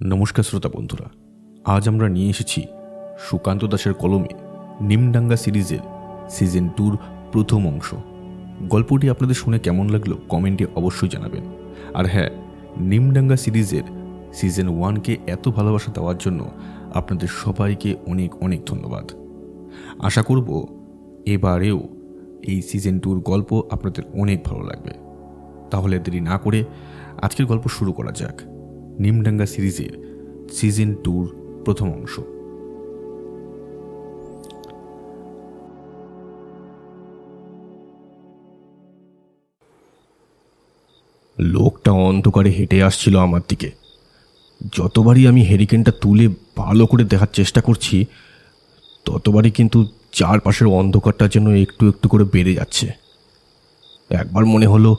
নমস্কার শ্রোতা বন্ধুরা, আজ আমরা নিয়ে এসেছি সুকান্ত দাসের কলমে নিমডাঙ্গা সিরিজের সিজন 2-র প্রথম অংশ। গল্পটি আপনাদের শুনে কেমন লাগলো কমেন্টে অবশ্যই জানাবেন। আর হ্যাঁ, নিমডাঙ্গা সিরিজের সিজন 1কে এত ভালোবাসা দেওয়ার জন্য আপনাদের সবাইকে অনেক অনেক ধন্যবাদ। আশা করব এবারেও এই সিজন 2-র গল্প আপনাদের অনেক ভালো লাগবে। তাহলে দেরি না করে আজকের গল্প শুরু করা যাক। নিমডাঙ্গা সিরিজের সিজন 2-র প্রথম অংশ। লোকটা অন্ধকারে হেঁটে আসছিল আমার দিকে। যতবারই আমি হেরিকেনটা তুলে ভালো করে দেখার চেষ্টা করছি, ততবারই কিন্তু চারপাশের অন্ধকারটা যেন একটু একটু করে বেড়ে যাচ্ছে। একবার মনে হলো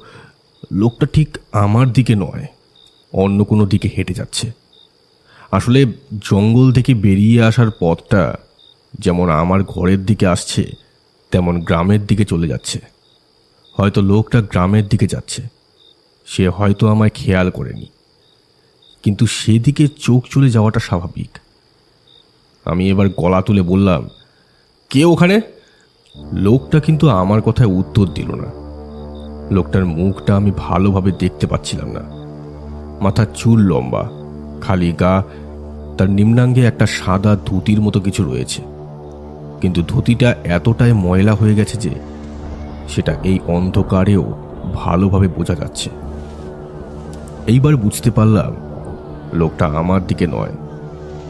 লোকটা ঠিক আমার দিকে নয়, অন্য কোনো দিকে হেঁটে যাচ্ছে। আসলে জঙ্গল থেকে বেরিয়ে আসার পথটা যেমন আমার ঘরের দিকে আসছে, তেমন গ্রামের দিকে চলে যাচ্ছে। হয়তো লোকটা গ্রামের দিকে যাচ্ছে, সে হয়তো আমায় খেয়াল করেনি, কিন্তু সেদিকে চোখ চলে যাওয়াটা স্বাভাবিক। আমি এবার গলা তুলে বললাম, কে ওখানে? লোকটা কিন্তু আমার কথায় উত্তর দিল না। লোকটার মুখটা আমি ভালোভাবে দেখতে পাচ্ছিলাম না। মাথার চুল লম্বা, খালি গা, তার নিম্নাঙ্গে একটা সাদা ধুতির মতো কিছু রয়েছে, কিন্তু ধুতিটা এতটাই ময়লা হয়ে গেছে যে সেটা এই অন্ধকারেও ভালোভাবে বোঝা যাচ্ছে। এইবার বুঝতে পারলাম লোকটা আমার দিকে নয়,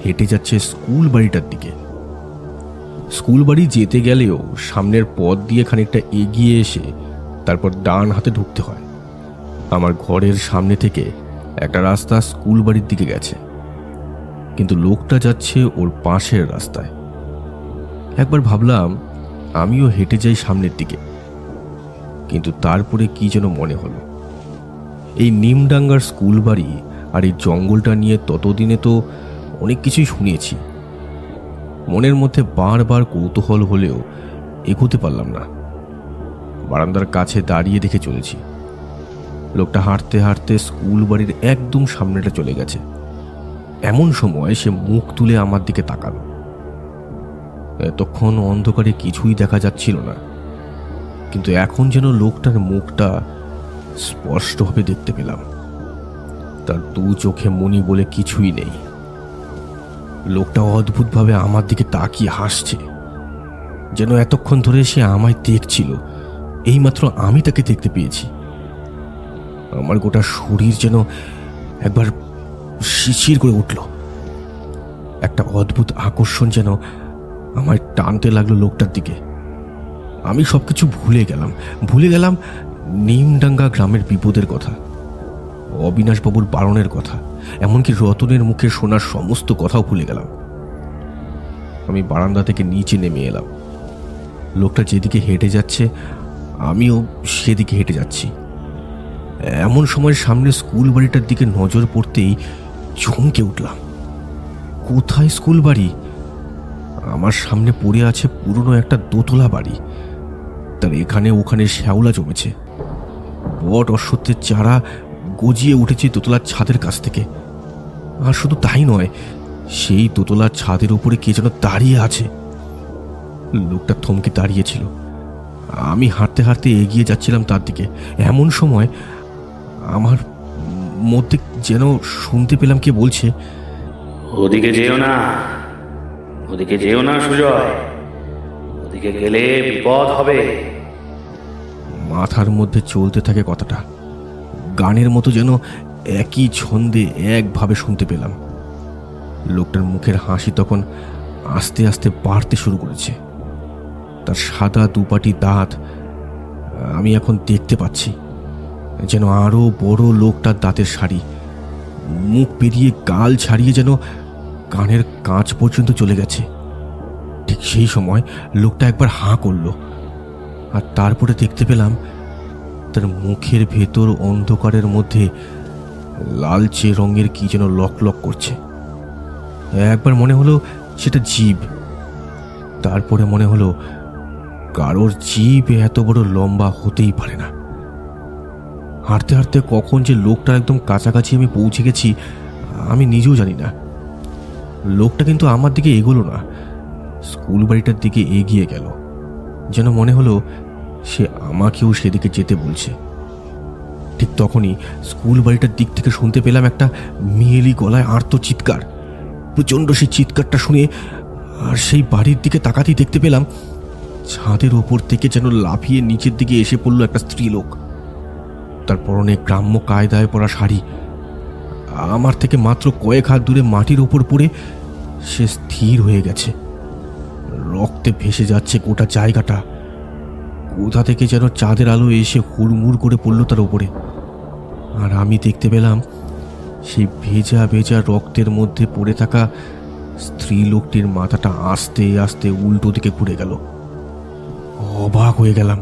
হেঁটে যাচ্ছে স্কুল বাড়িটার দিকে। স্কুল বাড়ি যেতে গেলেও সামনের পথ দিয়ে খানিকটা এগিয়ে এসে তারপর ডান হাতে ঢুকতে হয়। আমার ঘরের সামনে থেকে একটা রাস্তা স্কুল বাড়ির দিকে গেছে, কিন্তু লোকটা যাচ্ছে ওর পাশের রাস্তায়। একবার ভাবলাম আমিও হেঁটে যাই সামনের দিকে, কিন্তু তারপরে কি যেন মনে হলো, এই নিমডাঙ্গার স্কুল বাড়ি আর এই জঙ্গলটা নিয়ে ততদিনে তো অনেক কিছুই শুনিয়েছি। মনের মধ্যে বারবার কৌতূহল হলেও এগোতে পারলাম না। বারান্দার কাছে দাঁড়িয়ে দেখে চলেছি লোকটা হাঁটতে হাঁটতে স্কুল বাড়ির একদম সামনেটা চলে গেছে। এমন সময় সে মুখ তুলে আমার দিকে তাকালো। এতক্ষণ অন্ধকারে কিছুই দেখা যাচ্ছিল না, কিন্তু এখন যেন লোকটার মুখটা স্পষ্টভাবে দেখতে পেলাম। তার দু চোখে মণি বলে কিছুই নেই। লোকটা অদ্ভুতভাবে আমার দিকে তাকিয়ে হাসছে, যেন এতক্ষণ ধরে সে আমায় দেখছিল, এইমাত্র আমি তাকে দেখতে পেয়েছি। আমার গোটা শরীর যেন একবার শিরশির করে উঠল। একটা অদ্ভুত আকর্ষণ যেন আমায় টানতে লাগলো লোকটার দিকে। আমি সবকিছু ভুলে গেলাম নিমডাঙ্গা গ্রামের বিপদের কথা, অবিনাশবাবুর বারণের কথা, এমনকি রতনের মুখে শোনার সমস্ত কথাও ভুলে গেলাম। আমি বারান্দা থেকে নিচে নেমে এলাম। লোকটা যেদিকে হেঁটে যাচ্ছে আমিও সেদিকে হেঁটে যাচ্ছি। এমন সময় সামনে স্কুল বাড়িটার দিকে নজর পড়তেই চমকে উঠলাম। কোথায় স্কুল বাড়ি? আমার সামনে পড়ে আছে পুরনো একটা দোতলা বাড়ি। তার এখানে ওখানে শ্যাওলা জমেছে, বট অশ্বত্থের চারা গজিয়ে উঠেছে দোতলার ছাদের কাছ থেকে। আর শুধু তাই নয়, সেই দোতলার ছাদের উপরে কে যেন দাঁড়িয়ে আছে। লোকটা থমকে দাঁড়িয়েছিল। আমি হাঁটতে হাঁটতে এগিয়ে যাচ্ছিলাম তার দিকে। এমন সময় আমার মধ্যে যেন শুনতে পেলাম কে বলছে, ওদিকে যেও না, ওদিকে যেও না সুজয়, ওদিকে গেলে বিপদ হবে। মাথার মধ্যে চলতে থাকে কথাটা, গানের মতো যেন একই ছন্দে একভাবে শুনতে পেলাম। লোকটার মুখের হাসি তখন আস্তে আস্তে বাড়তে শুরু করেছে। তার সাদা দুপাটি দাঁত আমি এখন দেখতে পাচ্ছি, যেন আরো বড় লোকটার দাঁতের সারি। মুখ পেরিয়ে গাল ছাড়িয়ে যেন কানের কাঁচ পর্যন্ত চলে গেছে। ঠিক সেই সময় লোকটা একবার হাঁ করল, আর তারপরে দেখতে পেলাম তার মুখের ভেতর অন্ধকারের মধ্যে লালচে রঙের কি যেন লক লক করছে। একবার মনে হলো সেটা জীব, তারপরে মনে হলো কারোর জীব এত বড় লম্বা হতেই পারে না। হাঁটতে হাঁটতে কখন যে লোকটার একদম কাছাকাছি আমি পৌঁছে গেছি আমি নিজেও জানি না। লোকটা কিন্তু আমার দিকে এগোলো না, স্কুল বাড়িটার দিকে এগিয়ে গেল। যেন মনে হলো সে আমাকেও সেদিকে যেতে বলছে। ঠিক তখনই স্কুল বাড়িটার দিক থেকে শুনতে পেলাম একটা মেয়েলি গলায় আর্ত চিৎকার। প্রচণ্ড সেই চিৎকারটা শুনে আর সেই বাড়ির দিকে তাকাতেই দেখতে পেলাম ছাদের ওপর থেকে যেন লাফিয়ে নিচের দিকে এসে পড়ল একটা স্ত্রীলোক। তার পরনে গ্রাম্য কায়দায় পরা শাড়ি। আমার থেকে মাত্র কয়েক হাত দূরে মাটির ওপর পড়ে সে স্থির হয়ে গেছে। রক্তে ভেসে যাচ্ছে গোটা জায়গাটা। কোথা থেকে যেন চাঁদের আলো এসে হুড়মুড় করে পড়ল তার ওপরে। আর আমি দেখতে পেলাম সেই ভেজা ভেজা রক্তের মধ্যে পড়ে থাকা স্ত্রী লোকটির মাথাটা আস্তে আস্তে উল্টো দিকে ঘুরে গেল। অবাক হয়ে গেলাম।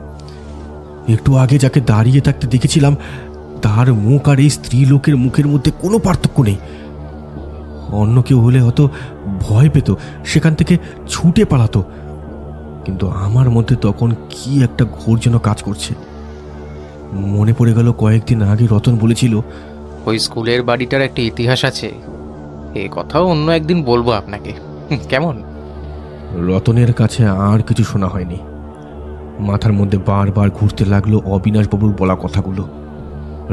একটু আগে যাকে দাঁড়িয়ে থাকতে দেখেছিলাম তার মুখ আর এই স্ত্রী লোকের মুখের মধ্যে কোনো পার্থক্য নেই। অন্য কেউ হলে হয়তো ভয় পেত, সেখান থেকে ছুটে পালাতো, কিন্তু আমার মধ্যে তখন কি একটা ঘোর যেন কাজ করছে। মনে পড়ে গেল কয়েকদিন আগে রতন বলেছিল ওই স্কুলের বাড়িটার একটা ইতিহাস আছে, এ কথাও অন্য একদিন বলবো আপনাকে। কেমন? রতনের কাছে আর কিছু শোনা হয়নি। মাথার মধ্যে বারবার ঘুরতে লাগলো অবিনাশবাবুর বলা কথাগুলো,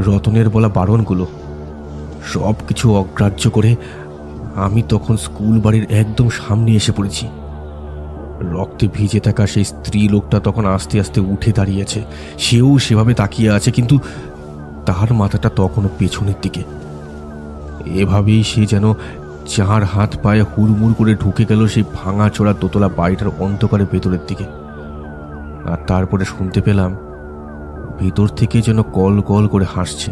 রতনের বলা বারণগুলো। সব কিছু অগ্রাহ্য করে আমি তখন স্কুল বাড়ির একদম সামনে এসে পড়েছি। রক্তে ভিজে থাকা সেই স্ত্রী লোকটা তখন আস্তে আস্তে উঠে দাঁড়িয়েছে। সেও সেভাবে তাকিয়ে আছে, কিন্তু তার মাথাটা তখনও পেছনের দিকে। এভাবেই সে যেন চার হাত পায়ে হুড়মুড় করে ঢুকে গেল সেই ভাঙা চোরা দোতলা বাড়িটার অন্ধকারে ভেতরের দিকে। আর তারপরে শুনতে পেলাম ভিতর থেকে যেন কল কল করে হাসছে।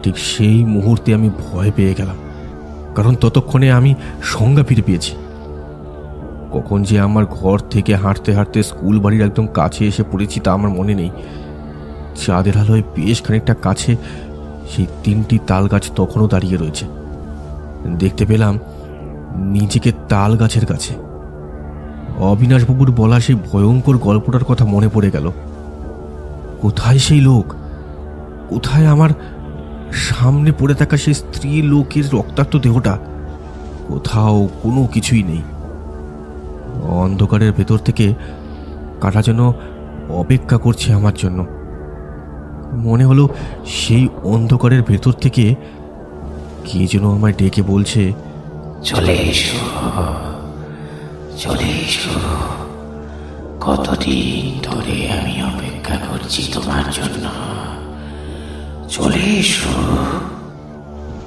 ঠিক সেই মুহূর্তে আমি ভয় পেয়ে গেলাম, কারণ ততক্ষণে আমি সংজ্ঞা ফিরে পেয়েছি। কখন যে আমার ঘর থেকে হাঁটতে হাঁটতে স্কুল বাড়ির একদম কাছে এসে পড়েছি তা আমার মনে নেই। চাঁদের আলোয় বেশ খানিকটা কাছে সেই তিনটি তাল গাছ তখনও দাঁড়িয়ে রয়েছে। দেখতে পেলাম নিজেকে তাল গাছের কাছে। অবিনাশবাবুর বলা সেই ভয়ঙ্কর গল্পটার কথা মনে পড়ে গেল। কোথায় সেই লোক? কোথায় আমার সামনে পড়ে থাকা সেই স্ত্রী লোকের রক্তাক্ত দেহটা? কোথাও কোনো কিছুই নেই। অন্ধকারের ভেতর থেকে কারা যেন অপেক্ষা করছে আমার জন্য। মনে হলো সেই অন্ধকারের ভেতর থেকে কে যেন আমায় ডেকে বলছে, চলে এসো, চলে এসো, কতদিন ধরে আমি অপেক্ষা করছি তোমার জন্য, চলে এসো।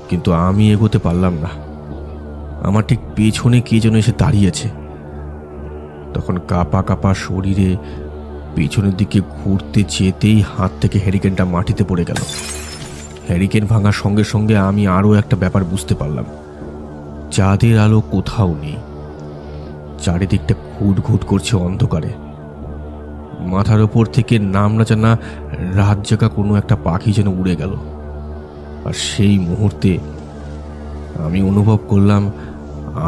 কিন্তু আমি এগোতে পারলাম না। আমার ঠিক পেছনে কে যেন এসে দাঁড়িয়েছে। তখন কাঁপা কাঁপা শরীরে পেছনের দিকে ঘুরতে যেতেই হাত থেকে হ্যারিকেনটা মাটিতে পড়ে গেল। হ্যারিকেন ভাঙার সঙ্গে সঙ্গে আমি আরও একটা ব্যাপার বুঝতে পারলাম, চাঁদের আলো কোথাও নেই। চারিদিকটা ঘুট ঘুট করছে অন্ধকারে। মাথার ওপর থেকে নাম না জানা রাত জাগা কোনো একটা পাখি যেন উড়ে গেল। আর সেই মুহূর্তে আমি অনুভব করলাম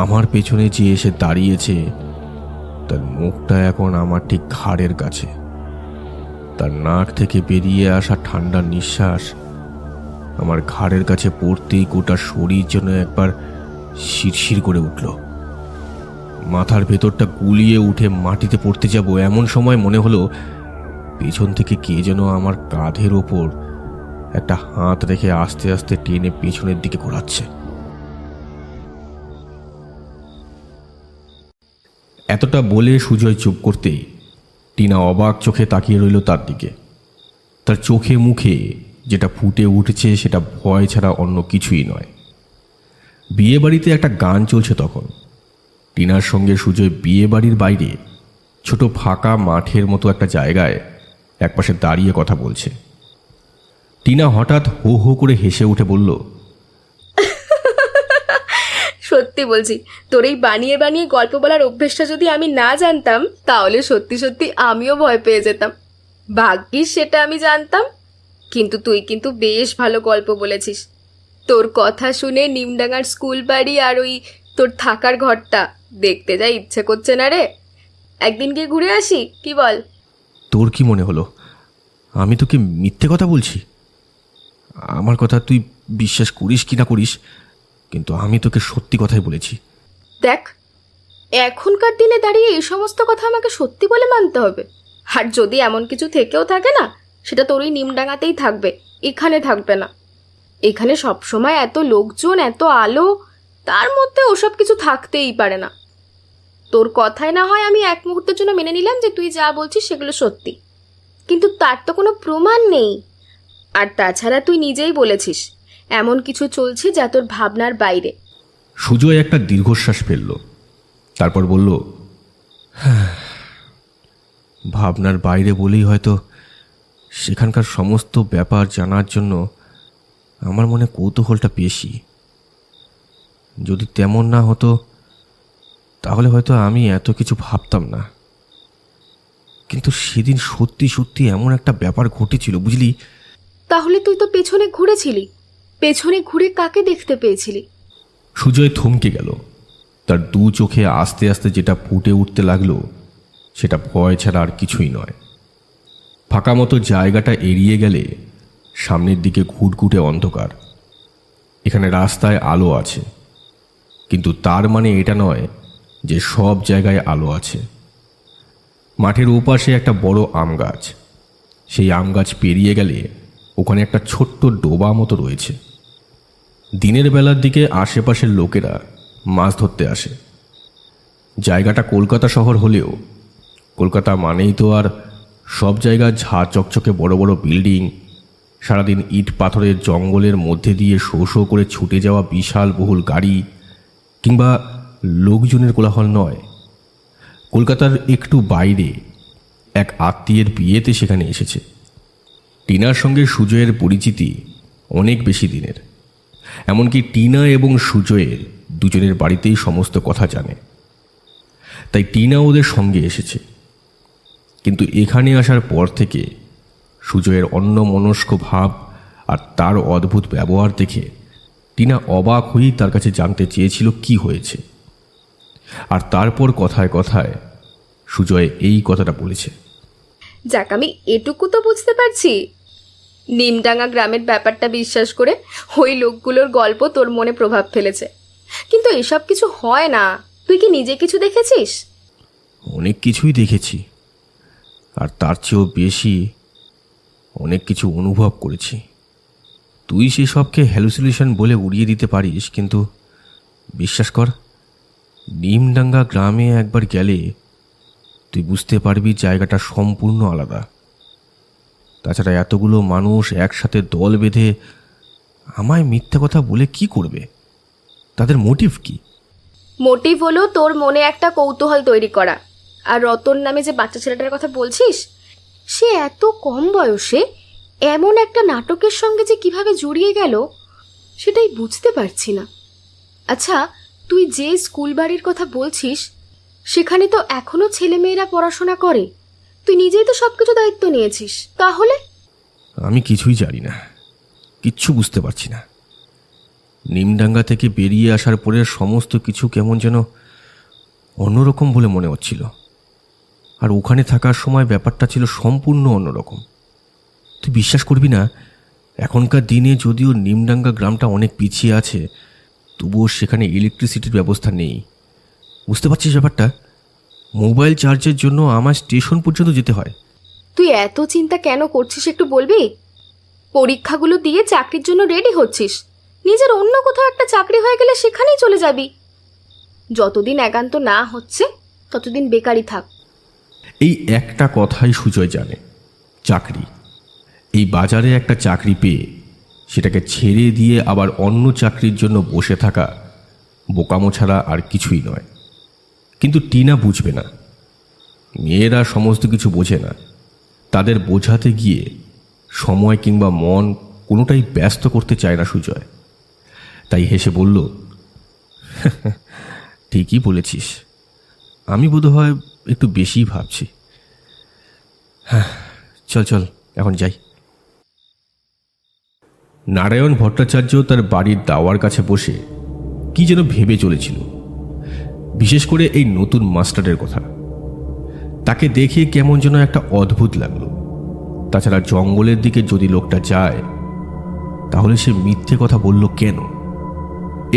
আমার পেছনে যে এসে দাঁড়িয়েছে তার মুখটা এখন আমার ঠিক ঘাড়ের কাছে। তার নাক থেকে বেরিয়ে আসা ঠান্ডা নিঃশ্বাস আমার ঘাড়ের কাছে পড়তেই গোটা শরীর যেন একবার শিরশির করে উঠল। মাথার ভেতরটা গুলিয়ে উঠে মাটিতে পড়তে যাব এমন সময় মনে হলো পেছন থেকে কে যেন আমার কাঁধের ওপর একটা হাত রেখে আস্তে আস্তে টেনে পেছনের দিকে ঘোরাচ্ছে। এতটা বলে সুজয় চুপ করতেই টিনা অবাক চোখে তাকিয়ে রইল তার দিকে। তার চোখে মুখে যেটা ফুটে উঠেছে সেটা ভয় ছাড়া অন্য কিছুই নয়। বিয়ে বাড়িতে একটা গান চলছে তখন। টিনার সঙ্গে সুজয় বিয়ে বাড়ির বাইরে ছোট ফাঁকা মাঠের মতো একটা জায়গায় একপাশে দাঁড়িয়ে কথা বলছে। টিনা হঠাৎ হো হো করে হেসে উঠে বলল, সত্যি বলছি, তোর এই বানিয়ে বানিয়ে গল্প বলার অভ্যেসটা যদি আমি না জানতাম তাহলে সত্যি সত্যি আমিও ভয় পেয়ে যেতাম। ভাগ্যিস সেটা আমি জানতাম। কিন্তু তুই কিন্তু বেশ ভালো গল্প বলেছিস। তোর কথা শুনে নিমডাঙ্গার স্কুল বাড়ি আর ওই তোর থাকার ঘরটা দেখতে যা ইচ্ছে করছে না রে। একদিন গিয়ে ঘুরে আসি, কি বল? তোর কি মনে হলো আমি তোকে মিথ্যে কথা বলছি? আমার কথা তুই বিশ্বাস করিস কি না করিস কিন্তু আমি তোকে সত্যি কথাই বলেছি। দেখ, এখনকার দিনে দাঁড়িয়ে এই সমস্ত কথা আমাকে সত্যি বলে মানতে হবে। আর যদি এমন কিছু থেকেও থাকে না, সেটা তোর ওই নিমডাঙ্গাতেই থাকবে, এখানে থাকবে না। এখানে সবসময় এত লোকজন, এত আলো, তার মধ্যে ওসব কিছু থাকতেই পারে না। তোর কথায় না হয় আমি এক মুহূর্তের জন্য মেনে নিলাম যে তুই যা বলছিস সেগুলো সত্যি, কিন্তু তার তো কোনো প্রমাণ নেই। আর তাছাড়া তুই নিজেই বলেছিস এমন কিছু চলছে যা তোর ভাবনার বাইরে। সুজয় একটা দীর্ঘশ্বাস ফেলল, তারপর বলল, ভাবনার বাইরে বলেই হয়তো সেখানকার সমস্ত ব্যাপার জানার জন্য আমার মনে কৌতূহলটা বেশি। যদি তেমন না হতো তাহলে হয়তো আমি এত কিছু ভাবতাম না। কিন্তু সেদিন সত্যি সত্যি এমন একটা ব্যাপার ঘটেছিল, বুঝলি। তাহলে তুই তো পেছনে ঘুরেছিলি, পেছনে ঘুরে কাকে দেখতে পেয়েছিলি? সুজয় থমকে গেল। তার দু চোখে আস্তে আস্তে যেটা ফুটে উঠতে লাগলো সেটা ভয় ছাড়া আর কিছুই নয়। ফাঁকা মতো জায়গাটা এড়িয়ে গেলে সামনের দিকে ঘুটঘুটে অন্ধকার। এখানে রাস্তায় আলো আছে, কিন্তু তার মানে এটা নয় যে সব জায়গায় আলো আছে। মাঠের ওপাশে একটা বড় আম গাছ, সেই আম গাছ পেরিয়ে গেলে ওখানে একটা ছোট্ট ডোবা মতো রয়েছে। দিনের বেলার দিকে আশেপাশের লোকেরা মাছ ধরতে আসে। জায়গাটা কলকাতা শহর হলেও কলকাতা মানেই তো আর সব জায়গায় ঝাঁ চকচকে বড় বড় বিল্ডিং, সারাদিন ইট পাথরের জঙ্গলের মধ্যে দিয়ে শো শো করে ছুটে যাওয়া বিশাল বহুল গাড়ি কিংবা লোকজনের কোলাহল নয়। কলকাতার একটু বাইরে এক আত্মীয়ের বিয়েতে সেখানে এসেছে। টিনার সঙ্গে সুজয়ের পরিচিতি অনেক বেশি দিনের। এমনকি টিনা এবং সুজয়ের দুজনের বাড়িতেই সমস্ত কথা জানে, তাই টিনা ওদের সঙ্গে এসেছে। কিন্তু এখানে আসার পর থেকে সুজয়ের অন্যমনস্ক ভাব আর তার অদ্ভুত ব্যবহার দেখে টিনা অবাক হয়েই তার কাছে জানতে চেয়েছিল কি হয়েছে। আর তারপর কথায় কথায় সুজয় এই কথাটা বলেছে। যাক, আমি এটুকু তো বুঝতে পারছি, নিমডাঙ্গা গ্রামের ব্যাপারটা বিশ্বাস করে ওই লোকগুলোর গল্প তোর মনে প্রভাব ফেলেছে। কিন্তু এসব কিছু হয় না। তুই কি নিজে কিছু দেখেছিস? অনেক কিছুই দেখেছি, আর তার চেয়েও বেশি অনেক কিছু অনুভব করেছি। তুই সেসবকে হ্যালুসিনেশন বলে উড়িয়ে দিতে পারিস, কিন্তু বিশ্বাস কর, নিমডাঙ্গা গ্রামে একবার গেলে তুই বুঝতে পারবি জায়গাটা সম্পূর্ণ আলাদা। তাছাড়া এতগুলো মানুষ একসাথে দল বেঁধে আমায় মিথ্যা কথা বলে কি করবে? তাদের মোটিভ কি? মোটিভ হলো তোর মনে একটা কৌতূহল তৈরি করা। আর রতন নামে যে বাচ্চা ছেলেটার কথা বলছিস, সে এত কম বয়সে এমন একটা নাটকের সঙ্গে যে কিভাবে জড়িয়ে গেল সেটাই বুঝতে পারছি না। আচ্ছা, তুই যে স্কুল বাড়ির কথা বলছিস সেখানে তো এখনো ছেলেমেয়েরা পড়াশোনা করে। তুই নিজেই তো সব কিছু দায়িত্ব নিয়েছিস, তাহলে? আমি কিছুই জানি না, কিচ্ছু বুঝতে পারছি না। নিমডাঙ্গা থেকে বেরিয়ে আসার পরে সমস্ত কিছু কেমন যেন অন্যরকম বলে মনে হচ্ছিল। আর ওখানে থাকার সময় ব্যাপারটা ছিল সম্পূর্ণ অন্যরকম। তুই বিশ্বাস করবি না, এখনকার দিনে যদিও নিমডাঙ্গা গ্রামটা অনেক পিছিয়ে আছে, তবুও সেখানে ইলেকট্রিসিটির ব্যবস্থা নেই। বুঝতে পারছিস ব্যাপারটা? মোবাইল চার্জের জন্য আমার স্টেশন পর্যন্ত যেতে হয়। তুই এত চিন্তা কেন করছিস একটু বলবি? পরীক্ষাগুলো দিয়ে চাকরির জন্য রেডি হচ্ছিস, নিজের অন্য কোথাও একটা চাকরি হয়ে গেলে সেখানেই চলে যাবি। যতদিন একান্ত না হচ্ছে ততদিন বেকারই থাক। এই একটা কথাই সুজয় জানে, চাকরি। এই বাজারে একটা চাকরি পেয়ে সেটাকে ছেড়ে দিয়ে আবার অন্য চাকরির জন্য বসে থাকা বোকামো ছাড়া আর কিছুই নয়। কিন্তু টিনা বুঝবে না। মেয়েরা সমস্ত কিছু বোঝে না। তাদের বোঝাতে গিয়ে সময় কিংবা মন কোনোটাই ব্যস্ত করতে চায় না সুজয়। তাই হেসে বলল, ঠিকই বলেছিস, আমি বোধহয় একটু বেশিই ভাবছি। হ্যাঁ, চল চল এখন যাই। নারায়ণ ভট্টাচার্য তার বাড়ির দাওয়ার কাছে বসে কি যেন ভেবে চলেছিল, বিশেষ করে এই নতুন মাস্টারের কথা। তাকে দেখে কেমন যেন একটা অদ্ভুত লাগলো। তাছাড়া জঙ্গলের দিকে যদি লোকটা যায় তাহলে সে মিথ্যে কথা বলল কেন?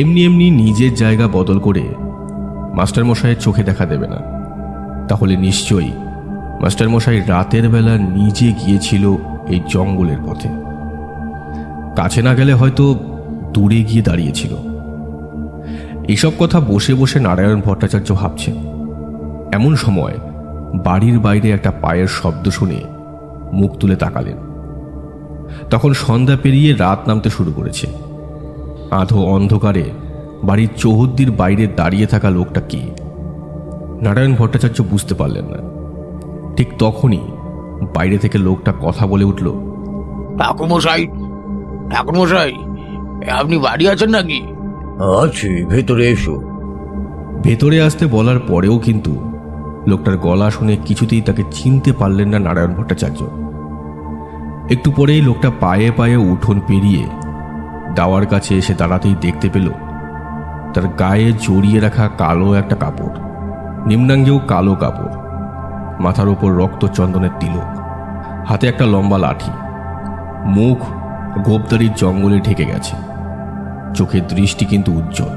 এমনি এমনি নিজের জায়গা বদল করে মাস্টারমশাইয়ের চোখে দেখা দেবে না। তাহলে নিশ্চয়ই মাস্টারমশাই রাতের বেলা নিজে গিয়েছিল এই জঙ্গলের পথে। কাছে না গেলে হয়তো দূরে গিয়ে দাঁড়িয়েছিল। এসব কথা বসে বসে নারায়ণ ভট্টাচার্য ভাবছেন। এমন সময় বাড়ির বাইরে একটা পায়ের শব্দ শুনে মুখ তুলে তাকালেন। তখন সন্ধ্যা পেরিয়ে রাত নামতে শুরু করেছে। আধো অন্ধকারে বাড়ির চৌহদ্দির বাইরে দাঁড়িয়ে থাকা লোকটা কে নারায়ণ ভট্টাচার্য বুঝতে পারলেন না। ঠিক তখনই বাইরে থেকে লোকটা কথা বলে উঠল, ঠাকুরমশাই, ঠাকুরমশাই, আপনি বাড়ি আছেন নাকি? আছি, ভেতরে এসো। ভেতরে আসতে বলার পরেও কিন্তু লোকটার গলা শুনে কিছুতেই তাকে চিনতে পারলেন না নারায়ণ ভট্টাচার্য। একটু পরেই লোকটা পায়ে পায়ে উঠোন পেরিয়ে দাওয়ার কাছে এসে দাঁড়াতেই দেখতে পেল তার গায়ে জড়িয়ে রাখা কালো একটা কাপড়, নিম্নাঙ্গেও কালো কাপড়, মাথার ওপর রক্ত চন্দনের তিলক, হাতে একটা লম্বা লাঠি, মুখ গোপদারির জঙ্গলে ঢেকে গেছে। চোখের দৃষ্টি কিন্তু উজ্জ্বল,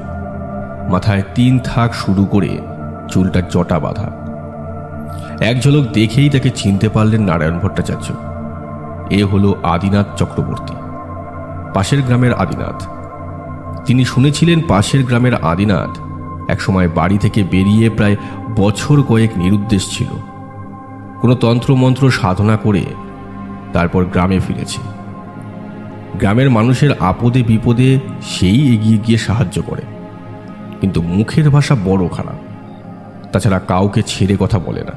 মাথায় 3 থাক শুরু করে চুলটা জটা বাঁধা। এক ঝলক দেখেই তাকে চিনতে পারলেন নারায়ণ ভট্টাচার্য। এ হলো আদিনাথ চক্রবর্তী, পাশের গ্রামের আদিনাথ। তিনি শুনেছিলেন পাশের গ্রামের আদিনাথ একসময় বাড়ি থেকে বেরিয়ে প্রায় বছর কয়েক নিরুদ্দেশ ছিল। কোনো তন্ত্রমন্ত্র সাধনা করে তারপর গ্রামে ফিরেছে। গ্রামের মানুষের আপদে বিপদে সেই এগিয়ে গিয়ে সাহায্য করে, কিন্তু মুখের ভাষা বড় খারাপ। তাছাড়া কাউকে ছেড়ে কথা বলে না।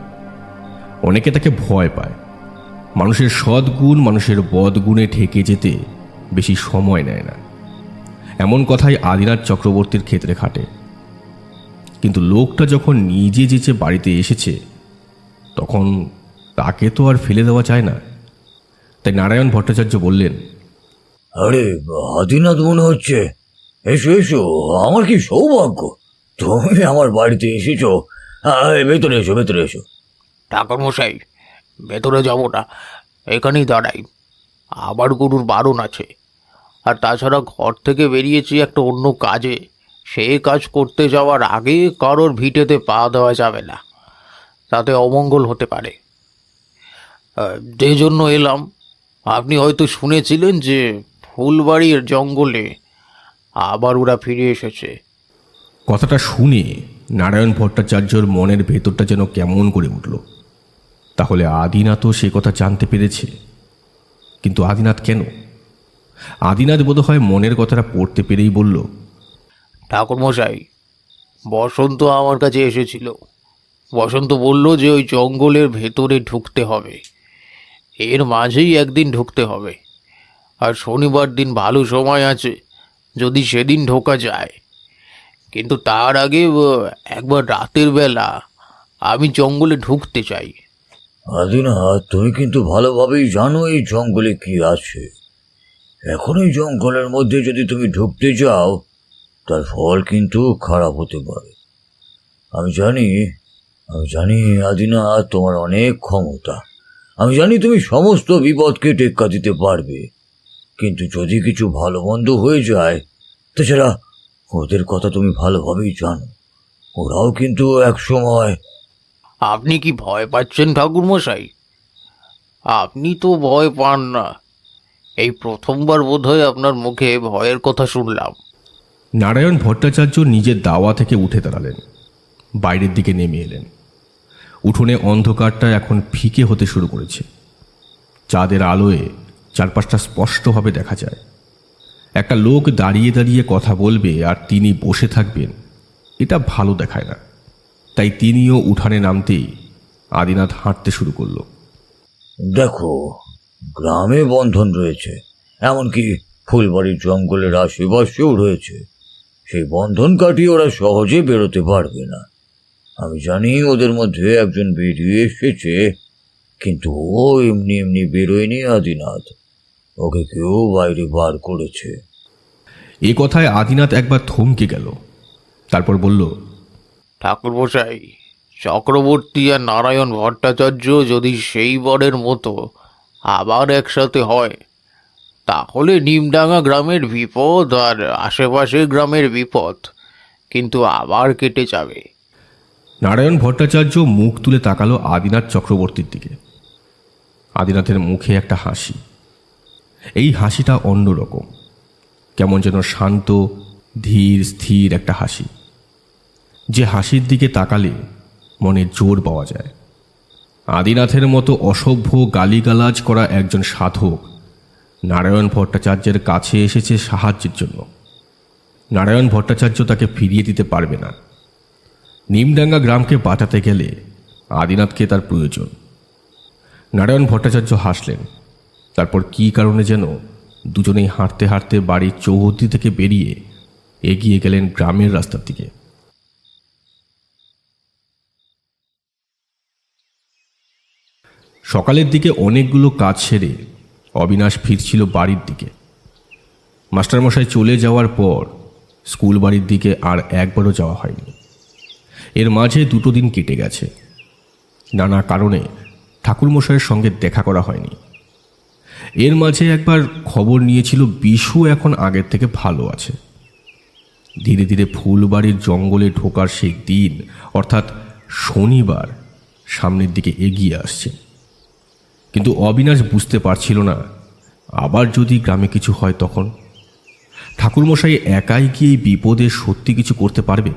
অনেকে তাকে ভয় পায়। মানুষের সদ্গুণ মানুষের বদগুণে ঠেকে যেতে বেশি সময় নেয় না। এমন কথাই আদিনাথ চক্রবর্তীর ক্ষেত্রে খাটে। কিন্তু লোকটা যখন নিজে যেচে বাড়িতে এসেছে তখন তাকে তো আর ফেলে দেওয়া যায় না। তাই নারায়ণ ভট্টাচার্য বললেন, আরে আদিনাথ মনে হচ্ছে, এসো এসো, আমার কি সৌভাগ্য, তুমি আমার বাড়িতে এসেছো। ভেতরে এসো, ভেতরে এসো। ঠাকুরমশাই, ভেতরে যাব না, এখানেই দাঁড়াই। আবার গরুর বারণ আছে। আর তাছাড়া ঘর থেকে বেরিয়েছি একটা অন্য কাজে, সেই কাজ করতে যাওয়ার আগে কারোর ভিটেতে পা দেওয়া যাবে না, তাতে অমঙ্গল হতে পারে। যে জন্য এলাম, আপনি হয়তো শুনেছিলেন যে ফুলবাড়ির জঙ্গলে আবার ওরা ফিরে এসেছে। কথাটা শুনে নারায়ণ ভট্টাচার্যর মনের ভেতরটা যেন কেমন করে উঠল। তাহলে আদিনাথও সে কথা জানতে পেরেছে। কিন্তু আদিনাথ কেন? আদিনাথ বোধহয় মনের কথাটা পড়তে পেরেই বলল, ঠাকুরমশাই, বসন্ত আমার কাছে এসেছিল। বসন্ত বলল যে ওই জঙ্গলের ভেতরে ঢুকতে হবে, এর মাঝেই একদিন ঢুকতে হবে। আর শনিবার দিন ভালো সময় আছে, যদি সেদিন ঢোকা যায়। কিন্তু তার আগে একবার রাতের বেলা আমি জঙ্গলে ঢুকতে চাই। আদিনাথ, তুমি কিন্তু ভালোভাবেই জানো এই জঙ্গলে কি আছে। এখন এই জঙ্গলের মধ্যে যদি তুমি ঢুকতে যাও, তার ফল কিন্তু খারাপ হতে পারে। আমি জানি আদিনাথ, তোমার অনেক ক্ষমতা। আমি জানি তুমি সমস্ত বিপদকে টেক্কা দিতে পারবে। কিন্তু যদি কিছু ভালো মন্দ হয়ে যায়, তাছাড়া ওদের কথা তুমি ভালোভাবেই জানো, ওরাও কিন্তু এক সময়। আপনি কি ভয় পাচ্ছেন ঠাকুরমশাই? আপনি তো ভয় পান না। এই প্রথমবার বোধহয় আপনার মুখে ভয়ের কথা শুনলাম। নারায়ণ ভট্টাচার্য নিজের দাওয়া থেকে উঠে দাঁড়ালেন, বাইরের দিকে নেমে এলেন। উঠোনে অন্ধকারটা এখন ফিকে হতে শুরু করেছে। চাঁদের আলোয় চারপাশটা স্পষ্টভাবে দেখা যায়। একটা লোক দাঁড়িয়ে দাঁড়িয়ে কথা বলবে আর তিনি বসে থাকবেন, এটা ভালো দেখায় না। তাই তিনিও উঠানে নামতেই আদিনাথ হাঁটতে শুরু করলো। দেখো, গ্রামে বন্ধন রয়েছে, এমনকি ফুলবাড়ির জঙ্গলের আশেপাশেও রয়েছে। সেই বন্ধন কাটিয়ে ওরা সহজে বেরোতে পারবে না। আমি জানি ওদের মধ্যে একজন বেরিয়ে এসেছে, কিন্তু ও এমনি এমনি বেরোয়নি আদিনাথ, ওকে কেউ বাইরে বার করেছে। এ কথায় আদিনাথ একবার থমকে গেল, তারপর বলল, ঠাকুরমশাই, চক্রবর্তী আর নারায়ণ ভট্টাচার্য যদি সেই বরের মতো আবার একসাথে হয়, তাহলে নিমডাঙ্গা গ্রামের বিপদ আর আশেপাশের গ্রামের বিপদ কিন্তু আবার কেটে যাবে। নারায়ণ ভট্টাচার্য মুখ তুলে তাকালো আদিনাথ চক্রবর্তীর দিকে। আদিনাথের মুখে একটা হাসি। এই হাসিটা অন্যরকম, কেমন যেন শান্ত, ধীর, স্থির একটা হাসি, যে হাসির দিকে তাকালে মনে জোর পাওয়া যায়। আদিনাথের মতো অসভ্য গালিগালাজ করা একজন সাধক নারায়ণ ভট্টাচার্যের কাছে এসেছে সাহায্যের জন্য। নারায়ণ ভট্টাচার্য তাকে ফিরিয়ে দিতে পারবে না। নিমডাঙ্গা গ্রামকে বাঁচাতে গেলে আদিনাথকে তার প্রয়োজন। নারায়ণ ভট্টাচার্য হাসলেন। তারপর কী কারণে যেন দুজনেই হাঁটতে হাঁটতে বাড়ির চৌহদ্দি থেকে বেরিয়ে এগিয়ে গেলেন গ্রামের রাস্তার দিকে। সকালের দিকে অনেকগুলো কাজ সেরে অবিনাশ ফিরছিল বাড়ির দিকে। মাস্টারমশাই চলে যাওয়ার পর স্কুল বাড়ির দিকে আর একবারও যাওয়া হয়নি। এর মাঝে 2 দিন কেটে গেছে। নানা কারণে ঠাকুরমশাইয়ের সঙ্গে দেখা করা হয়নি। এর মাঝে একবার খবর নিয়েছিল বিশু এখন আগের থেকে ভালো আছে। ধীরে ধীরে ফুলবাড়ির জঙ্গলে ঢোকার সেই দিন অর্থাৎ শনিবার সামনের দিকে এগিয়ে আসছে। কিন্তু অবিনাশ বুঝতে পারছিল না আবার যদি গ্রামে কিছু হয় তখন। ঠাকুরমশাই একাই কি এই বিপদে সত্যি কিছু করতে পারবে?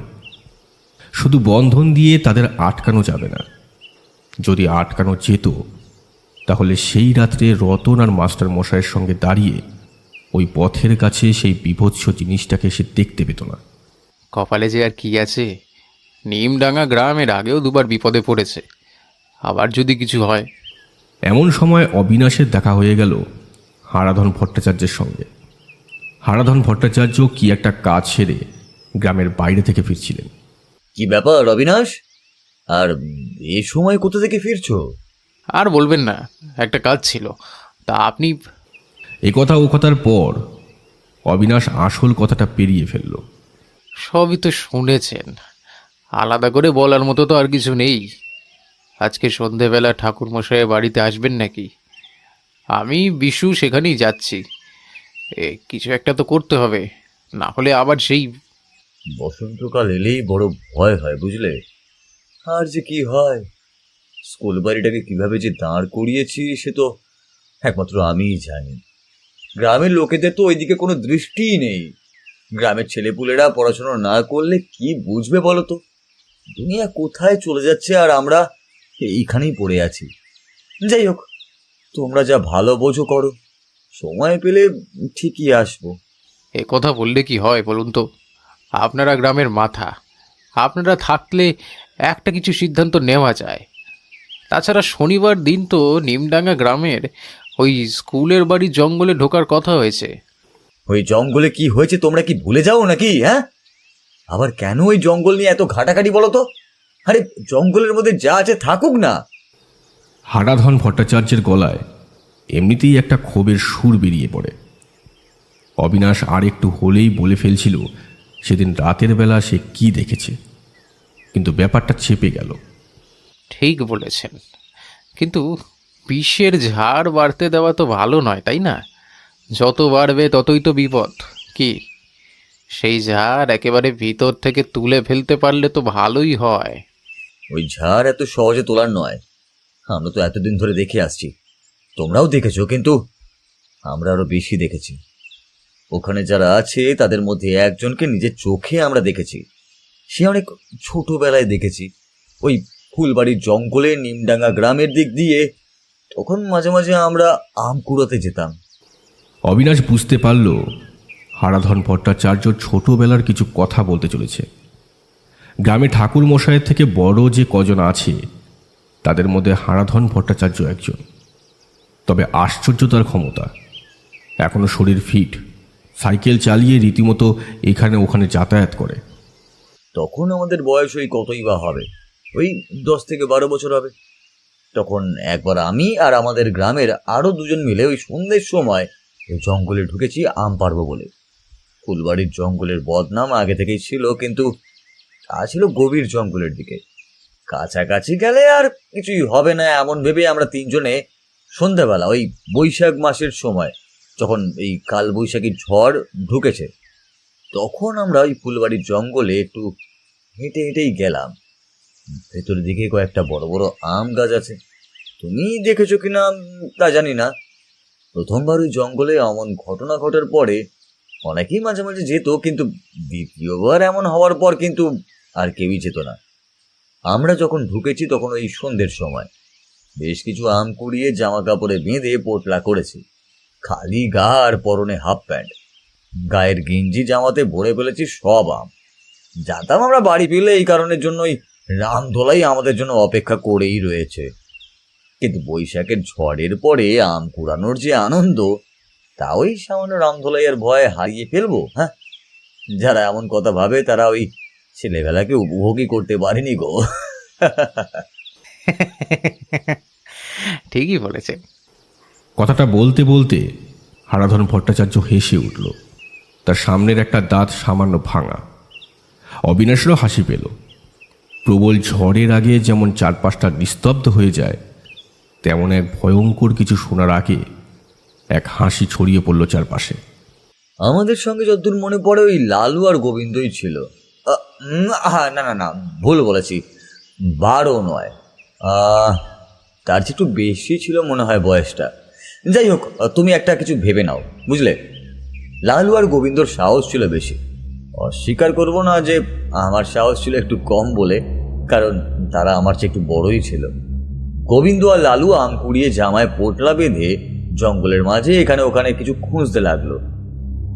শুধু বন্ধন দিয়ে তাদের আটকানো যাবে না। যদি আটকানো যেত তাহলে সেই রাত্রে রতন আর মাস্টার মশাইয়ের সঙ্গে দাঁড়িয়ে ওই পথের কাছে সেই বিভৎস জিনিসটাকে সে দেখতে পেত না। কপালে যে আর কি আছে, নিমডাঙ্গা গ্রামের আগেও 2বার বিপদে পড়েছে, আবার যদি কিছু হয়। এমন সময় অবিনাশের দেখা হয়ে গেল হারাধন ভট্টাচার্যের সঙ্গে। হারাধন ভট্টাচার্য কি একটা কাজ সেরে গ্রামের বাইরে থেকে ফিরছিলেন। কি ব্যাপার অবিনাশ, আর এ সময় কোথা থেকে ফিরছো? আর বলবেন না, একটা কাজ ছিল। তা আপনি? এই কথা ও কথার পর অবিনাশ আসল কথাটা পেরিয়ে ফেলল। সবই তো শুনেছেন, আলাদা করে বলার মতো তো আর কিছু নেই। আজকে সন্ধেবেলা ঠাকুরমশাই বাড়িতে আসবেন নাকি? আমি বিশু সেখানেই যাচ্ছি। কিছু একটা তো করতে হবে, না হলে আবার সেই। বসন্তকাল এলেই বড় ভয় হয় বুঝলে। আর যে কি হয়, স্কুল বাড়িটাকে কিভাবে যে দাঁড় করিয়েছি সে তো একমাত্র আমিই জানি। গ্রামের লোকেদের তো ওইদিকে কোনো দৃষ্টিই নেই। গ্রামের ছেলেপুলেরা পড়াশোনা না করলে কি বুঝবে বলো তো? দুনিয়া কোথায় চলে যাচ্ছে আর আমরা এইখানেই পড়ে আছি। যাই হোক, তোমরা যা ভালো বোঝো করো, সময় পেলে ঠিকই আসবো। এ কথা বললে কি হয় বলুন তো? আপনারা গ্রামের মাথা, আপনারা থাকলে একটা কিছু সিদ্ধান্ত নেওয়া যায়। তাছাড়া শনিবার দিন তো নিমডাঙ্গা গ্রামের ওই স্কুলের বাড়ি জঙ্গলে ঢোকার কথা হয়েছে। ওই জঙ্গলে কি হয়েছে তোমরা কি ভুলে যাও নাকি? হ্যাঁ, আবার কেন ওই জঙ্গল নিয়ে এত ঘাটাঘাটি বলো তো? আরে জঙ্গলের মধ্যে যা আছে থাকুক না। হারাধন ভট্টাচার্যের গলায় এমনিতেই একটা ক্ষোভের সুর বেরিয়ে পড়ে। অবিনাশ আর একটু হলেই বলে ফেলছিল সেদিন রাতের বেলা সে কি দেখেছে, কিন্তু ব্যাপারটা চেপে গেল। ঠিক বলেছেন, কিন্তু বিষের ঝাড় বাড়তে দেওয়া তো ভালো নয়, তাই না? যত বাড়বে ততই তো বিপদ। কি সেই ঝাড় একেবারে ভিতর থেকে তুলে ফেলতে পারলে তো ভালোই হয়। ওই ঝাড় এত সহজে তোলার নয়। আমরা তো এতদিন ধরে দেখে আসছি, তোমরাও দেখেছো, কিন্তু আমরা আরো বেশি দেখেছি। ওখানে যারা আছে তাদের মধ্যে একজনকে নিজের চোখে আমরা দেখেছি। সে অনেক ছোটবেলায় দেখেছি, ওই ফুলবাড়ির জঙ্গলে নিমডাঙ্গা গ্রামের দিক দিয়ে। তখন মাঝে মাঝে আমরা আম কুড়াতে যেতাম। অবিনাশ বুঝতে পারল হারাধন ভট্টাচার্য ছোটবেলার কিছু কথা বলতে চলেছে। গ্রামে ঠাকুর মশাইয়ের থেকে বড় যে কজন আছে তাদের মধ্যে হারাধন ভট্টাচার্য একজন। তবে আশ্চর্য তার ক্ষমতা। এখনো শরীর ফিট, সাইকেল চালিয়ে রীতিমতো এখানে ওখানে যাতায়াত করে। তখন আমাদের বয়স ওই কতই বা হবে, ওই 10 থেকে 12 বছর হবে। তখন একবার আমি আর আমাদের গ্রামের আরো 2জন মিলে ওই সন্ধ্যের সময় ওই জঙ্গলে ঢুকেছি আম পাড়বো বলে। ফুলবাড়ির জঙ্গলের বদনাম আগে থেকেই ছিল, কিন্তু তা ছিল গভীর জঙ্গলের দিকে। কাছাকাছি গেলে আর কিছুই হবে না এমন ভেবে আমরা 3জনে সন্ধ্যাবেলা ওই বৈশাখ মাসের সময় যখন এই কালবৈশাখী ঝড় ঢুকেছে, তখন আমরা ওই ফুলবাড়ির জঙ্গলে একটু হেঁটে হেঁটেই গেলাম। ভেতরের দিকে কয়েকটা বড় বড় আম গাছ আছে, তুমি দেখেছো কিনা তা জানি না। প্রথমবার ওই জঙ্গলে এমন ঘটনা ঘটার পরে অনেকেই মাঝে মাঝে যেত, কিন্তু দ্বিতীয়বার এমন হওয়ার পর কিন্তু আর কেউই যেত না। আমরা যখন ঢুকেছি তখন ওই সন্ধ্যের সময়। বেশ কিছু আম কুড়িয়ে জামা কাপড়ে বেঁধে পোটলা করেছি, খালি গা আর পরনে হাফ প্যান্ট, গায়ের গেঞ্জি জামাতে ভরে ফেলেছি সব আম। জানতাম আমরা বাড়ি ফিরলে এই কারণের জন্যই রামধোলাই আমাদের জন্য অপেক্ষা করেই রয়েছে। কিন্তু বৈশাখের ঝড়ের পরে আম কুড়ানোর যে আনন্দ, তা ওই সামান্য রামধোলাইয়ের ভয়ে হারিয়ে ফেলবো? হ্যাঁ, যারা এমন কথা ভাবে তারা ওই ছেলেবেলাকে উপভোগই করতে পারেনি গো। ঠিকই বলেছেন। কথাটা বলতে বলতে হারাধন ভট্টাচার্য হেসে উঠল। তার সামনের একটা দাঁত সামান্য ভাঙা। অবিনাশেরও হাসি পেল। প্রবল ঝড়ের আগে যেমন চারপাশটা নিস্তব্ধ হয়ে যায়, তেমন এক ভয়ঙ্কর কিছু শোনার আগে এক হাসি ছড়িয়ে পড়ল চারপাশে। আমাদের সঙ্গে যতদূর মনে পড়ে ওই লালু আর গোবিন্দই ছিল। না না না, ভুল বলেছি, 12 নয়, তার চেয়ে একটু বেশি ছিল মনে হয় বয়সটা। যাই হোক, তুমি একটা কিছু ভেবে নাও, বুঝলে। লালু আর গোবিন্দর সাহস ছিল বেশি। অস্বীকার করব না যে আমার সাহস ছিল একটু কম বলে, কারণ তারা আমার চেয়ে একটু বড়ই ছিল। গোবিন্দ আর লালু আম কুড়িয়ে জামায় পোটলা বেঁধে জঙ্গলের মাঝে এখানে ওখানে কিছু খুঁজতে লাগলো।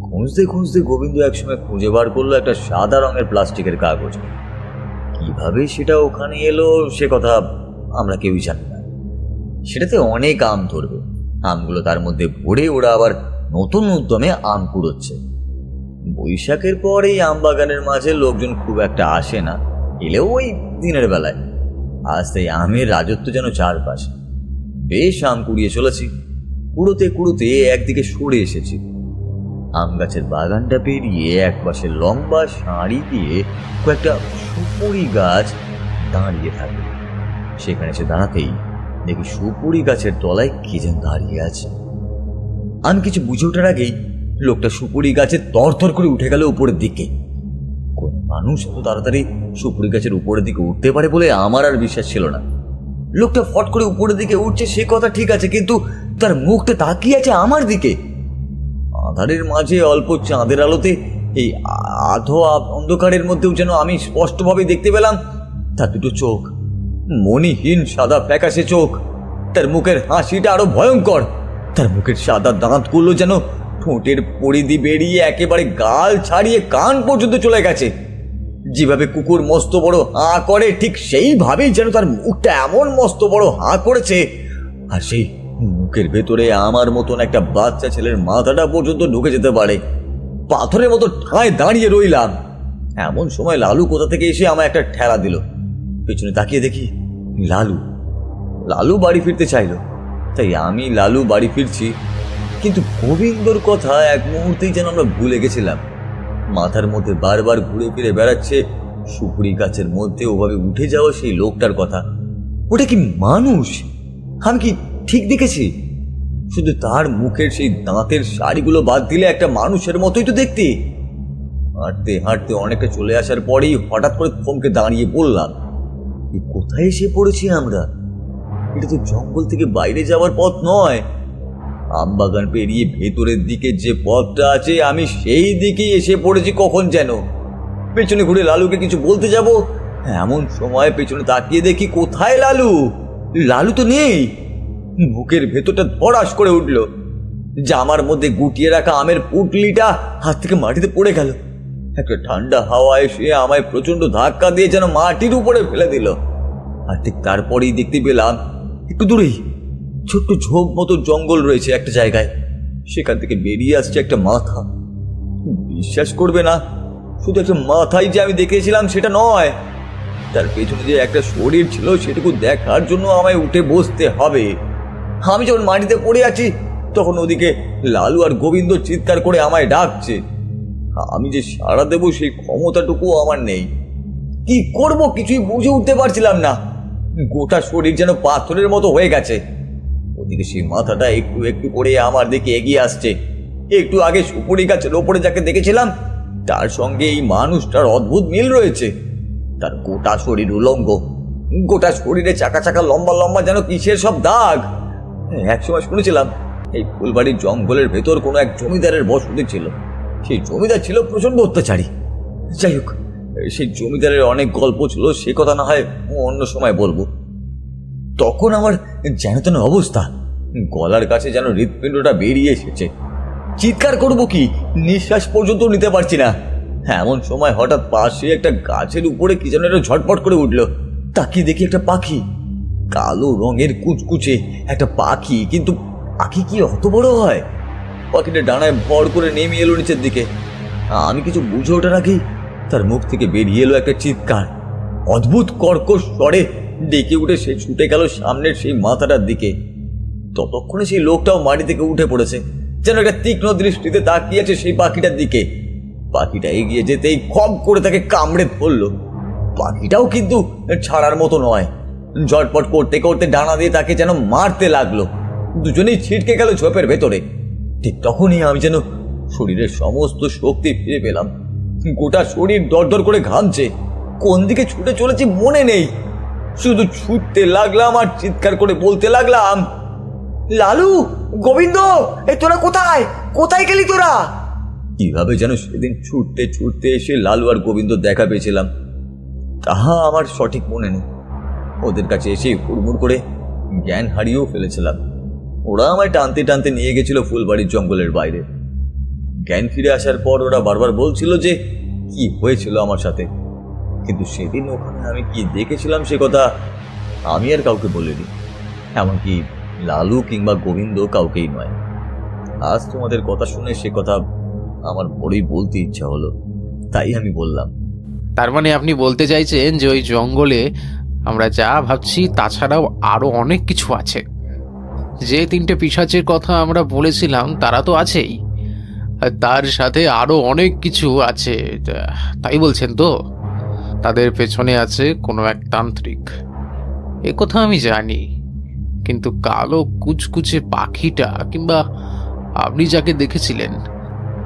খুঁজতে খুঁজতে গোবিন্দ একসময় খুঁজে বার করলো একটা সাদা রঙের প্লাস্টিকের কাগজ। কিভাবে সেটা ওখানে এলো সে কথা আমরা কেউই জানি না। সেটাতে অনেক আম ধরবে, আমগুলো তার মধ্যে ভরে ওরা আবার নতুন উদ্যমে আম কুড়োচ্ছে। বৈশাখের পর এই আম বাগানের মাঝে লোকজন খুব একটা আসে না, এলেও ওই দিনের বেলায়। আজ তাই আমের রাজত্ব যেন চারপাশে। বেশ আম কুড়িয়ে চলেছি, কুড়োতে কুড়োতে একদিকে সরে এসেছি। আম গাছের বাগানটা পেরিয়ে একপাশে লম্বা সারি দিয়ে কয়েকটা সুপুরি গাছ দাঁড়িয়ে থাকে। সেখানে এসে দাঁড়াতেই দেখি সুপুরি গাছের তলায় কে যেন দাঁড়িয়ে আছে। আমি কিছু বুঝে ওঠার আগেই লোকটা সুপুরি গাছে তরতর করে উঠে গেল উপরের দিকে। কোন মানুষ এত তাড়াতাড়ি সুপুরি গাছের উপরের দিকে উঠতে পারে বলে আমার আর বিশ্বাস ছিল না। লোকটা ফট করে উপরের দিকে উঠছে সে কথা ঠিক আছে, কিন্তু তার মুখটা তাকিয়ে আছে আমার দিকে। আধারের মাঝে অল্প চাঁদের আলোতে এই আধো অন্ধকারের মধ্যেও যেন আমি স্পষ্টভাবে দেখতে পেলাম তার দুটো চোখ, মণিহীন সাদা ফ্যাকাশে চোখ। তার মুখের হাসিটা আরো ভয়ঙ্কর। তার মুখের সাদা দাঁতগুলো যেন ঠোঁটের পরিধি বেরিয়ে একেবারে গাল ছাড়িয়ে কান পর্যন্ত চলে গেছে। যেভাবে কুকুর মস্ত বড় হাঁ করে, ঠিক সেইভাবেই যেন তার মুখটা এমন মস্ত বড় হাঁ করেছে। আর সেই মুখের ভেতরে আমার মতন একটা বাচ্চা ছেলের মাথাটা পর্যন্ত ঢুকে যেতে পারে। পাথরের মতো ঠায় দাঁড়িয়ে রইলাম। এমন সময় লালু কোথা থেকে এসে আমায় একটা ঠেলা দিল। পেছনে তাকিয়ে দেখি লালু বাড়ি ফিরতে চাইলো, তাই আমি লালু বাড়ি ফিরছি। কিন্তু গোবিন্দর কথা এক মুহূর্তেই যেন আমরা ভুলে গেছিলাম। মাথার মধ্যে বারবার ঘুরে ফিরে বেড়াচ্ছে সুপুরি গাছের মধ্যে ওভাবে উঠে যাওয়া সেই লোকটার কথা। ওটা কি মানুষ? আমি কি ঠিক দেখেছি? শুধু তার মুখের সেই দাঁতের শাড়িগুলো বাদ দিলে একটা মানুষের মতোই তো দেখতে। হাঁটতে হাঁটতে অনেকটা চলে আসার পরেই হঠাৎ করে থমকে দাঁড়িয়ে বললাম, কোথায় এসে পড়েছি আমরা? এটা তো জঙ্গল থেকে বাইরে যাওয়ার পথ নয়। আমবাগান পেরিয়ে ভেতরের দিকে যে পথটা আছে আমি সেই দিকেই এসে পড়েছি কখন যেন। পেছনে ঘুরে লালুকে কিছু বলতে যাব, এমন সময় পেছনে তাকিয়ে দেখি কোথায় লালু। লালু তো নেই। বুকের ভেতরটা ধড়াস করে উঠল। জামার মধ্যে গুটিয়ে রাখা আমের পুটলিটা হাত থেকে মাটিতে পড়ে গেল। একটা ঠান্ডা হাওয়া এসে আমায় প্রচন্ড ধাক্কা দিয়ে যেন মাটির উপরে ফেলে দিল। আর ঠিক তারপরেই দেখতে পেলাম একটু দূরেই ছোট্ট ঝোপ মতো জঙ্গল রয়েছে একটা জায়গায়। সেখান থেকে বেরিয়ে আসছে একটা মাথা। বিশ্বাস করবে না, শুধু একটা মাথাই যে আমি দেখেছিলাম সেটা নয়, তার পেছনে যে একটা শরীর ছিল সেটুকু দেখার জন্য আমায় উঠে বসতে হবে। আমি যখন মাটিতে পড়ে আছি তখন ওদিকে লালু আর গোবিন্দ চিৎকার করে আমায় ডাকছে। আমি যে সাড়া দেবো সেই ক্ষমতাটুকু আমার নেই। কি করব কিছুই বুঝে উঠতে পারছিলাম না। গোটা শরীর যেন পাথরের মতো হয়ে গেছে। ওদিকে সেই মাথাটা একটু একটু করে আমার দিকে এগিয়ে আসছে। একটু আগে সুপুরি গাছের ওপরে যাকে দেখেছিলাম তার সঙ্গে এই মানুষটার অদ্ভুত মিল রয়েছে। তার গোটা শরীর উলঙ্গ, গোটা শরীরে চাকা চাকা লম্বা লম্বা যেন কিসের সব দাগ। একসময় শুনেছিলাম এই ফুলবাড়ির জঙ্গলের ভেতর কোনো এক জমিদারের বসতি ছিল। সেই জমিদার ছিল প্রচণ্ড অত্যাচারী। যাই হোক, সেই জমিদারের অনেক গল্প ছিল, সে কথা না হয় অন্য সময় বলবো। তখন আমার যেন তেন অবস্থা, গলার কাছে যেন হৃৎপিণ্ডটা বেরিয়ে এসেছে। চিৎকার করব কি, নিঃশ্বাস পর্যন্ত নিতে পারছি না। এমন সময় হঠাৎ পাশে একটা গাছের উপরে কি যেন একটা ঝটপট করে উঠলো। তাকিয়ে দেখি একটা পাখি, কালো রঙের কুচকুচে একটা পাখি। কিন্তু পাখি কি অত বড় হয়? পাখিটা ডানায় ভর করে নেমে এলো নিচের দিকে। আমি কিছু বুঝে ওঠার আগেই তার মুখ থেকে বেরিয়ে এলো একটা চিৎকার। অদ্ভুত কর্কশ স্বরে ডেকে উঠে সে ছুটে গেল সামনের সেই মাথাটার দিকে। ততক্ষণে সেই লোকটাও মাটি থেকে উঠে পড়েছে, যেন একটা তীক্ষ্ণ দৃষ্টিতে তাকিয়ে আছে সেই পাখিটার দিকে। পাখিটা এগিয়ে যেতেই খপ করে তাকে কামড়ে ধরলো। পাখিটাও কিন্তু ছাড়ার মতো নয়, ঝটপট করতে করতে ডানা দিয়ে তাকে যেন মারতে লাগলো। দুজনেই ছিটকে গেল ঝোপের ভেতরে। ঠিক তখনই আমি যেন শরীরের সমস্ত শক্তি ফিরে পেলাম। গোটা শরীর দরদর করে ঘামছে, কোন দিকে ছুটে চলেছি মনে নেই। শুধু ছুটতে লাগলাম আর চিৎকার করে বলতে লাগলাম, লালু, গোবিন্দ, এই তোরা কোথায় কোথায় গেলি তোরা? কিভাবে যেন সেদিন ছুটতে ছুটতে এসে লালু আর গোবিন্দ দেখা পেয়েছিলাম তাহা আমার সঠিক মনে নেই। ওদের কাছে এসে হুড়মুড় করে জ্ঞান হারিয়েও ফেলেছিলাম। ওরা আমায় টানতে টানতে নিয়ে গেছিল ফুলবাড়ির জঙ্গলের বাইরে। জ্ঞান ফিরে আসার পর ওরা বারবার বলছিল যে কি হয়েছিল আমার সাথে, কিন্তু সেদিন ওখানে আমি কি দেখেছিলাম সে কথা আমি আর কাউকে বলিনি, এমনকি লালু কিংবা গোবিন্দ কাউকেই নয়। আজ তোমাদের কথা শুনে সে কথা আমার বড়ই বলতে ইচ্ছা হলো, তাই আমি বললাম। তার মানে আপনি বলতে চাইছেন যে ওই জঙ্গলে আমরা যা ভাবছি তাছাড়াও আরো অনেক কিছু আছে। যে তিনটে পিশাচের কথা আমরা বলেছিলাম তারা তো আছেই, আর তার সাথে আরো অনেক কিছু আছে, তাই বলছেন তো? তাদের পেছনে আছে কোনো এক তান্ত্রিক, এ কথা আমি জানি। কিন্তু কালো কুচকুচে পাখিটা কিংবা আপনি যাকে দেখেছিলেন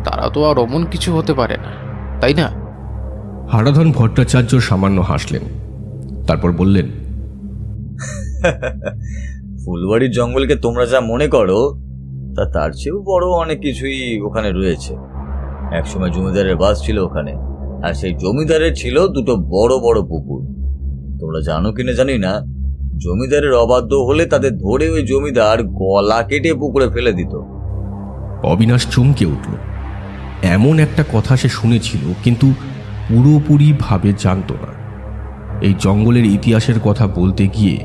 তারা তো আর অমন কিছু হতে পারে না, তাই না? হারাধন ভট্টাচার্য সামান্য হাসলেন, তারপর বললেন, ফুলবাড়ির জঙ্গলকে তোমরা যা মনে করো তার চেয়েও বড় অনেক কিছুই ওখানে রয়েছে। একসময় জমিদারের বাস ছিল ওখানে, আর সেই জমিদারের ছিল দুটো বড় বড় পুকুর। তোমরা জানো কিনা জানি না, জমিদারের অবাধ্য হলে তাদের ধরে ওই জমিদার গলা কেটে পুকুরে ফেলে দিত। অবিনাশ চমকে উঠল। এমন একটা কথা সে শুনেছিল, কিন্তু পুরোপুরিভাবে জানত না। এই জঙ্গলের ইতিহাসের কথা বলতে গিয়ে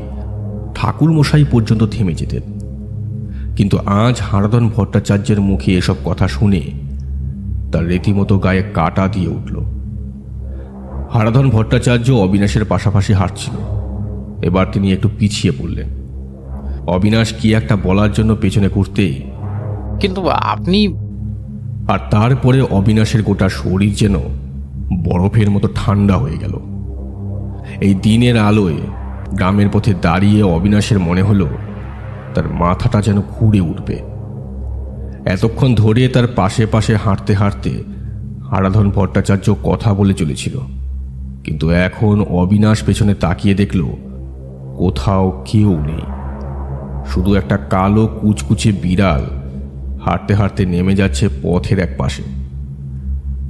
ঠাকুরমশাই পর্যন্ত থেমে যেতেন, কিন্তু আজ হারাধন ভট্টাচার্যের মুখে এসব কথা শুনে তার রীতিমতো গায়ে কাটা দিয়ে উঠল। হারাধন ভট্টাচার্য অবিনাশের পাশাপাশি হাঁটছিল। এবার তিনি একটু পিছিয়ে পড়লেন। অবিনাশ কি একটা বলার জন্য পেছনে ঘুরতেই, কিন্তু আপনি, আর তারপরে অবিনাশের গোটা শরীর যেন বরফের মতো ঠান্ডা হয়ে গেল। এই দিনের আলোয় গ্রামের পথে দাঁড়িয়ে অবিনাশের মনে হলো তার মাথাটা যেন ঘুরে উঠবে। এতক্ষণ ধরে তার পাশে পাশে হাঁটতে হাঁটতে হারাধন ভট্টাচার্য কথা বলে চলেছিল, কিন্তু এখন অবিনাশ পেছনে তাকিয়ে দেখল কোথাও কেউ নেই। শুধু একটা কালো কুচকুচে বিড়াল হাঁটতে হাঁটতে নেমে যাচ্ছে পথের এক পাশে।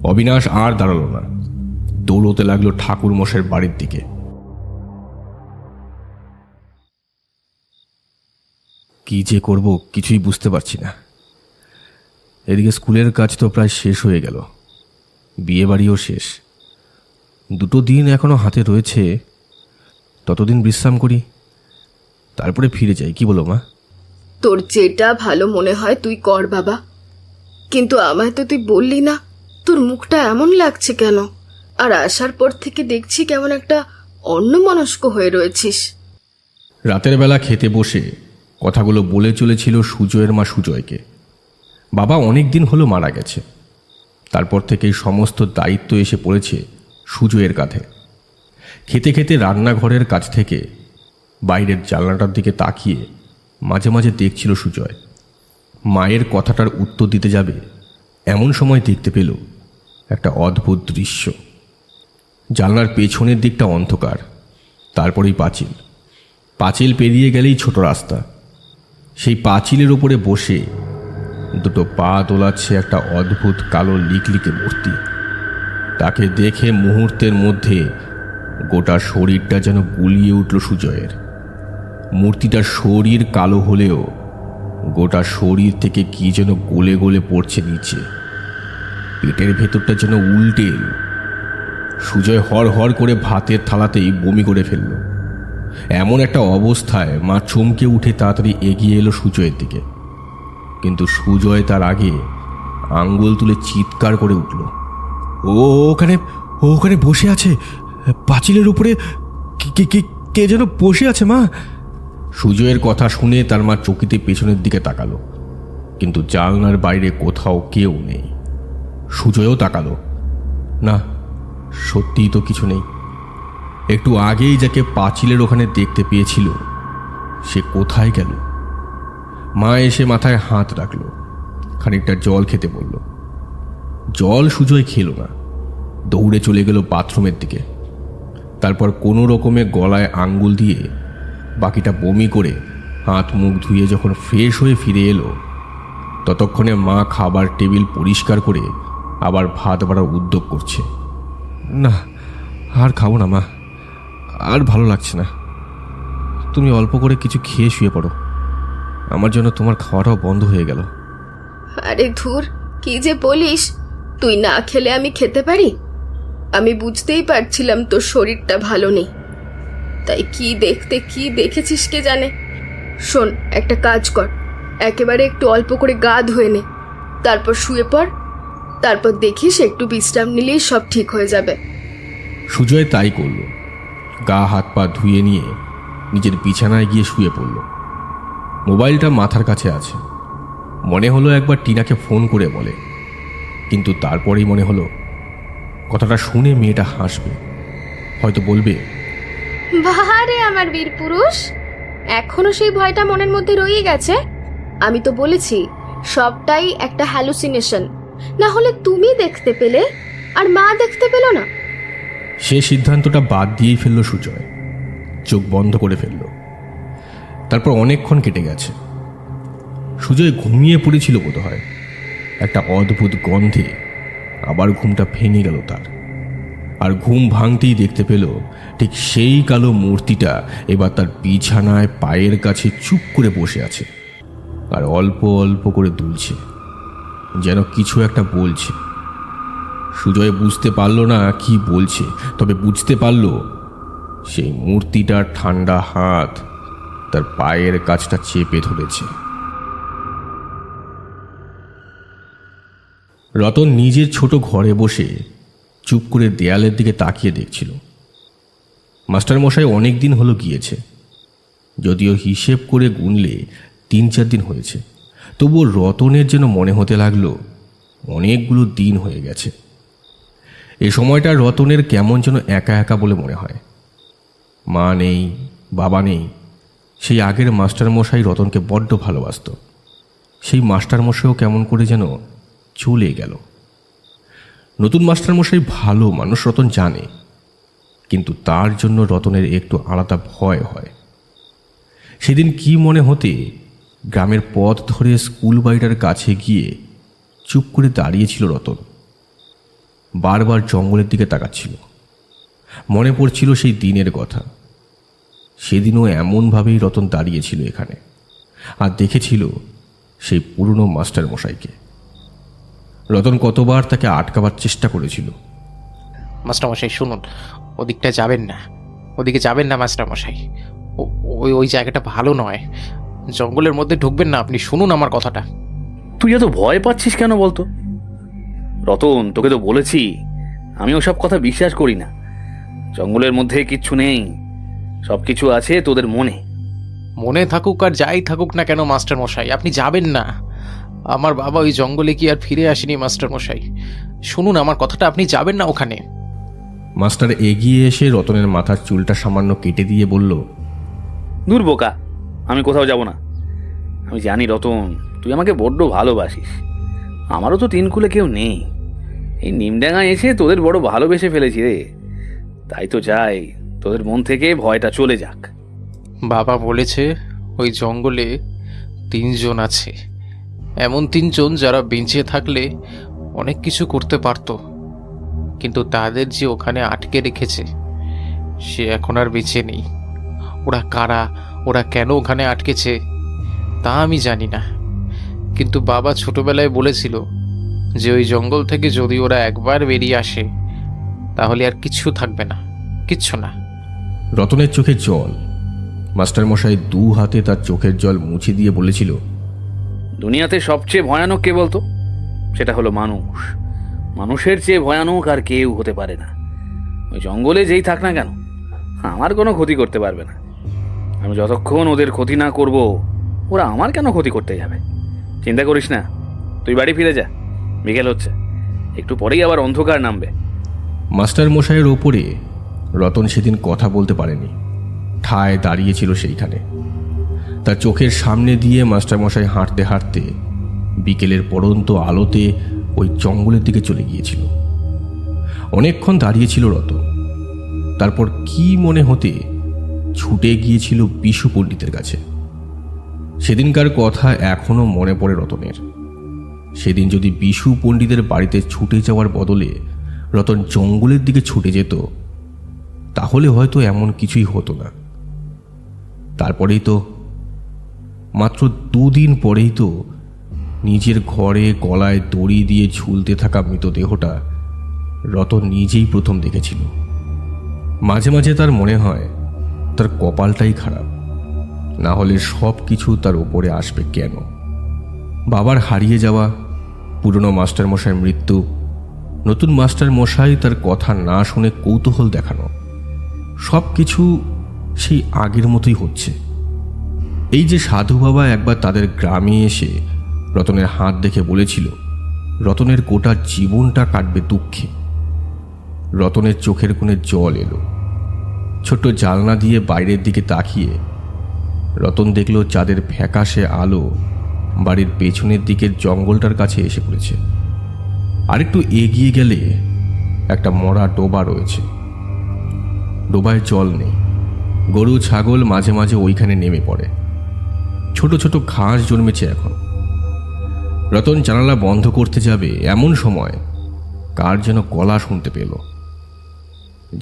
অবিনাশ আর দাঁড়ালো না, দৌড়তে লাগলো ঠাকুরমশাইয়ের বাড়ির দিকে। কি যে করব কিছুই বুঝতে পারছি না। এদিকে স্কুলের কাজ তো প্রায় শেষ হয়ে গেল, বিয়ে বাড়িও শেষ, দুটো দিন এখনো হাতে রয়েছে। ততদিন বিশ্রাম করি, তারপরে ফিরে যাই। কি বলো মা? তোর যেটা ভালো মনে হয় তুই কর বাবা, কিন্তু আমায় তো তুই বললি না তোর মুখটা এমন লাগছে কেন? আর আসার পর থেকে দেখছি কেমন একটা অন্যমনস্ক হয়ে রয়েছিস। রাতের বেলা খেতে বসে কথাগুলো বলে চলেছিল সুজয়ের মা সুজয়কে। বাবা অনেক দিন হলো মারা গেছে, তারপর থেকেই সমস্ত দায়িত্ব এসে পড়েছে সুজয়ের কাঁধে। খেতে খেতে রান্নাঘরের কাছ থেকে বাইরের জানলাটার দিকে তাকিয়ে মাঝে মাঝে দেখছিল সুজয়। মায়ের কথাটার উত্তর দিতে যাবে এমন সময় দেখতে পেল একটা অদ্ভুত দৃশ্য। জানলার পেছনের দিকটা অন্ধকার, তারপরেই পাঁচিল। পাঁচিল পেরিয়ে গেলেই ছোট রাস্তা। সেই পাঁচিলের ওপরে বসে দুটো পা দোলাচ্ছে একটা অদ্ভুত কালো লিকলিকে মূর্তি। তাকে দেখে মুহূর্তের মধ্যে গোটা শরীরটা যেন গুলিয়ে উঠল সুজয়ের। মূর্তিটার শরীর কালো হলেও গোটা শরীর থেকে কি যেন গলে গলে পড়ছে নিচে। পেটের ভেতরটা যেন উল্টে এলো। সুজয় হর হর করে ভাতের থালাতেই বমি করে ফেলল। এমন একটা অবস্থায় মা চমকে উঠে তাড়াতাড়ি এগিয়ে এলো সুজয়ের দিকে, কিন্তু সুজয় তার আগে আঙ্গুল তুলে চিৎকার করে উঠল, ও ওখানে ওখানে বসে আছে, পাঁচিলের উপরে কে যেন বসে আছে মা। সুজয়ের কথা শুনে তার মা চকিতে পেছনের দিকে তাকালো, কিন্তু জানলার বাইরে কোথাও কেউ নেই। সুজয়ও তাকালো, না সত্যিই তো কিছু নেই। একটু আগেই যাকে পাঁচিলের ওখানে দেখতে পেয়েছিল সে কোথায় গেল? মা এসে মাথায় হাত রাখলো, খানিকটা জল খেতে বলল। জল সুজয় খেলো না, দৌড়ে চলে গেল বাথরুমের দিকে। তারপর কোনো রকমে গলায় আঙ্গুল দিয়ে বাকিটা বমি করে হাত মুখ ধুয়ে যখন ফ্রেশ হয়ে ফিরে এলো, ততক্ষণে মা খাবার টেবিল পরিষ্কার করে আবার ভাত বাড়ার উদ্যোগ করছে। না আর খাবো না মা, আর ভালো লাগছে না। তুমি অল্প করে কিছু খেয়ে শুয়ে পড়ো, আমার জন্য তোমার খাওয়াটাও বন্ধ হয়ে গেল। আরে ধুর, কি যে বলিস! তুই না খেলে আমি খেতে পারি? আমি বুঝতেই পারছিলাম তোর শরীরটা ভালো নেই, তাই কি দেখতে কি দেখেছিস কে জানে। শোন, একটা কাজ কর, একেবারে একটু অল্প করে গা ধুয়ে নে, তারপর শুয়ে পড়। তারপর দেখিস একটু বিশ্রাম নিলেই সব ঠিক হয়ে যাবে। সুজয় তাই করল। গা হাত পা ধুয়ে নিয়ে নিজের বিছানায় গিয়ে শুয়ে পড়ল। মোবাইলটা মাথার কাছে আছে। মনে হলো একবার টিনাকে ফোন করে বলে, কিন্তু তারপরেই মনে হলো কথাটা শুনে মেয়েটা হাসবে, হয়তো বলবে, বাহারে আমার বীর পুরুষ, এখনো সেই ভয়টা মনের মধ্যে রয়ে গেছে। আমি তো বলেছি সবটাই একটা হ্যালুসিনেশন, না হলে তুমি দেখতে পেলে আর মা দেখতে পেল না। সে সিদ্ধান্তটা বাদ দিয়েই ফেলল সুজয়, চোখ বন্ধ করে ফেলল। তারপর অনেকক্ষণ কেটে গেছে। সুজয় ঘুমিয়ে পড়েছিল বোধহয়। একটা অদ্ভুত গন্ধে আবার ঘুমটা ভেঙে গেল তার। আর ঘুম ভাঙতেই দেখতে পেল ঠিক সেই কালো মূর্তিটা এবার তার বিছানায় পায়ের কাছে চুপ করে বসে আছে, আর অল্প অল্প করে দুলছে, যেন কিছু একটা বলছে। সুজয় বুঝতে পারল না কি বলছে, তবে বুঝতে পারল সেই মূর্তিটার ঠান্ডা হাত তার পায়ের কাছটা চেপে ধরেছে। রতন নিজের ছোট ঘরে বসে চুপ করে দেয়ালের দিকে তাকিয়ে দেখছিল। মাস্টারমশাই অনেক দিন হলো গিয়েছে, যদিও হিসেব করে গুনলে 3-4 দিন হয়েছে, তবুও রতনের যেন মনে হতে লাগলো অনেকগুলো দিন হয়ে গেছে। এ সময়টা রতনের কেমন যেন একা একা বলে মনে হয়। মা নেই, বাবা নেই। সেই আগের মাস্টারমশাই রতনকে বড্ড ভালোবাসত, সেই মাস্টারমশাইও কেমন করে যেন চলে গেল। নতুন মাস্টারমশাই ভালো মানুষ, রতন জানে, কিন্তু তার জন্য রতনের একটু আলাদা ভয় হয়। সেদিন কি মনে হতে গ্রামের পথ ধরে স্কুল বাড়িটার কাছে গিয়ে চুপ করে দাঁড়িয়েছিল রতন। বারবার জঙ্গলের দিকে তাকাচ্ছিল। মনে পড়ছিল সেই দিনের কথা। সেদিনও এমনভাবেই রতন দাঁড়িয়েছিল এখানে, আর দেখেছিল সেই পুরনো মাস্টারমশাইকে। রতন কতবার তাকে আটকাবার চেষ্টা করেছিল। মাস্টারমশাই শুনুন, ওদিকটা যাবেন না, ওদিকে যাবেন না মাস্টারমশাই, ওই ওই জায়গাটা ভালো নয়, জঙ্গলের মধ্যে ঢুকবেন না আপনি, শুনুন আমার কথাটা। তুই এত ভয় পাচ্ছিস কেন বলতো? রতন, তোকে তো বলেছি আমি ওসব কথা বিশ্বাস করি না। জঙ্গলের মধ্যে কিচ্ছু নেই, সব কিছু আছে তোদের মনে। মনে থাকুক আর যাই থাকুক না কেন মাস্টারমশাই, আপনি যাবেন না। আমার বাবা ওই জঙ্গলে কি আর ফিরে আসেনি মাস্টারমশাই, শুনুন আমার কথাটা, আপনি যাবেন না ওখানে। মাস্টার এগিয়ে এসে রতনের মাথার চুলটা সামান্য কেটে দিয়ে বলল, দূর বোকা, আমি কোথাও যাব না। আমি জানি রতন, তুই আমাকে বড্ড ভালোবাসিস। আমারও তো তিন কুলে কেউ নেই। এই নিমডাঙ্গায় এসে তোদের বড় ভালোবেসে ফেলেছি রে। তাই তো চাই তোদের মন থেকে ভয়টা চলে যাক। বাবা বলেছে ওই জঙ্গলে 3 জন আছে, এমন 3 জন যারা বেঁচে থাকলে অনেক কিছু করতে পারতো, কিন্তু তাদের যে ওখানে আটকে রেখেছে সে এখন আর বেঁচে নেই। ওরা কারা, ওরা কেন ওখানে আটকেছে তা আমি জানি না, কিন্তু বাবা ছোটবেলায় বলেছিল যে ওই জঙ্গল থেকে যদি ওরা একবার বেরিয়ে আসে তাহলে আর কিচ্ছু থাকবে না, কিচ্ছু না। রতনের চোখে জল। মাস্টারমশাই 2 হাতে তার চোখের জল মুছে দিয়ে বলেছিল, দুনিয়াতে সবচেয়ে ভয়ানক কে বলতো? সেটা হলো মানুষ। মানুষের চেয়ে ভয়ানক আর কেউ হতে পারে না। ওই জঙ্গলে যেই থাক না কেন, আমার কোনো ক্ষতি করতে পারবে না। আমি যতক্ষণ ওদের ক্ষতি না করব, ওরা আমার কেন ক্ষতি করতে যাবে? চিন্তা করিস না, তুই বাড়ি ফিরে যা, বিকেল হচ্ছে, একটু পরেই আবার অন্ধকার নামবে। মাস্টারমশাইয়ের ওপরে রতন সেদিন কথা বলতে পারেনি, ঠায় দাঁড়িয়েছিল সেইখানে। তার চোখের সামনে দিয়ে মাস্টারমশাই হাঁটতে হাঁটতে বিকেলের পড়ন্ত আলোতে ওই জঙ্গলের দিকে চলে গিয়েছিল। অনেকক্ষণ দাঁড়িয়েছিল রতন, তারপর কি মনে হতে ছুটে গিয়েছিল বিশু পণ্ডিতের কাছে। সেদিনকার কথা এখনো মনে পড়ে রতনের। সেদিন যদি বিশু পণ্ডিতের বাড়িতে ছুটে যাওয়ার বদলে রতন জঙ্গলের দিকে ছুটে যেত, তাহলে হয়তো এমন কিছুই হতো না। তারপরেই তো, মাত্র 2 দিন পরেই তো নিজের ঘরে গলায় দড়ি দিয়ে ঝুলতে থাকা মৃতদেহটা রতন নিজেই প্রথম দেখেছিল। মাঝে মাঝে তার মনে হয় তার কপালটাই খারাপ, না হলে সব কিছু তার উপরে আসবে কেন? বাবার হারিয়ে যাওয়া, পুরনো মাস্টারমশাইয়ের মৃত্যু, নতুন মাস্টারমশাই তার কথা না শুনে কৌতূহল দেখানো, সব কিছু সেই আগের মতোই হচ্ছে। এই যে সাধু বাবা একবার তাদের গ্রামে এসে রতনের হাত দেখে বলেছিল রতনের গোটা জীবনটা কাটবে দুঃখে। রতনের চোখের কোণে জল এলো। ছোট্ট জানলা দিয়ে বাইরের দিকে তাকিয়ে রতন দেখল চাঁদের ফ্যাকাশে আলো বাড়ির পেছনের দিকের জঙ্গলটার কাছে এসে পড়েছে। আরেকটু এগিয়ে গেলে একটা মরা ডোবা রয়েছে। ডোবায় জল নেই, গরু ছাগল মাঝে মাঝে ওইখানে নেমে পড়ে। ছোট ছোট ঘাস জন্মেছে এখন। রতন জানালা বন্ধ করতে যাবে এমন সময় কার যেন গলা শুনতে পেল।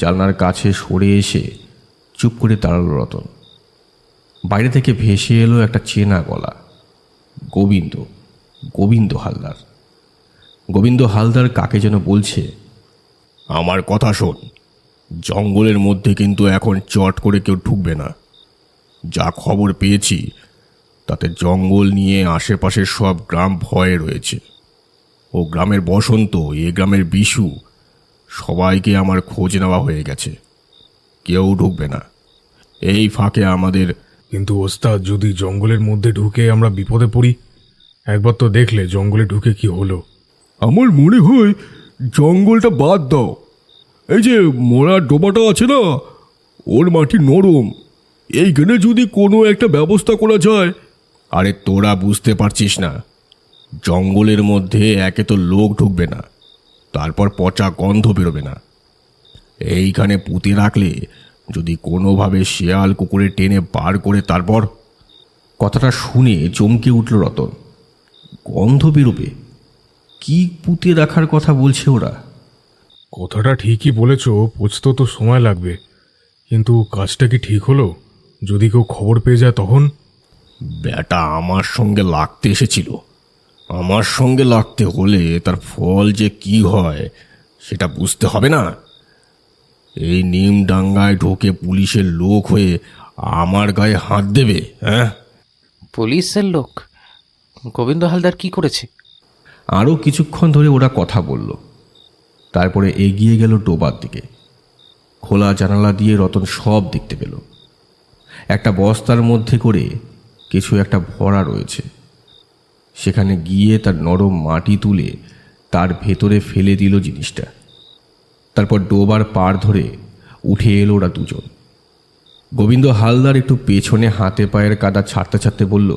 জানলার কাছে সরে এসে চুপ করে দাঁড়ালো রতন। বাইরে থেকে ভেসে এলো একটা চেনা গলা, গোবিন্দ হালদার। গোবিন্দ হালদার কাকে যেন বলছে, আমার কথা শোন, জঙ্গলের মধ্যে কিন্তু এখন চট করে কেউ ঢুকবে না। যা খবর পেয়েছি তাতে জঙ্গল নিয়ে আশেপাশের সব গ্রাম ভয়ে রয়েছে। ও গ্রামের বসন্ত, এ গ্রামের বিশু, সবাইকে আমার খোঁজ নেওয়া হয়ে গেছে। কেউ ঢুকবে না। এই ফাঁকে আমাদের। কিন্তু ওস্তাদ, যদি জঙ্গলের মধ্যে ঢুকে আমরা বিপদে পড়ি? একবার তো দেখলে জঙ্গলে ঢুকে কি হলো। আমার মনে হয় জঙ্গলটা বাদ দাও। এই যে মোড়ার ডোবাটা আছে না, ওর মাটি নরম, এইখানে যদি কোনো একটা ব্যবস্থা করা যায়। আরে তোরা বুঝতে পারছিস না, জঙ্গলের মধ্যে একে তো লোক ঢুকবে না, তারপর পচা গন্ধ বেরোবে না। এইখানে পুঁতে রাখলে যদি কোনোভাবে শেয়াল কুকুরে টেনে বার করে তারপর। কথাটা শুনে চমকে উঠল রতন। গন্ধ বেরোবে? কি পুঁতে রাখার কথা বলছে ওরা? কথাটা ঠিকই বলেছ, পচতে তো সময় লাগবে, কিন্তু কাজটা কি ঠিক হলো? যদি কেউ খবর পেয়ে যায় তখন? ব্যাটা আমার সঙ্গে লাগতে এসেছিল। আমার সঙ্গে লাগতে হলে তার ফল যে কি হয় সেটা বুঝতে হবে না? এই নিমডাঙ্গায় ঢোকে পুলিশের লোক হয়ে আমার গায়ে হাত দেবে? হ্যাঁ, পুলিশের লোক? গোবিন্দ হালদার কি করেছে? আরও কিছুক্ষণ ধরে ওরা কথা বলল, তারপরে এগিয়ে গেল ডোবার দিকে। খোলা জানালা দিয়ে রতন সব দেখতে পেল। একটা বস্তার মধ্যে করে কিছু একটা ভরা রয়েছে। সেখানে গিয়ে তার নরম মাটি তুলে তার ভেতরে ফেলে দিল জিনিসটা। তারপর ডোবার পাড় ধরে উঠে এলো ওরা দুজন। গোবিন্দ হালদার একটু পেছনে হাতে পায়ের কাদা ছাড়তে ছাড়তে বলল,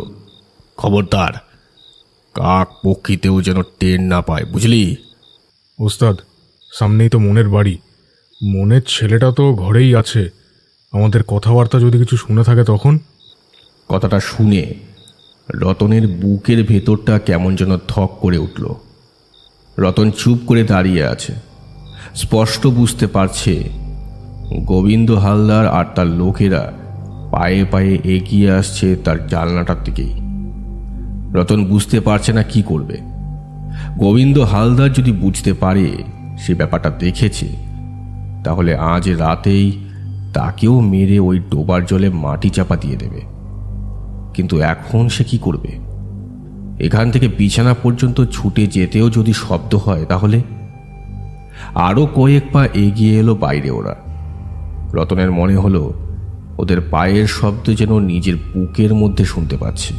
খবরদার কাক পক্ষীতেও যেন টের না পায়, বুঝলি? ওস্তাদ, সামনেই তো মনের বাড়ি। মনের ছেলেটা তো ঘরেই আছে। আমাদের কথাবার্তা যদি কিছু শুনে থাকে তখন? কথাটা শুনে রতনের বুকের ভেতরটা কেমন যেন ধক করে উঠল। রতন চুপ করে দাঁড়িয়ে আছে। স্পষ্ট বুঝতে পারছে গোবিন্দ হালদার আর তার লোকেরা পায়ে পায়ে এগিয়ে আসছে তার জানলাটার দিকেই। রতন বুঝতে পারছে না কি করবে। গোবিন্দ হালদার যদি বুঝতে পারে সে ব্যাপারটা দেখেছে, তাহলে আজ রাতেই তাকেও মেরে ওই ডোবার জলে মাটি চাপা দিয়ে দেবে। কিন্তু এখন সে কি করবে? এখান থেকে বিছানা পর্যন্ত ছুটে যেতেও যদি শব্দ হয় তাহলে? আরও কয়েক পা এগিয়ে এলো বাইরে ওরা। রতনের মনে হলো ওদের পায়ের শব্দ যেন নিজের বুকের মধ্যে শুনতে পাচ্ছে।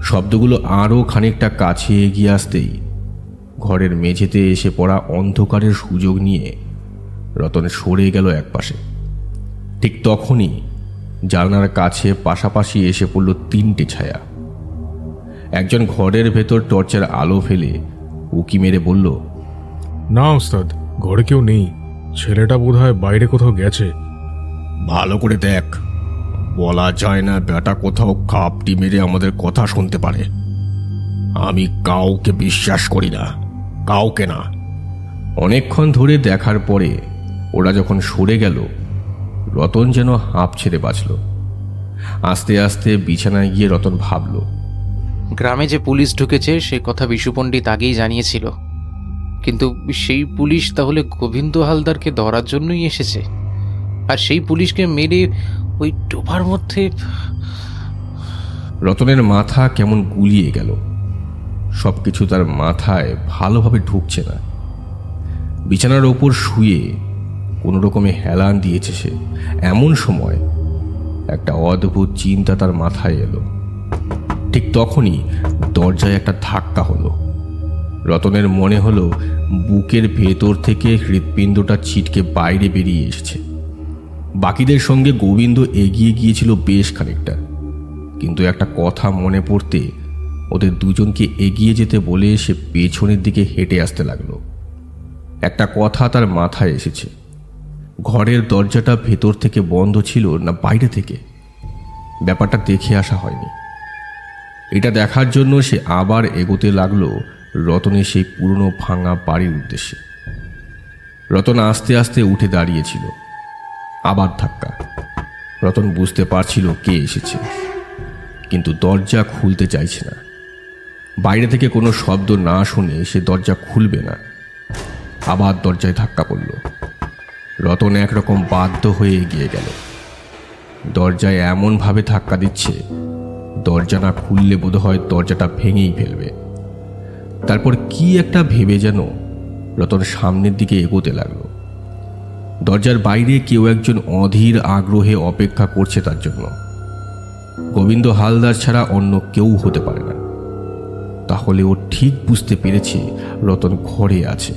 শব্দগুলো আরও খানিকটা কাছে এগিয়ে আসতেই ঘরের মেঝেতে এসে পড়া অন্ধকারের সুযোগ নিয়ে রতন সরে গেল একপাশে। ঠিক তখনই জানলার কাছে পাশাপাশি এসে পড়ল তিনটে ছায়া। একজন ঘরের ভেতর টর্চের আলো ফেলে উকি মেরে বলল, না ওস্তাদ, ঘরে কেউ নেই। ছেলেটা বোধহয় বাইরে কোথাও গেছে। ভালো করে দেখ, বলা যায় না বেটা কোথাও খাপটি মেরে আমাদের কথা শুনতে পারে। আমি কাউকে বিশ্বাস করি না, কাউকে না। অনেকক্ষণ ধরে দেখার পরে ওরা যখন সরে গেল, রতন যেন হাঁপ ছেড়ে বাঁচল। আস্তে আস্তে বিছানায় গিয়ে রতন ভাবল, গ্রামে যে পুলিশ ঢুকেছে সে কথা বিশু পণ্ডিত আগেই জানিয়েছিল, কিন্তু সেই পুলিশ তাহলে গোবিন্দ হালদারকে ধরার জন্যই এসেছে, আর সেই পুলিশকে মেরে ওই ডোবার মধ্যে। রতনের মাথা কেমন গুলিয়ে গেল। সবকিছু তার মাথায় ভালোভাবে ঢুকছে না। বিছানার ওপর শুয়ে কোনো রকমে হেলান দিয়েছে সে। এমন সময় একটা অদ্ভুত চিন্তা তার মাথায় এলো। ঠিক তখনই দরজায় একটা ধাক্কা হলো। রতনের মনে হলো বুকের ভেতর থেকে হৃৎপিণ্ডটা ছিটকে বাইরে বেরিয়ে এসেছে। বাকিদের সঙ্গে গোবিন্দ এগিয়ে গিয়েছিল বেশ খানিকটা, কিন্তু একটা কথা মনে পড়তে ওদের দুজনকে এগিয়ে যেতে বলে সে পেছনের দিকে হেঁটে আসতে লাগলো। একটা কথা তার মাথায় এসেছে, ঘরের দরজাটা ভেতর থেকে বন্ধ ছিল না বাইরে থেকে। ব্যাপারটা দেখে আসা হয়নি। এটা দেখার জন্য সে আবার এগোতে লাগলো রতনের সেই পুরনো ভাঙা বাড়ির উদ্দেশ্যে। রতন আস্তে আস্তে উঠে দাঁড়িয়েছিল। আবার ধাক্কা। রতন বুঝতে পারছিল কে এসেছে, কিন্তু দরজা খুলতে চাইছে না। বাইরে থেকে কোনো শব্দ না শুনে সে দরজা খুলবে না। আবার দরজায় ধাক্কা পড়ল। রতন একরকম বাধ্য হয়ে এগিয়ে গেল। দরজায় এমনভাবে ধাক্কা দিচ্ছে, দরজা না খুললে বোধহয় দরজাটা ভেঙেই ফেলবে। তারপর কি একটা ভেবে যেন রতন সামনের দিকে এগোতে লাগলো। দরজার বাইরে কেউ একজন অধীর আগ্রহে অপেক্ষা করছে তার জন্য। গোবিন্দ হালদার ছাড়া অন্য কেউ হতে পারে না। তাহলে ও ঠিক বুঝতে পেরেছে রতন ঘরে আছে।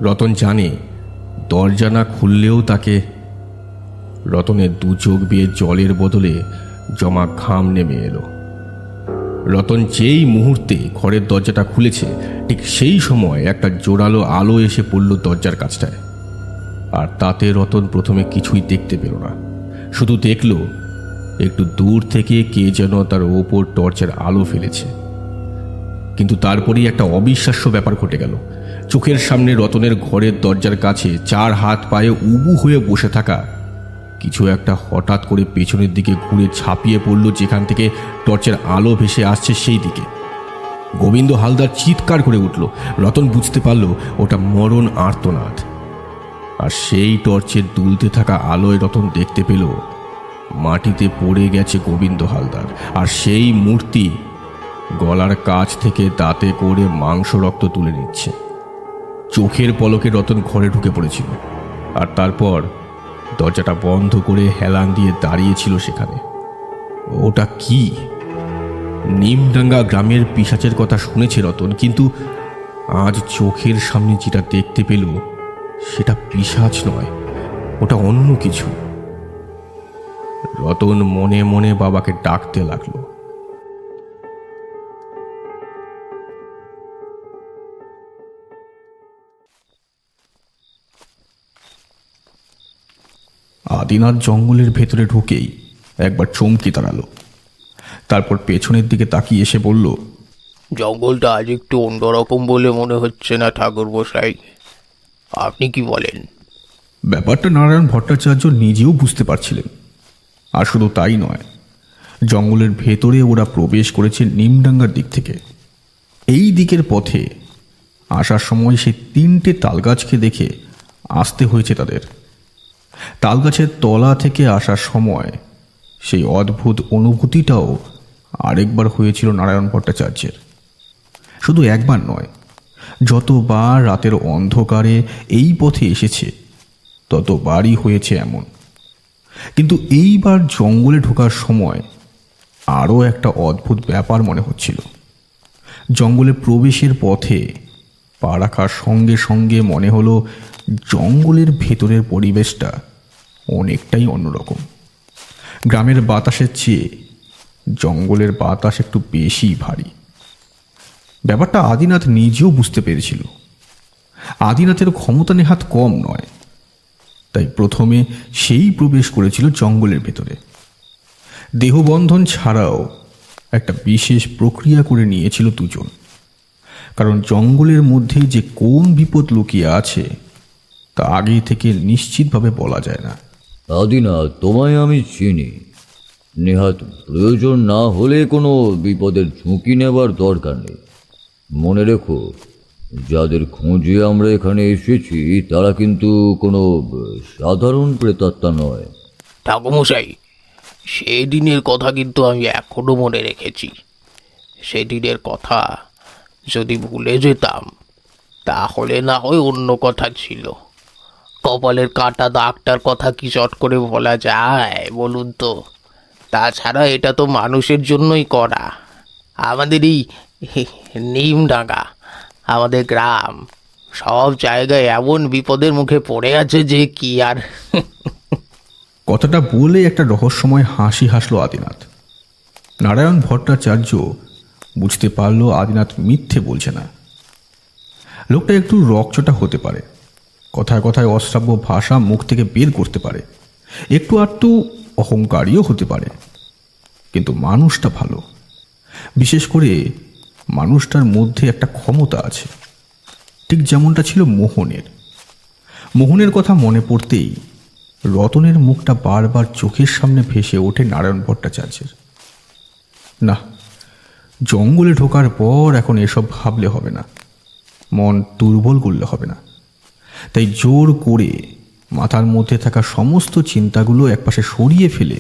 রতন জানে দরজা না খুললেও তাকে। রতনের দু চোখ বেয়ে জলের বদলে জমা ঘাম নেমে এলো। রতন যেই মুহূর্তে ঘরের দরজাটা খুলেছে, ঠিক সেই সময় একটা জোরালো আলো এসে পড়ল দরজার কাছটায়। আর তাতে রতন প্রথমে কিছুই দেখতে পেল না, শুধু দেখল একটু দূর থেকে কে যেন তার ওপর টর্চের আলো ফেলেছে। কিন্তু তারপরেই একটা অবিশ্বাস্য ব্যাপার ঘটে গেল। চোখের সামনে রতনের ঘরের দরজার কাছে চার হাত পায়ে উবু হয়ে বসে থাকা কিছু একটা হঠাৎ করে পেছনের দিকে ঘুরে ঝাঁপিয়ে পড়ল যেখান থেকে টর্চের আলো ভেসে আসছে সেই দিকে। গোবিন্দ হালদার চিৎকার করে উঠল। রতন বুঝতে পারল ওটা মরণ আর্তনাদ। আর সেই টর্চের দুলতে থাকা আলোয় রতন দেখতে পেল মাটিতে পড়ে গেছে গোবিন্দ হালদার, আর সেই মূর্তি গলার কাছ থেকে দাঁতে করে মাংস রক্ত তুলে নিচ্ছে। চোখের পলকে রতন ঘরে ঢুকে পড়েছিল, আর তারপর দরজাটা বন্ধ করে হেলান দিয়ে দাঁড়িয়েছিল সেখানে। ওটা কি? নিমডাঙ্গা গ্রামের পিশাচের কথা শুনেছে রতন, কিন্তু আজ চোখের সামনে যেটা দেখতে পেল সেটা পিশাচ নয়, ওটা অন্য কিছু। রতন মনে মনে বাবাকে ডাকতে লাগলো, আদিনাথ জঙ্গলের ভেতরে ঢুকেই একবার চমকে দাঁড়ালো। তারপর পেছনের দিকে তাকিয়ে এসে বলল, জঙ্গলটা আজ একটু অন্যরকম বলে মনে হচ্ছে না ঠাকুর মশাই? আপনি কি বলেন? ব্যাপারটা নারায়ণ ভট্টাচার্য নিজেও বুঝতে পারছিলেন। আর শুধু তাই নয়, জঙ্গলের ভেতরে ওরা প্রবেশ করেছে নিমডাঙ্গার দিক থেকে। এই দিকের পথে আসার সময় সেই 3টে তালগাছকে দেখে আসতে হয়েছে তাদের। তালগাছের তলা থেকে আসার সময় সেই অদ্ভুত অনুভূতিটাও আরেকবার হয়েছিল নারায়ণ ভট্টাচার্যের। শুধু একবার নয়, যতবার রাতের অন্ধকারে এই পথে এসেছে ততবারই হয়েছে এমন। কিন্তু এইবার জঙ্গলে ঢোকার সময় আরও একটা অদ্ভুত ব্যাপার মনে হচ্ছিল। জঙ্গলে প্রবেশের পথে পা রাখার সঙ্গে সঙ্গে মনে হলো জঙ্গলের ভেতরের পরিবেশটা অনেকটাই অন্যরকম। গ্রামের বাতাসের চেয়ে জঙ্গলের বাতাস একটু বেশি ভারী। ব্যাপারটা আদিনাথ নিজেও বুঝতে পেরেছিল। আদিনাথের ক্ষমতা নেহাত কম নয়, তাই প্রথমে সেই প্রবেশ করেছিল জঙ্গলের ভেতরে। দেহবন্ধন ছাড়াও একটা বিশেষ প্রক্রিয়া করে নিয়েছিল দুজন, কারণ জঙ্গলের মধ্যে যে কোন বিপদ লুকিয়ে আছে তা আগে থেকে নিশ্চিতভাবে বলা যায় না। আদিনাথ, তোমায় আমি চিনি। নেহাত প্রয়োজন না হলে কোনো বিপদের ঝুঁকি নেবার দরকার নেই। মনে রেখো, যাদের খোঁজে আমরা এখানে এসেছি তারা কিন্তু কোনো সাধারণ প্রেতাত্মা নয়। ঠাকুরমশাই, সেদিনের কথা কিন্তু আমি এখনো মনে রেখেছি। সেদিনের কথা যদি ভুলে যেতাম তাহলে না হয় অন্য কথা ছিল। কপালের কাটা দাগটার কথা কি চট করে বলা যায় বলুন তো? তাছাড়া এটা তো মানুষের জন্যই করা। আমাদের এই নিমডাঙ্গা, আমাদের গ্রাম, সব জায়গায় এমন বিপদের মুখে পড়ে আছে যে কি আর। কথাটা বলে একটা রহস্যময় হাসি হাসল আদিনাথ। নারায়ণ ভট্টাচার্য বুঝতে পারল আদিনাথ মিথ্যে বলছে না। লোকটা একটু রকচটা হতে পারে, কথায় কথায় অশ্রাব্য ভাষা মুখ থেকে বের করতে পারে, একটু আধটু অহংকারীও হতে পারে, কিন্তু মানুষটা ভালো। বিশেষ করে মানুষটার মধ্যে একটা ক্ষমতা আছে, ঠিক যেমনটা ছিল মোহনের। মোহনের কথা মনে পড়তেই রতনের মুখটা বারবার চোখের সামনে ভেসে ওঠে নারায়ণ ভট্টাচার্যের। না, জঙ্গলে ঢোকার পর এখন এসব ভাবলে হবে না, মন দুর্বল করলে হবে না। তাই জোর করে মাথার মধ্যে থাকা সমস্ত চিন্তাগুলো একপাশে সরিয়ে ফেলে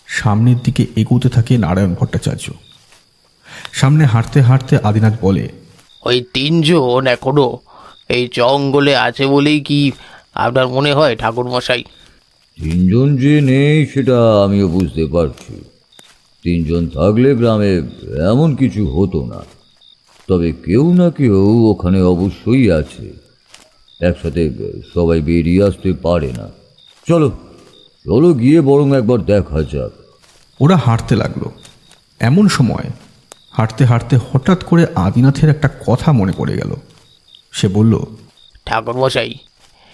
সামনের দিকে এগোতে থাকে নারায়ণ ভট্টাচার্য। সামনে হাঁটতে হাঁটতে আদিনাথ বলে, ওই 3জন এখনো এই জঙ্গলে আছে বলেই কি আপনার মনে হয় ঠাকুরমশাই? 3জন যে নেই সেটা আমিও বুঝতে পারছি। 3জন থাকলে গ্রামে এমন কিছু হতো না। তবে কেউ না কেউ ওখানে অবশ্যই আছে। একসাথে সবাই বেরিয়ে আসতে পারে না। চলো চলো গিয়ে বরং একবার দেখা যাক। ওরা হাঁটতে লাগলো। এমন সময় হাঁটতে হাঁটতে হঠাৎ করে আদিনাথের একটা কথা মনে পড়ে গেল। সে বলল, ঠাকুরমশাই,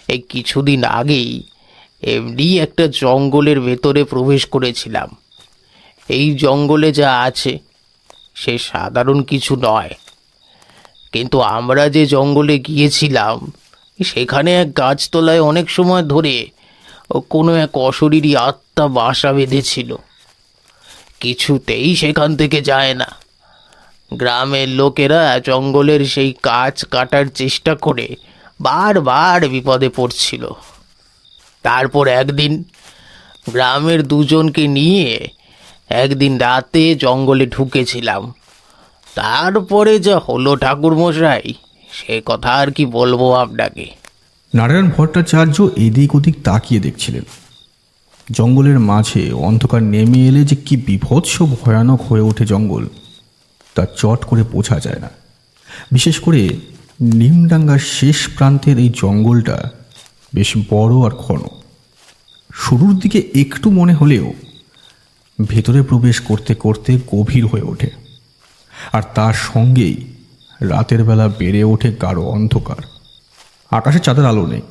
এই কিছুদিন আগেই এমনি একটা জঙ্গলের ভেতরে প্রবেশ করেছিলাম। এই জঙ্গলে যা আছে সে সাধারণ কিছু নয়, কিন্তু আমরা যে জঙ্গলে গিয়েছিলাম সেখানে এক গাছতলায় অনেক সময় ধরে কোনো এক অশরীরী আত্মা বাসা বেঁধেছিল। কিছুতেই সেখান থেকে যায় না। গ্রামের লোকেরা জঙ্গলের সেই গাছ কাটার চেষ্টা করে বারবার বিপদে পড়ছিল। তারপর একদিন গ্রামের 2জনকে নিয়ে একদিন রাতে জঙ্গলে ঢুকেছিলাম। তারপরে যা হলো ঠাকুরমশাই, সে কথা আর কি বলবো আপনাকে। নারায়ণ ভট্টাচার্য এদিক ওদিক তাকিয়ে দেখছিলেন। জঙ্গলের মাঝে অন্ধকার নেমে এলে যে কি বিভৎস ভয়ানক হয়ে ওঠে জঙ্গল, তা চট করে বোঝা যায় না। বিশেষ করে নিমডাঙ্গার শেষ প্রান্তের এই জঙ্গলটা বেশ বড় আর ঘন। শুরুর দিকে একটু মনে হলেও ভেতরে প্রবেশ করতে করতে গভীর হয়ে ওঠে, আর তার সঙ্গেই রাতের বেলা বেড়ে ওঠে গাঢ় অন্ধকার। আকাশে চাঁদের আলো নেই,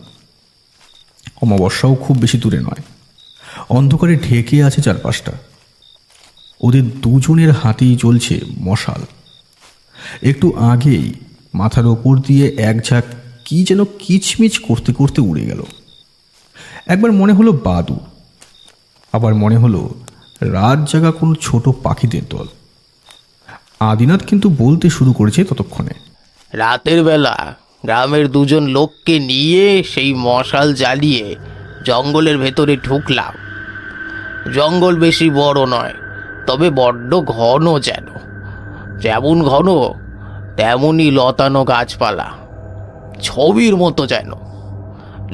অমাবস্যাও খুব বেশি দূরে নয়। অন্ধকারে ঢেকে আছে চারপাশটা। ওদের দুজনের হাতেই চলছে মশাল। একটু আগেই মাথার ওপর দিয়ে এক ঝাঁক কি যেন কিচমিচ করতে করতে উড়ে গেল। একবার মনে হলো বাদুড়, আবার মনে হলো রাত জাগা কোনো ছোট পাখিদের দল। আদিনাথ কিন্তু বলতে শুরু করেছে ততক্ষণে। রাতের বেলা গ্রামের দুজন লোককে নিয়ে সেই মশাল জ্বালিয়ে জঙ্গলের ভেতরে ঢুকলাম। জঙ্গল বেশি বড় নয়, তবে বড্ড ঘন, যেমন ঘন তেমনই লতানো গাছপালা, ছবির মতো যেন।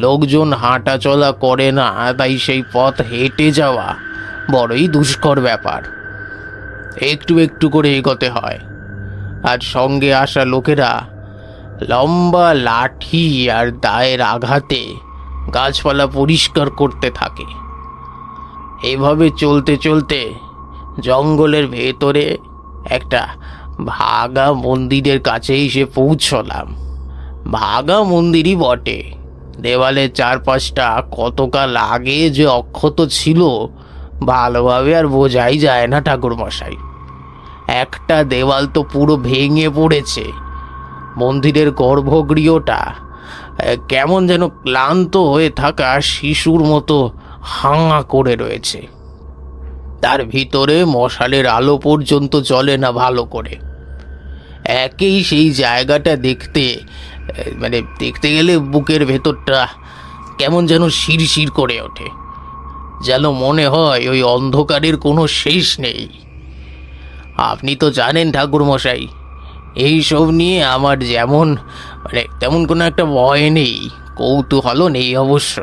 লোকজন হাঁটা চলা করে না, তাই সেই পথ হেঁটে যাওয়া বড়ই দুষ্কর ব্যাপার। একটু একটু করে এগোতে হয়, আর সঙ্গে আসা লোকেরা লম্বা লাঠি আর দায়ের আঘাতে গাছপালা পরিষ্কার করতে থাকে। এইভাবে চলতে চলতে জঙ্গলের ভেতরে একটা ভাগা মন্দিরের কাছে এসে পৌঁছলাম। ভাগা মন্দিরই বটে, দেওয়ালের চারপাশটা কতকাল আগে যে অক্ষত ছিল ভালোভাবে আর বোঝাই যায় না ঠাকুরমশাই। একটা দেওয়াল তো পুরো ভেঙে পড়েছে। মন্দিরের গর্ভগৃহটা কেমন যেন ক্লান্ত হয়ে থাকা শিশুর মতো হাঙা করে রয়েছে। তার ভিতরে মশালের আলো পর্যন্ত জ্বলে না ভালো করে। একেই সেই জায়গাটা দেখতে গেলে বুকের ভেতরটা কেমন যেন শিরশির করে ওঠে, যেন মনে হয় ওই অন্ধকারের কোনো শেষ নেই। আপনি তো জানেন ঠাকুরমশাই, এইসব নিয়ে আমার তেমন কোনো একটা ভয় নেই, কৌতূহলও নেই অবশ্য।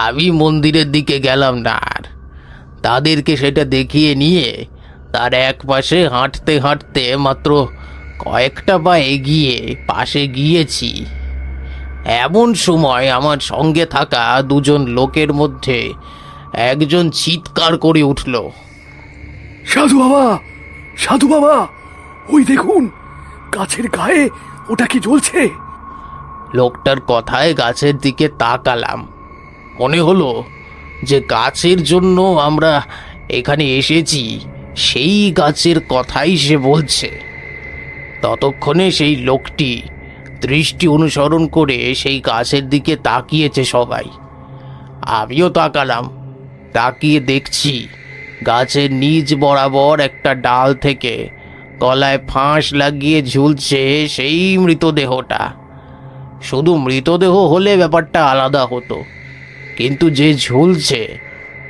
আমি মন্দিরের দিকে গেলাম না, আর তাদেরকে সেটা দেখিয়ে নিয়ে তার এক পাশে হাঁটতে হাঁটতে মাত্র কয়েকটা পা এগিয়ে পাশে গিয়েছি। এমন সময় আমার সঙ্গে থাকা দুজন লোকের মধ্যে একজন চিৎকার করে উঠল, সাধু বাবা, সাধু বাবা, ওই দেখুন গাছের গায়ে ওটা কি জ্বলছে। লোকটার কথায় গাছের দিকে তাকালাম। মনে হলো যে গাছের জন্য আমরা এখানে এসেছি সেই গাছের কথাই সে বলছে। ততক্ষণে সেই লোকটি দৃষ্টি অনুসরণ করে সেই গাছের দিকে তাকিয়েছে সবাই। আমিও তাকালাম। তাকিয়ে দেখছি গাছের নিচ বরাবর একটা ডাল থেকে গলায় ফাঁস লাগিয়ে ঝুলছে সেই মৃতদেহটা। শুধু মৃতদেহ হলে ব্যাপারটা আলাদা হতো, কিন্তু যে ঝুলছে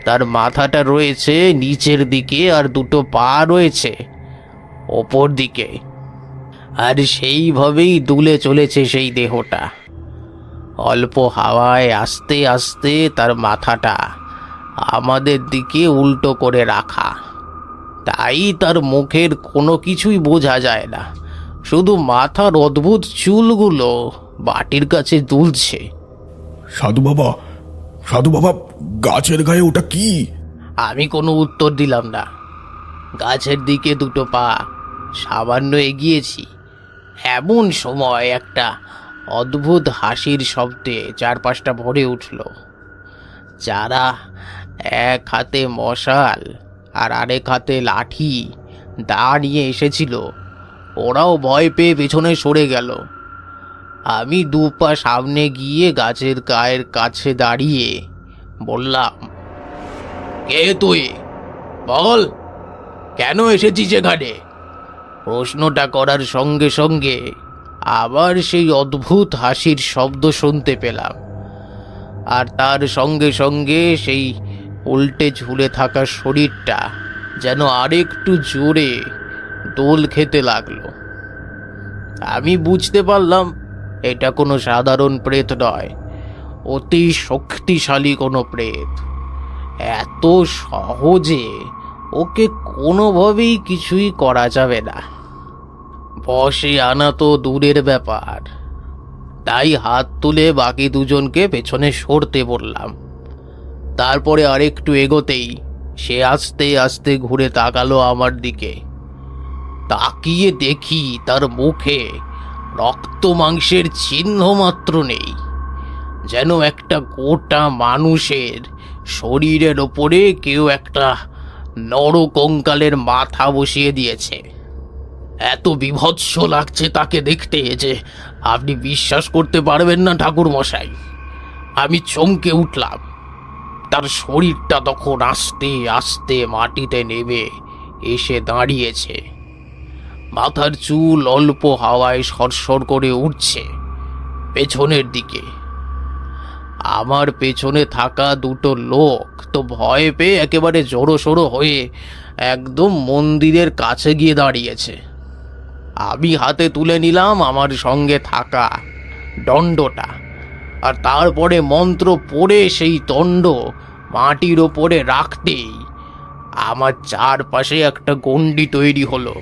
তার মাথাটা রয়েছে নিচের দিকে আর দুটো পা রয়েছে ওপর দিকে, আর সেইভাবেই দুলে চলেছে সেই দেহটা। অল্প হাওয়ায় আস্তে আস্তে তার মাথাটা আমাদের দিকে উল্টো করে রাখা, তাই তার মুখের কোনো কিছুই বোঝা যায় না, শুধু মাথার অদ্ভুত চুলগুলো বাটির কাছে দুলছে। সাধু বাবা, সাধু বাবা, গাছের গায়ে ওটা কি? আমি কোনো উত্তর দিলাম না। গাছের দিকে দুটো পা সামান্য এগিয়েছি। এমন সময় একটা অদ্ভুত হাসির শব্দে চারপাশটা ভরে উঠল। যারা এক হাতে মশাল আর আরেক হাতে লাঠি দা নিয়ে এসেছিল, ওরাও ভয় পেয়ে পেছনে সরে গেল। আমি দু পা সামনে গিয়ে গাছের গায়ের কাছে দাঁড়িয়ে বললাম, কে তুই? বল, কেন এসেছিস এখানে? প্রশ্নটা করার সঙ্গে সঙ্গে আবার সেই অদ্ভুত হাসির শব্দ শুনতে পেলাম, আর তার সঙ্গে সঙ্গে সেই উল্টে ঝুলে থাকা শরীরটা যেন আরেকটু জোরে দোল খেতে লাগলো। আমি বুঝতে পারলাম এটা কোনো সাধারণ প্রেত নয়, অতি শক্তিশালী কোনো প্রেত। এত সহজে ওকে কোনোভাবেই কিছুই করা যাবে না। বশে আনা তো দূরের ব্যাপার, তাই হাত তুলে বাকি দুজনকে পেছনে সরতে বললাম। তারপরে আরেকটু এগোতেই সে আস্তে আস্তে ঘুরে তাকালো আমার দিকে। তাকিয়ে দেখি তার মুখে রক্ত মাংসের চিহ্ন মাত্র নেই, যেন একটা গোটা মানুষের শরীরের ওপরে কেউ একটা নরকঙ্কালের মাথা বসিয়ে দিয়েছে। এত বীভৎস লাগছে তাকে দেখতে যে আপনি বিশ্বাস করতে পারবেন না ঠাকুর মশাই। আমি চমকে উঠলাম। তার শরীরটা তখন আস্তে আস্তে মাটিতে নেমে এসে দাঁড়িয়েছে। মাথার চুল অল্প হাওয়ায় সরসর করে উঠছে পেছনের দিকে। আমার পেছনে থাকা দুটো লোক তো ভয় পেয়ে একেবারে জড়োসড়ো হয়ে একদম মন্দিরের কাছে গিয়ে দাঁড়িয়েছে। আমি হাতে তুলে নিলাম আমার সঙ্গে থাকা দণ্ডটা, আর তারপরে মন্ত্র পড়ে সেই দণ্ড মাটির ওপরে রাখতেই আমার চারপাশে একটা গণ্ডি তৈরি হলো।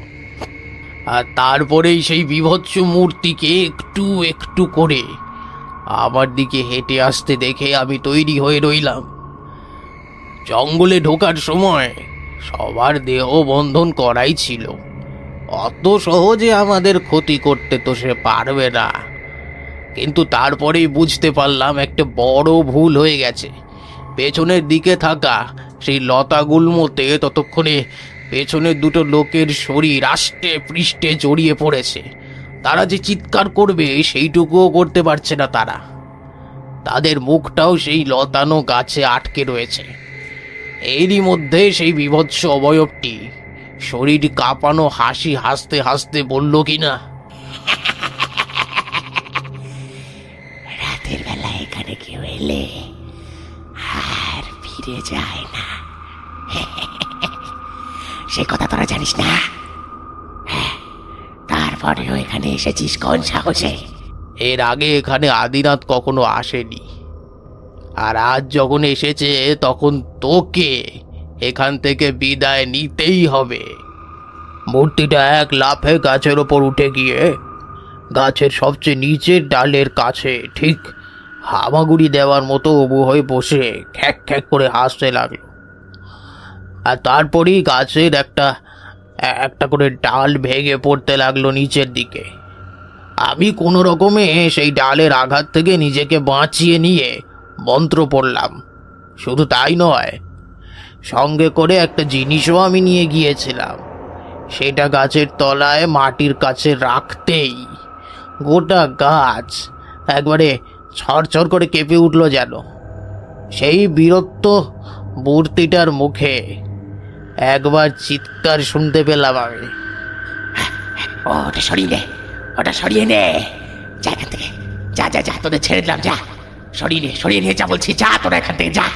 আর তারপরেই সেই বীভৎস মূর্তিকে একটু একটু করে আমার দিকে হেঁটে আসতে দেখে আমি তৈরি হয়ে রইলাম। জঙ্গলে ঢোকার সময় সবার দেহ বন্ধন করাই ছিল। অত সহজে আমাদের ক্ষতি করতে তো সে পারবে না। কিন্তু তারপরেই বুঝতে পারলাম একটা বড় ভুল হয়ে গেছে। পেছনের দিকে থাকা সেই লতাগুল্মতে ততক্ষণে পেছনের দুটো লোকের শরীর আষ্টে পৃষ্ঠে জড়িয়ে পড়েছে। তারা যে চিৎকার করবে সেইটুকুও করতে পারছে না তারা। তাদের মুখটাও সেই লতানো গাছে আটকে রয়েছে। এরই মধ্যে সেই বীভৎস অবয়বটি শরীর কাঁপানো হাসি হাসতে হাসতে বলল কিনা, রাতের বেলা এখানে কেউ এলে আর ফিরে যায় না। সে কথা তোরা জানিস না? তারপরেও এখানে এসেছিস কোন সাহসে? এর আগে এখানে আদিনাথ কখনো আসেনি, আর আজ যখন এসেছে তখন তোকে এখান থেকে বিদায় নিতেই হবে। মূর্তিটা এক লাফে গাছের ওপর উঠে গিয়ে গাছের সবচেয়ে নিচের ডালের কাছে ঠিক হামাগুড়ি দেওয়ার মতো উবু হয়ে বসে খ্যাক খ্যাক করে হাসতে লাগলো। আর তারপরেই গাছের একটা করে ডাল ভেঙে পড়তে লাগলো নিচের দিকে। আমি কোনো রকমে সেই ডালের আঘাত থেকে নিজেকে বাঁচিয়ে নিয়ে মন্ত্র পড়লাম। শুধু তাই নয়, সঙ্গে করে একটা জিনিসও আমি নিয়ে গিয়েছিলাম। সেটা গাছের তলায় মাটির কাছে রাখতেই গোটা গাছ একবারে ছড়ছড় করে কেঁপে উঠল যেন। সেই বীরত্ব মূর্তিটার মুখে একবার চিৎকার শুনতে পেলাম আমি। ওটা সরিয়ে নে, ওটা সরিয়ে নে, যা এখান থেকে, যা যা যা, তোদের ছেড়ে দিলাম, যা সরিয়ে নিয়ে যা বলছি, যা তোরা এখান থেকে যা।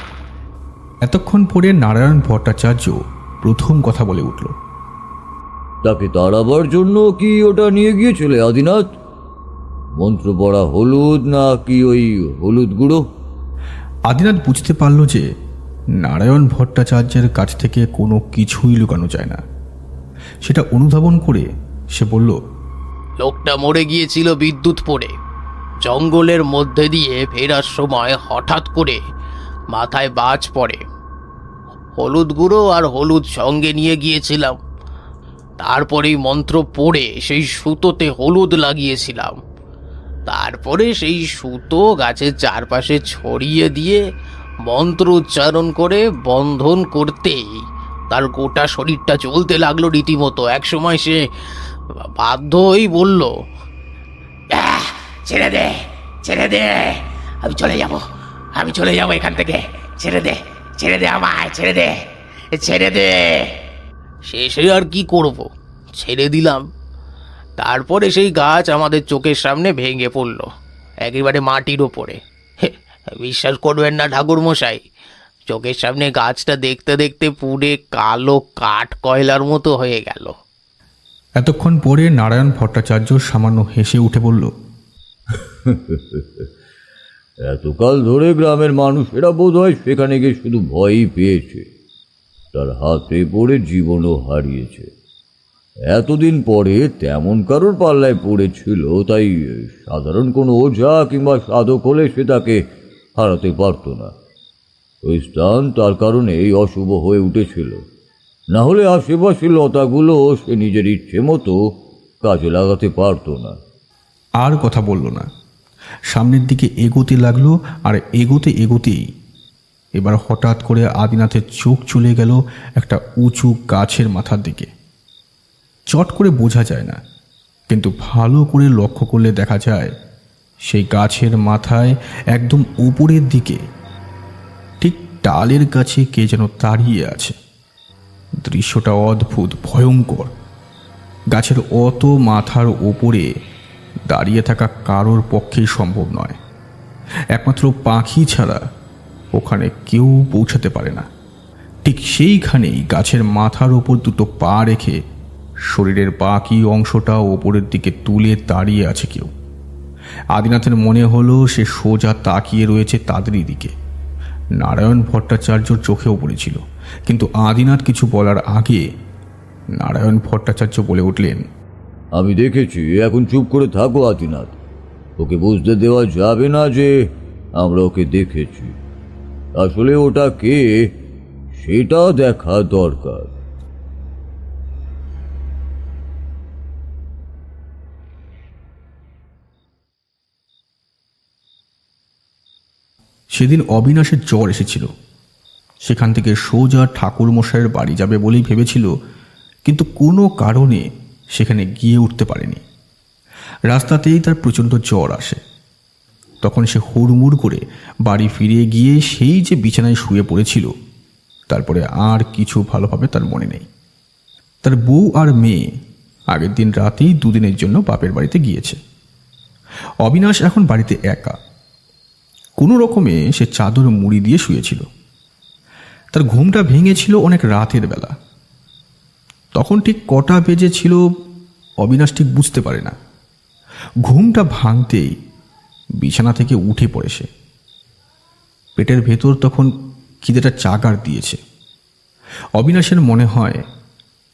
এতক্ষণ পরে নারায়ণ ভট্টাচার্য প্রথম কথা বলে উঠল। তাকে তাড়াবার জন্য কি ওটা নিয়ে গিয়েছিলে আদিনাথ? মন্ত্র পড়া হলুদ না কি ওই হলুদ গুঁড়ো? আদিনাথ বুঝতে পারল যে নারায়ণ ভট্টাচার্যের কাছ থেকে কোনো কিছুই লুকানো যায় না। সেটা অনুধাবন করে সে বলল, লোকটা মরে গিয়েছিল বিদ্যুৎ পড়ে। জঙ্গলের মধ্যে দিয়ে ফেরার সময় হঠাৎ করে মাথায় বাজ পড়ে। হলুদ গুঁড়ো আর হলুদ সঙ্গে নিয়ে গিয়েছিলাম। তারপরেই মন্ত্র পড়ে সেই সুতোতে হলুদ লাগিয়েছিলাম। তারপরে সেই সুতো গাছের চারপাশে ছড়িয়ে দিয়ে মন্ত্র উচ্চারণ করে বন্ধন করতেই তার গোটা শরীরটা চলতে লাগলো রীতিমতো। একসময় সে বাধ্য হয়েই বলল, ছেড়ে দে, ছেড়ে দে, আমি চলে যাবো এখান থেকে, ছেড়ে দে আমায়, ছেড়ে দে। শেষে আর কি করব, ছেড়ে দিলাম। তারপরে সেই গাছ আমাদের চোখের সামনে ভেঙে পড়ল একেবারে মাটির ওপরে। বিশ্বাস করবেন না ঠাকুর মশাই, চোখের সামনে গাছটা দেখতে দেখতে পুড়ে কালো কাঠ কয়লার মতো হয়ে গেল। এতক্ষণ পরে নারায়ণ ভট্টাচার্য সামান্য হেসে উঠে বলল, এতকাল ধরে গ্রামের মানুষেরা বোধ হয় সেখানে গিয়ে শুধু ভয়ই পেয়েছে, তার হাতে পড়ে জীবনও হারিয়েছে। এতদিন পরে তেমন কারোর পাল্লায় পড়েছিল, তাই সাধারণ কোনো ওঝা কিংবা সাধক হলে সে তাকে হারাতে পারত না। ওই স্থান তার কারণেই অশুভ হয়ে উঠেছিল। না হলে আশেপাশে লতাগুলো সে নিজের ইচ্ছে মতো কাজে লাগাতে পারত না। আর কথা বলল না। সামনের দিকে এগোতে লাগলো, আর এগোতেই এবার হঠাৎ করে আদিনাথের চোখ চলে গেল একটা উঁচু গাছের মাথার দিকে। চট করে বোঝা যায় না, কিন্তু ভালো করে লক্ষ্য করলে দেখা যায় সেই গাছের মাথায় একদম উপরের দিকে ঠিক ডালের কাছে কে যেন দাঁড়িয়ে আছে। দৃশ্যটা অদ্ভুত, ভয়ঙ্কর। গাছের অত মাথার ওপরে দাঁড়িয়ে থাকা কারোর পক্ষেই সম্ভব নয়। একমাত্র পাখি ছাড়া ওখানে কেউ পৌঁছাতে পারে না। ঠিক সেইখানেই গাছের মাথার ওপর দুটো পা রেখে শরীরের বাকি অংশটা ওপরের দিকে তুলে দাঁড়িয়ে আছে কেউ। আদিনাথের মনে হলো সে সোজা তাকিয়ে রয়েছে তাদেরই দিকে। নারায়ণ ভট্টাচার্যর চোখেও পড়েছিল, কিন্তু আদিনাথ কিছু বলার আগে নারায়ণ ভট্টাচার্য বলে উঠলেন, আমি দেখেছি, এখন চুপ করে থাকো আদিনাথ। ওকে বুঝতে দেওয়া যাবে না যে আমরা ওকে দেখেছি। আসলে ওটা কে সেটা দেখা দরকার। সেদিন অবিনাশের জ্বর এসেছিল। সেখান থেকে সোজা ঠাকুরমশাইয়ের বাড়ি যাবে বলেই ভেবেছিল, কিন্তু কোনো কারণে সেখানে গিয়ে উঠতে পারেনি। রাস্তাতেই তার প্রচণ্ড জ্বর আসে। তখন সে হুড়মুড় করে বাড়ি ফিরে গিয়ে সেই যে বিছানায় শুয়ে পড়েছিল, তারপরে আর কিছু ভালোভাবে তার মনে নেই। তার বউ আর মেয়ে আগের দিন রাতেই দুদিনের জন্য বাপের বাড়িতে গিয়েছে। অবিনাশ এখন বাড়িতে একা। কোনো রকমে সে চাদর মুড়ি দিয়ে শুয়েছিল। তার ঘুমটা ভেঙেছিল অনেক রাতের বেলা। তখন ঠিক কটা বেজেছিল অবিনাশ ঠিক বুঝতে পারে না। ঘুমটা ভাঙতেই বিছানা থেকে উঠে পড়ে সে। পেটের ভেতর তখন খিদেটা চাগার দিয়েছে। অবিনাশের মনে হয়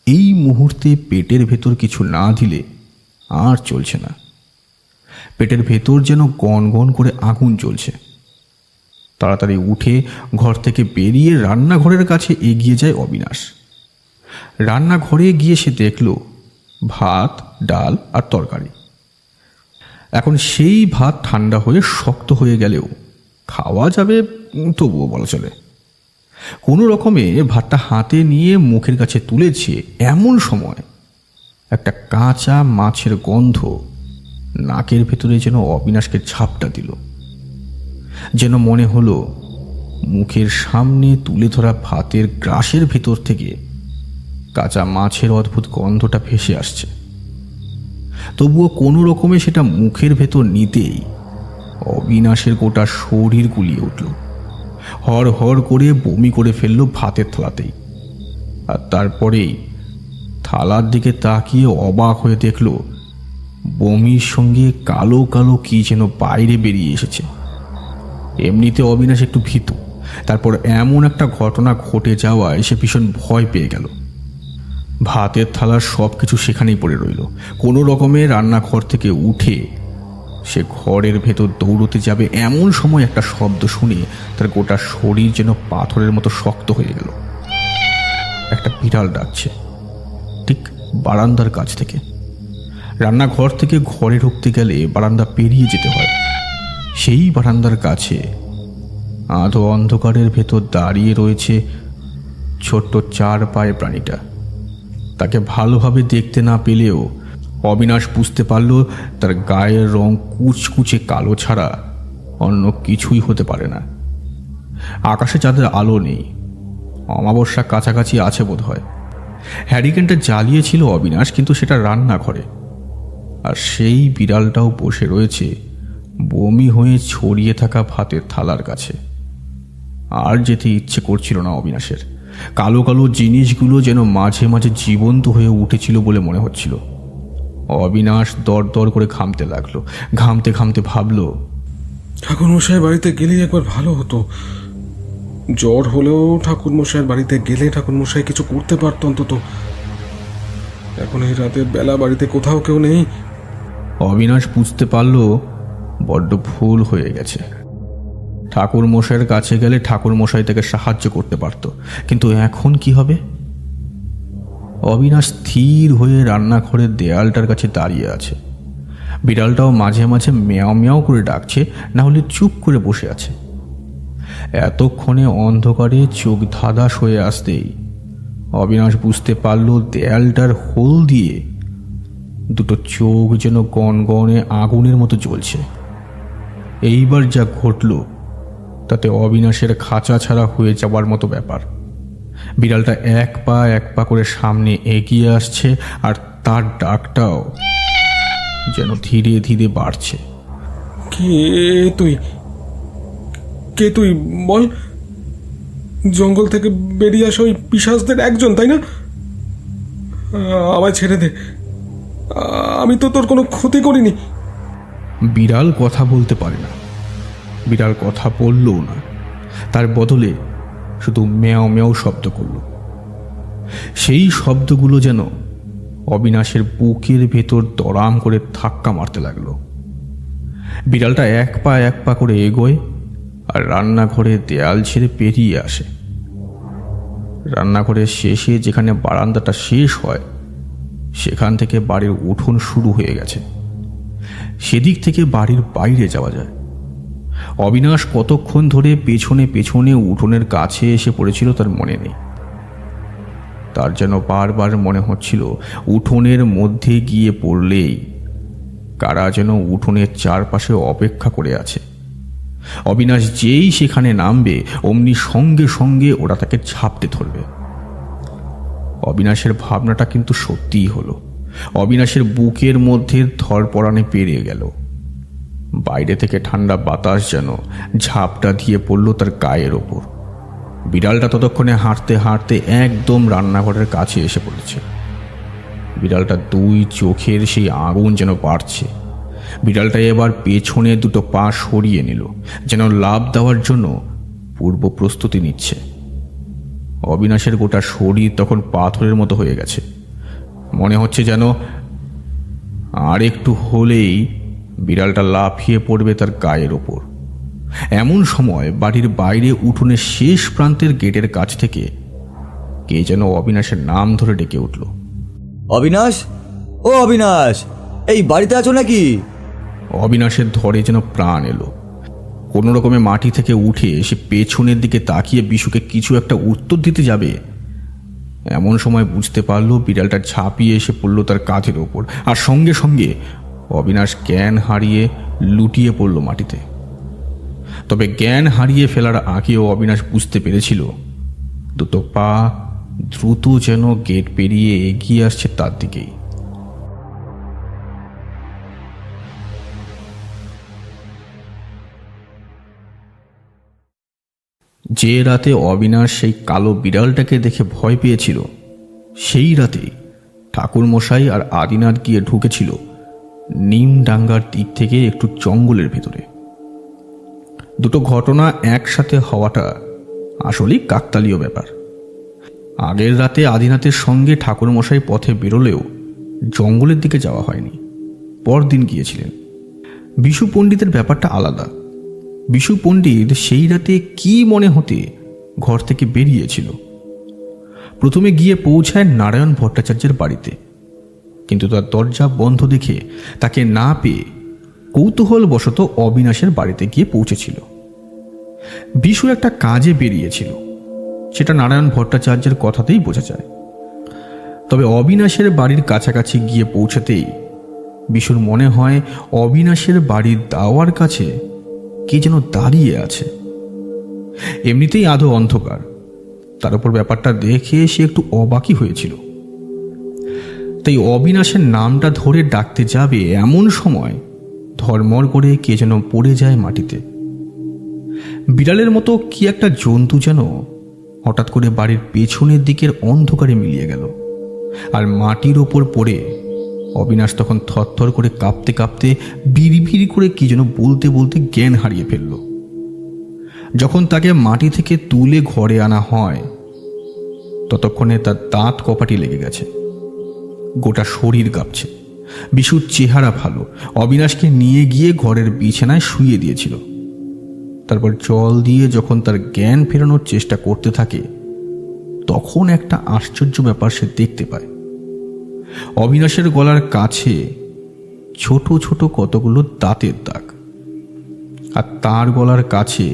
এই মুহূর্তে পেটের ভেতর কিছু না দিলে আর চলছে না। পেটের ভেতর যেন গনগন করে আগুন জ্বলছে। তাড়াতাড়ি উঠে ঘর থেকে বেরিয়ে রান্নাঘরের কাছে এগিয়ে যায় অবিনাশ। রান্নাঘরে গিয়ে সে দেখল ভাত, ডাল আর তরকারি। এখন সেই ভাত ঠান্ডা হয়ে শক্ত হয়ে গেলেও খাওয়া যাবে, তবুও বলা চলে। কোনো রকমে ভাতটা হাতে নিয়ে মুখের কাছে তুলেছে, এমন সময় একটা কাঁচা মাছের গন্ধ নাকের ভেতরে যেন অবিনাশকে ঝাপটা দিল। যেন মনে হলো মুখের সামনে তুলে ধরা ভাতের গ্রাসের ভেতর থেকে কাঁচা মাছের অদ্ভুত গন্ধটা ভেসে আসছে। তবুও কোনো রকমে সেটা মুখের ভেতর নিতেই অবিনাশের গোটা শরীর গুলিয়ে উঠল। হর হর করে বমি করে ফেলল ভাতের থালাতেই। আর তারপরেই থালার দিকে তাকিয়ে অবাক হয়ে দেখল বমির সঙ্গে কালো কালো কি যেন বাইরে বেরিয়ে এসেছে। এমনিতে অবিনাশ একটু ভীতু, তারপর এমন একটা ঘটনা ঘটে যাওয়ায় সে ভীষণ ভয় পেয়ে গেল। ভাতের থালার সব কিছু সেখানেই পড়ে রইল। কোনো রকমে রান্নাঘর থেকে উঠে সে ঘরের ভেতর দৌড়তে যাবে, এমন সময় একটা শব্দ শুনে তার গোটা শরীর যেন পাথরের মতো শক্ত হয়ে গেল। একটা বিড়াল ডাকছে ঠিক বারান্দার কাছ থেকে। রান্নাঘর থেকে ঘরে ঢুকতে গেলে বারান্দা পেরিয়ে যেতে হয়। সেই বারান্দার কাছে আধো অন্ধকারের ভেতর দাঁড়িয়ে রয়েছে ছোট্ট 4 পায়ে প্রাণীটা। তাকে ভালোভাবে দেখতে না পেলেও অবিনাশ বুঝতে পারল তার গায়ের রং কুচকুচে কালো ছাড়া অন্য কিছুই হতে পারে না। আকাশে চাঁদের আলো নেই, অমাবস্যা কাছাকাছি আছে বোধ হয়। হ্যারিকেনটা জ্বালিয়েছিল অবিনাশ, কিন্তু সেটা রান্নাঘরে। আর সেই বিড়ালটাও বসে রয়েছে বমি হয়ে ছড়িয়ে থাকা ভাতের থালার কাছে। আর যেতে ইচ্ছে করছিল না অবিনাশের। কালো কালো জিনিসগুলো যেন মাঝে মাঝে জীবন্ত হয়ে উঠেছিল বলে মনে হচ্ছিল। অবিনাশ দর দর করে ঘামতে লাগলো। ঘামতে ঘামতে ভাবল, ঠাকুরমশাই বাড়িতে গেলেই একবার ভালো হতো। জ্বর হলেও ঠাকুরমশাইয়ের বাড়িতে গেলে ঠাকুরমশাই কিছু করতে পারত অন্তত। এখন এই রাতের বেলা বাড়িতে কোথাও কেউ নেই। অবিনাশ বুঝতে পারল বড্ড ভুল হয়ে গেছে। ঠাকুর মশাইয়ের কাছে গেলে ঠাকুর মশাই তাকে সাহায্য করতে পারত, কিন্তু এখন কি হবে? অবিনাশ স্থির হয়ে রান্নাঘরের দেয়ালটার কাছে দাঁড়িয়ে আছে। বিড়ালটাও মাঝে মাঝে মেয়াও মেয়াও করে ডাকছে, না হলে চুপ করে বসে আছে। এতক্ষণে অন্ধকারে চোখ ধাঁধাস হয়ে আসতেই অবিনাশ বুঝতে পারল দেয়ালটার হোল দিয়ে দুটো চোখ যেন গনগনে আগুনের মতো জ্বলছে। এইবার যা ঘটল তাতে অবিনাশের খাঁচা ছাড়া হয়ে যাওয়ার মতো ব্যাপার। বিড়ালটা এক পা করে সামনে এগিয়ে আসছে, আর তার ডাকটাও যেন ধীরে ধীরে বাড়ছে। কে তুই বল? জঙ্গল থেকে বেরিয়ে আসা ওই পিশাচদের একজন, তাই না? আমায় ছেড়ে দে, আমি তো তোর কোনো ক্ষতি করিনি। বিড়াল কথা বলতে পারে না, বিড়াল কথা বললও না, তার বদলে শুধু ম্যাও ম্যাও শব্দ করল। সেই শব্দগুলো যেন অবিনাশের বুকের ভেতর দরাম করে ধাক্কা মারতে লাগলো। বিড়ালটা এক পা করে এগোয় আর রান্নাঘরে দেয়াল ছেড়ে পেরিয়ে আসে। রান্নাঘরের শেষে যেখানে বারান্দাটা শেষ হয় সেখান থেকে বাড়ির উঠোন শুরু হয়ে গেছে। সেদিক থেকে বাড়ির বাইরে যাওয়া যায়। অবিনাশ কতক্ষণ ধরে পেছনে পেছনে উঠোনের কাছে এসে পড়েছিল তার মনে নেই। তার যেন বারবার মনে হচ্ছিল উঠোনের মধ্যে গিয়ে পড়লেই কারা যেন উঠোনের চারপাশে অপেক্ষা করে আছে। অবিনাশ যেই সেখানে নামবে অমনি সঙ্গে সঙ্গে ওরা তাকে ঝাপটে ধরবে। অবিনাশের ভাবনাটা কিন্তু সত্যিই হলো। অবিনাশের বুকের মধ্যে ধরপড়ানে পেরিয়ে গেল। বাইরে থেকে ঠান্ডা বাতাস যেন ঝাপটা দিয়ে পড়ল তার গায়ের ওপর। বিড়ালটা ততক্ষণে হাঁটতে হাঁটতে একদম রান্নাঘরের কাছে এসে পড়েছে। বিড়ালটা দুই চোখের সেই আগুন যেন বাড়ছে। বিড়ালটা এবার পেছনে দুটো পা সরিয়ে নিল, যেন লাফ দেওয়ার জন্য পূর্ব প্রস্তুতি নিচ্ছে। অবিনাশের গোটা শরীর তখন পাথরের মতো হয়ে গেছে। মনে হচ্ছে যেন আর একটু হলেই বিড়ালটা লাফিয়ে পড়বে তার গায়ের ওপর। এমন সময় বাড়ির বাইরে উঠোনের শেষ প্রান্তের গেটের কাছ থেকে কে যেন অবিনাশের নাম ধরে ডেকে উঠল। অবিনাশ, ও অবিনাশ, এই বাড়িতে আছো নাকি? অবিনাশের ধরে যেন প্রাণ এলো। কোনো রকমে মাটি থেকে উঠে সে পেছনের দিকে তাকিয়ে বিশুকে কিছু একটা উত্তর দিতে যাবে, এমন সময় বুঝতে পারলো বিড়ালটা ঝাঁপিয়ে এসে পড়ল তার কাঁধের ওপর, আর সঙ্গে সঙ্গে অবিনাশ জ্ঞান হারিয়ে লুটিয়ে পড়ল মাটিতে। তবে জ্ঞান হারিয়ে ফেলার আগেও অবিনাশ বুঝতে পেরেছিল দুটো পা দ্রুত যেন গেট পেরিয়ে এগিয়ে আসছে তার দিকেই। যে রাতে অবিনাশ সেই কালো বিড়ালটাকে দেখে ভয় পেয়েছিল, সেই রাতে ঠাকুরমশাই আর আদিনাথ গিয়ে ঢুকেছিল নিমডাঙ্গার দিক থেকে একটু জঙ্গলের ভেতরে। দুটো ঘটনা একসাথে হওয়াটা আসলেই কাকতালীয় ব্যাপার। আগের রাতে আদিনাথের সঙ্গে ঠাকুরমশাই পথে বেরোলেও জঙ্গলের দিকে যাওয়া হয়নি, পরদিন গিয়েছিলেন। বিশু পণ্ডিতের ব্যাপারটা আলাদা। বিশু পণ্ডিত সেই রাতে কি মনে হতে ঘর থেকে বেরিয়েছিল। প্রথমে গিয়ে পৌঁছায় নারায়ণ ভট্টাচার্যের বাড়িতে, কিন্তু তার দরজা বন্ধ দেখে তাকে না পেয়ে কৌতূহলবশত অবিনাশের বাড়িতে গিয়ে পৌঁছেছিল। বিশু একটা কাজে বেরিয়েছিল, সেটা নারায়ণ ভট্টাচার্যের কথাতেই বোঝা যায়। তবে অবিনাশের বাড়ির কাছাকাছি গিয়ে পৌঁছাতেই বিশুর মনে হয় অবিনাশের বাড়ির দাওয়ার কাছে কে যেন দাঁড়িয়ে আছে। এমনিতেই আধো অন্ধকার, তার উপর ব্যাপারটা দেখে সে একটু অবাকই হয়েছিল। তাই অবিনাশের নামটা ধরে ডাকতে যাবে এমন সময় ধর্মর করে কে যেন পড়ে যায় মাটিতে। বিড়ালের মতো কি একটা জন্তু যেন হঠাৎ করে বাড়ির পেছনের দিকের অন্ধকারে মিলিয়ে গেল, আর মাটির ওপর পড়ে অবিনাশ তখন থরথর করে কাঁপতে কাঁপতে বিড়ি করে কি যেন বলতে বলতে জ্ঞান হারিয়ে ফেলল। যখন তাকে মাটি থেকে তুলে ঘরে আনা হয় ততক্ষণে তার দাঁত কপাটি লেগে গেছে, গোটা শরীর কাঁপছে। বিশুর চেহারা ভালো, অবিনাশকে নিয়ে গিয়ে ঘরের বিছানায় শুইয়ে দিয়েছিল। তারপর জল দিয়ে যখন তার জ্ঞান ফেরানোর চেষ্টা করতে থাকে তখন একটা আশ্চর্য ব্যাপার সে দেখতে পায়। অবিনাশের গলার কাছে ছোট ছোট কতগুলো দাঁতের দাগ। আর তার গলার কাছে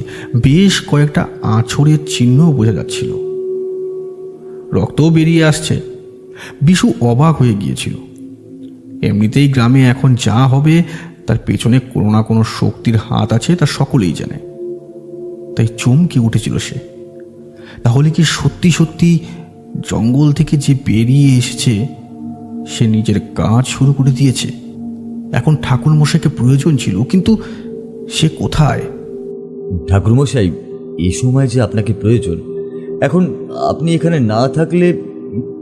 বেশ কয়েকটা আঁচড়ের চিহ্নও বোঝা যাচ্ছিল। রক্তও বেরিয়ে আসছে। বিশু অবাক হয়ে গিয়েছিল। এমনিতেই গ্রামে এখন যা হবে তার পেছনে কোনো না কোনো শক্তির হাত আছে, তা সকলেই জানে। তাই চমকে উঠেছিল সে। তাহলে কি সত্যি সত্যি জঙ্গল থেকে যে বেরিয়ে এসেছে সে নিজের কাজ শুরু করে দিয়েছে? এখন ঠাকুরমশাইকে প্রয়োজন ছিল, কিন্তু সে কোথায়? ঠাকুরমশাই, এই সময় যে আপনাকে প্রয়োজন, এখন আপনি এখানে না থাকলে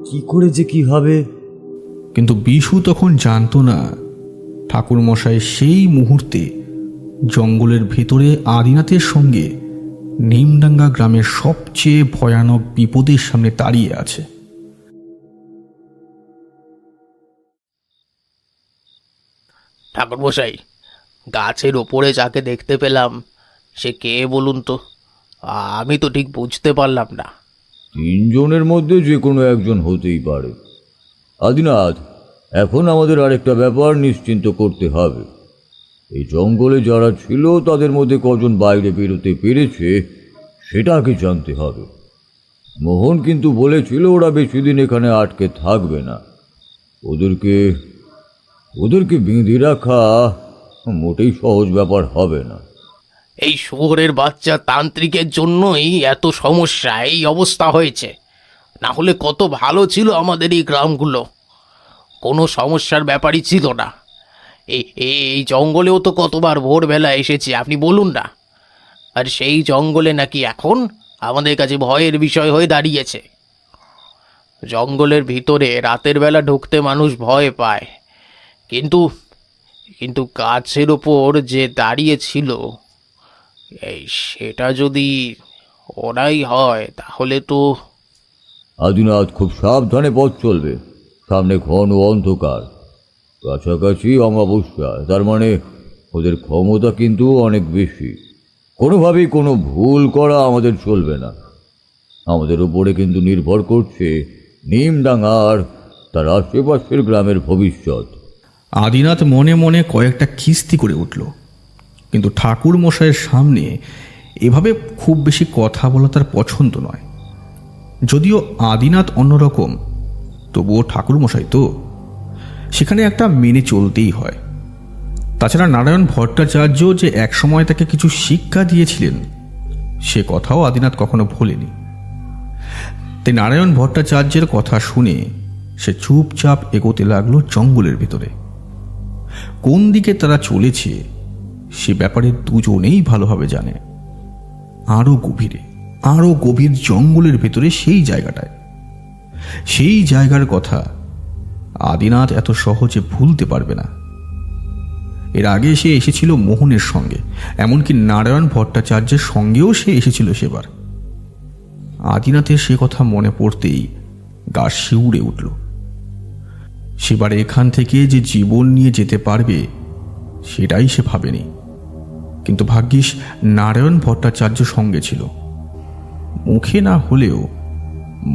কি করে যে কি হবে? কিন্তু বিশু তখন জানতো না ঠাকুরমশাই সেই মুহূর্তে জঙ্গলের ভেতরে আদিনাথের সঙ্গে নিমডাঙ্গা গ্রামের সবচেয়ে ভয়ানক বিপদের সামনে দাঁড়িয়ে আছে। ঠাকুরমশাই, গাছের ওপরে যাকে দেখতে পেলাম সে কে বলুন তো? আমি তো ঠিক বুঝতে পারলাম না। 3 জনের মধ্যে যে কোনো একজন হতেই পারে। আদিনাথ, এখন আমাদের আরেকটা ব্যাপার নিশ্চিন্ত করতে হবে। এই জঙ্গলে যারা ছিল তাদের মধ্যে কজন বাইরে বেরোতে পেরেছে সেটা আগে জানতে হবে। মোহন কিন্তু বলেছিল ওরা বেশি দিন এখানে আটকে থাকবে না। ওদেরকে বেঁধে রাখা মোটেই সহজ ব্যাপার হবে না। এই শহরের বাচ্চা তান্ত্রিকের জন্যই এত সমস্যা, এই অবস্থা হয়েছে। না হলে কত ভালো ছিল আমাদের এই গ্রামগুলো, কোনো সমস্যার ব্যাপারই ছিল না। এই জঙ্গলেও তো কতবার ভোরবেলা এসেছি, আপনি বলুন না। আর সেই জঙ্গলে নাকি এখন আমাদের কাছে ভয়ের বিষয় হয়ে দাঁড়িয়েছে। জঙ্গলের ভিতরে রাতের বেলা ঢুকতে মানুষ ভয় পায়, কিন্তু কিন্তু গাছের ওপর যে দাঁড়িয়ে ছিল সেটা যদি ওরাই হয় তাহলে তো। আদিনাথ, খুব সাবধানে পথ চলবে। সামনে ঘন অন্ধকার, কাছাকাছি অমাবস্যা, তার মানে ওদের ক্ষমতা কিন্তু অনেক বেশি। কোনোভাবেই কোনো ভুল করা আমাদের চলবে না। আমাদের উপরে কিন্তু নির্ভর করছে নিমডাঙ্গার তার আশেপাশের গ্রামের ভবিষ্যৎ। আদিনাথ মনে মনে কয়েকটা খিস্তি করে উঠল, কিন্তু ঠাকুর মশাইয়ের সামনে এভাবে খুব বেশি কথা বলা তার পছন্দ নয়। যদিও আদিনাথ অন্যরকম, তবুও ঠাকুর মশাই তো, সেখানে একটা মেনে চলতেই হয়। তাছাড়া নারায়ণ ভট্টাচার্য যে একসময় তাকে কিছু শিক্ষা দিয়েছিলেন সে কথাও আদিনাথ কখনো ভোলেনি। তাই নারায়ণ ভট্টাচার্যের কথা শুনে সে চুপচাপ এগোতে লাগলো জঙ্গলের ভিতরে। কোন দিকে তারা চলেছে সে ব্যাপারে দুজনেই ভালোভাবে জানে। আরো গভীর জঙ্গলের ভেতরে সেই জায়গার কথা আদিনাথ এত সহজে ভুলতে পারবে না। এর আগে সে এসেছিল মোহনের সঙ্গে, এমনকি নারায়ণ ভট্টাচার্যের সঙ্গেও সে এসেছিল সেবার। আদিনাথের সে কথা মনে পড়তেই গা শিউরে উঠল। সেবার এখান থেকে যে জীবন নিয়ে যেতে পারবে সেটাই সে ভাবেনি, কিন্তু ভাগ্যিস নারায়ণ ভট্টাচার্য সঙ্গে ছিল। মুখে না হলেও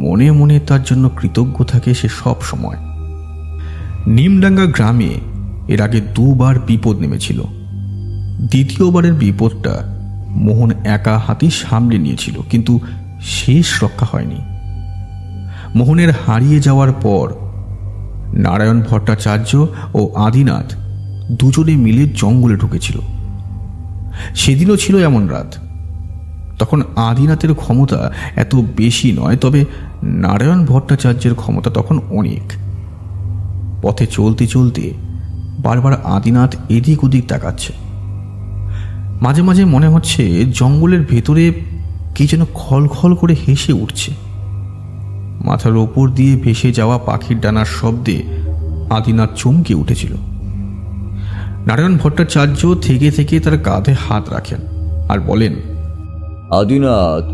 মনে মনে তার জন্য কৃতজ্ঞ থাকে সে সব সময়। নিমডাঙ্গা গ্রামে এর আগে 2 বার বিপদ নেমেছিল। দ্বিতীয়বারের বিপদটা মোহন একা হাতে সামলে নিয়েছিল, কিন্তু শেষ রক্ষা হয়নি। মোহনের হারিয়ে যাওয়ার পর নারায়ণ ভট্টাচার্য ও আদিনাথ দুজনে মিলে জঙ্গলে ঢুকেছিল। সেদিনও ছিল এমন রাত। তখন আদিনাথের ক্ষমতা এত বেশি নয়, তবে নারায়ণ ভট্টাচার্যের ক্ষমতা তখন অনেক। পথে চলতে চলতে বারবার আদিনাথ এদিক ওদিক তাকাচ্ছে। মাঝে মাঝে মনে হচ্ছে জঙ্গলের ভেতরে কে যেন খলখল করে হেসে উঠছে। মাথার ওপর দিয়ে ভেসে যাওয়া পাখির ডানার শব্দে আদিনাথ চমকে উঠেছিল। নারায়ণ ভট্টাচার্য থেকে থেকে তার কাঁধে হাত রাখেন আর বলেন, আদিনাথ,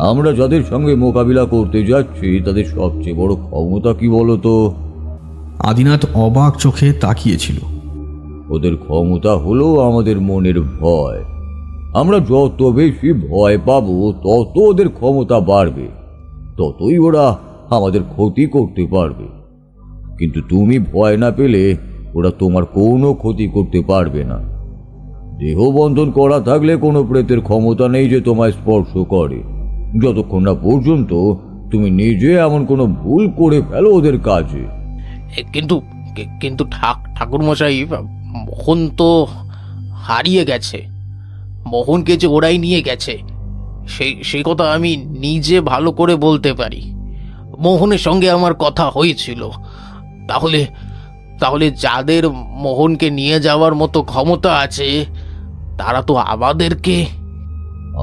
আমরা যাদের সঙ্গে মোকাবিলা করতে যাচ্ছি তাদের সবচেয়ে বড় ক্ষমতা কি বলতো? আদিনাথ অবাক চোখে তাকিয়েছিল। ওদের ক্ষমতা হলো আমাদের মনের ভয়। আমরা যত বেশি ভয় পাবো তত ওদের ক্ষমতা বাড়বে, ততই ওরা আমাদের ক্ষতি করতে পারবে। কিন্তু তুমি ভয় না পেলে ওরা তোমার কোনো ক্ষতি করতে পারবে না। দেহ বন্ধন করা থাকলে কোনো প্রেতের ক্ষমতা নেই যে তোমায় স্পর্শ করে, যতক্ষণ না পর্যন্ত তুমি নিজে এমন কোনো ভুল করে ফেলো ওদের কাজে। কিন্তু কিন্তু ঠাকুরমশাই, মোহন তো হারিয়ে গেছে। মোহনকে যে ওরাই নিয়ে গেছে সেই কথা আমি নিজে ভালো করে বলতে পারি। মোহনের সঙ্গে আমার কথা হয়েছিল। তাহলে তাহলে যাদের মোহনকে নিয়ে যাওয়ার মতো ক্ষমতা আছে তারা তো আমাদেরকে।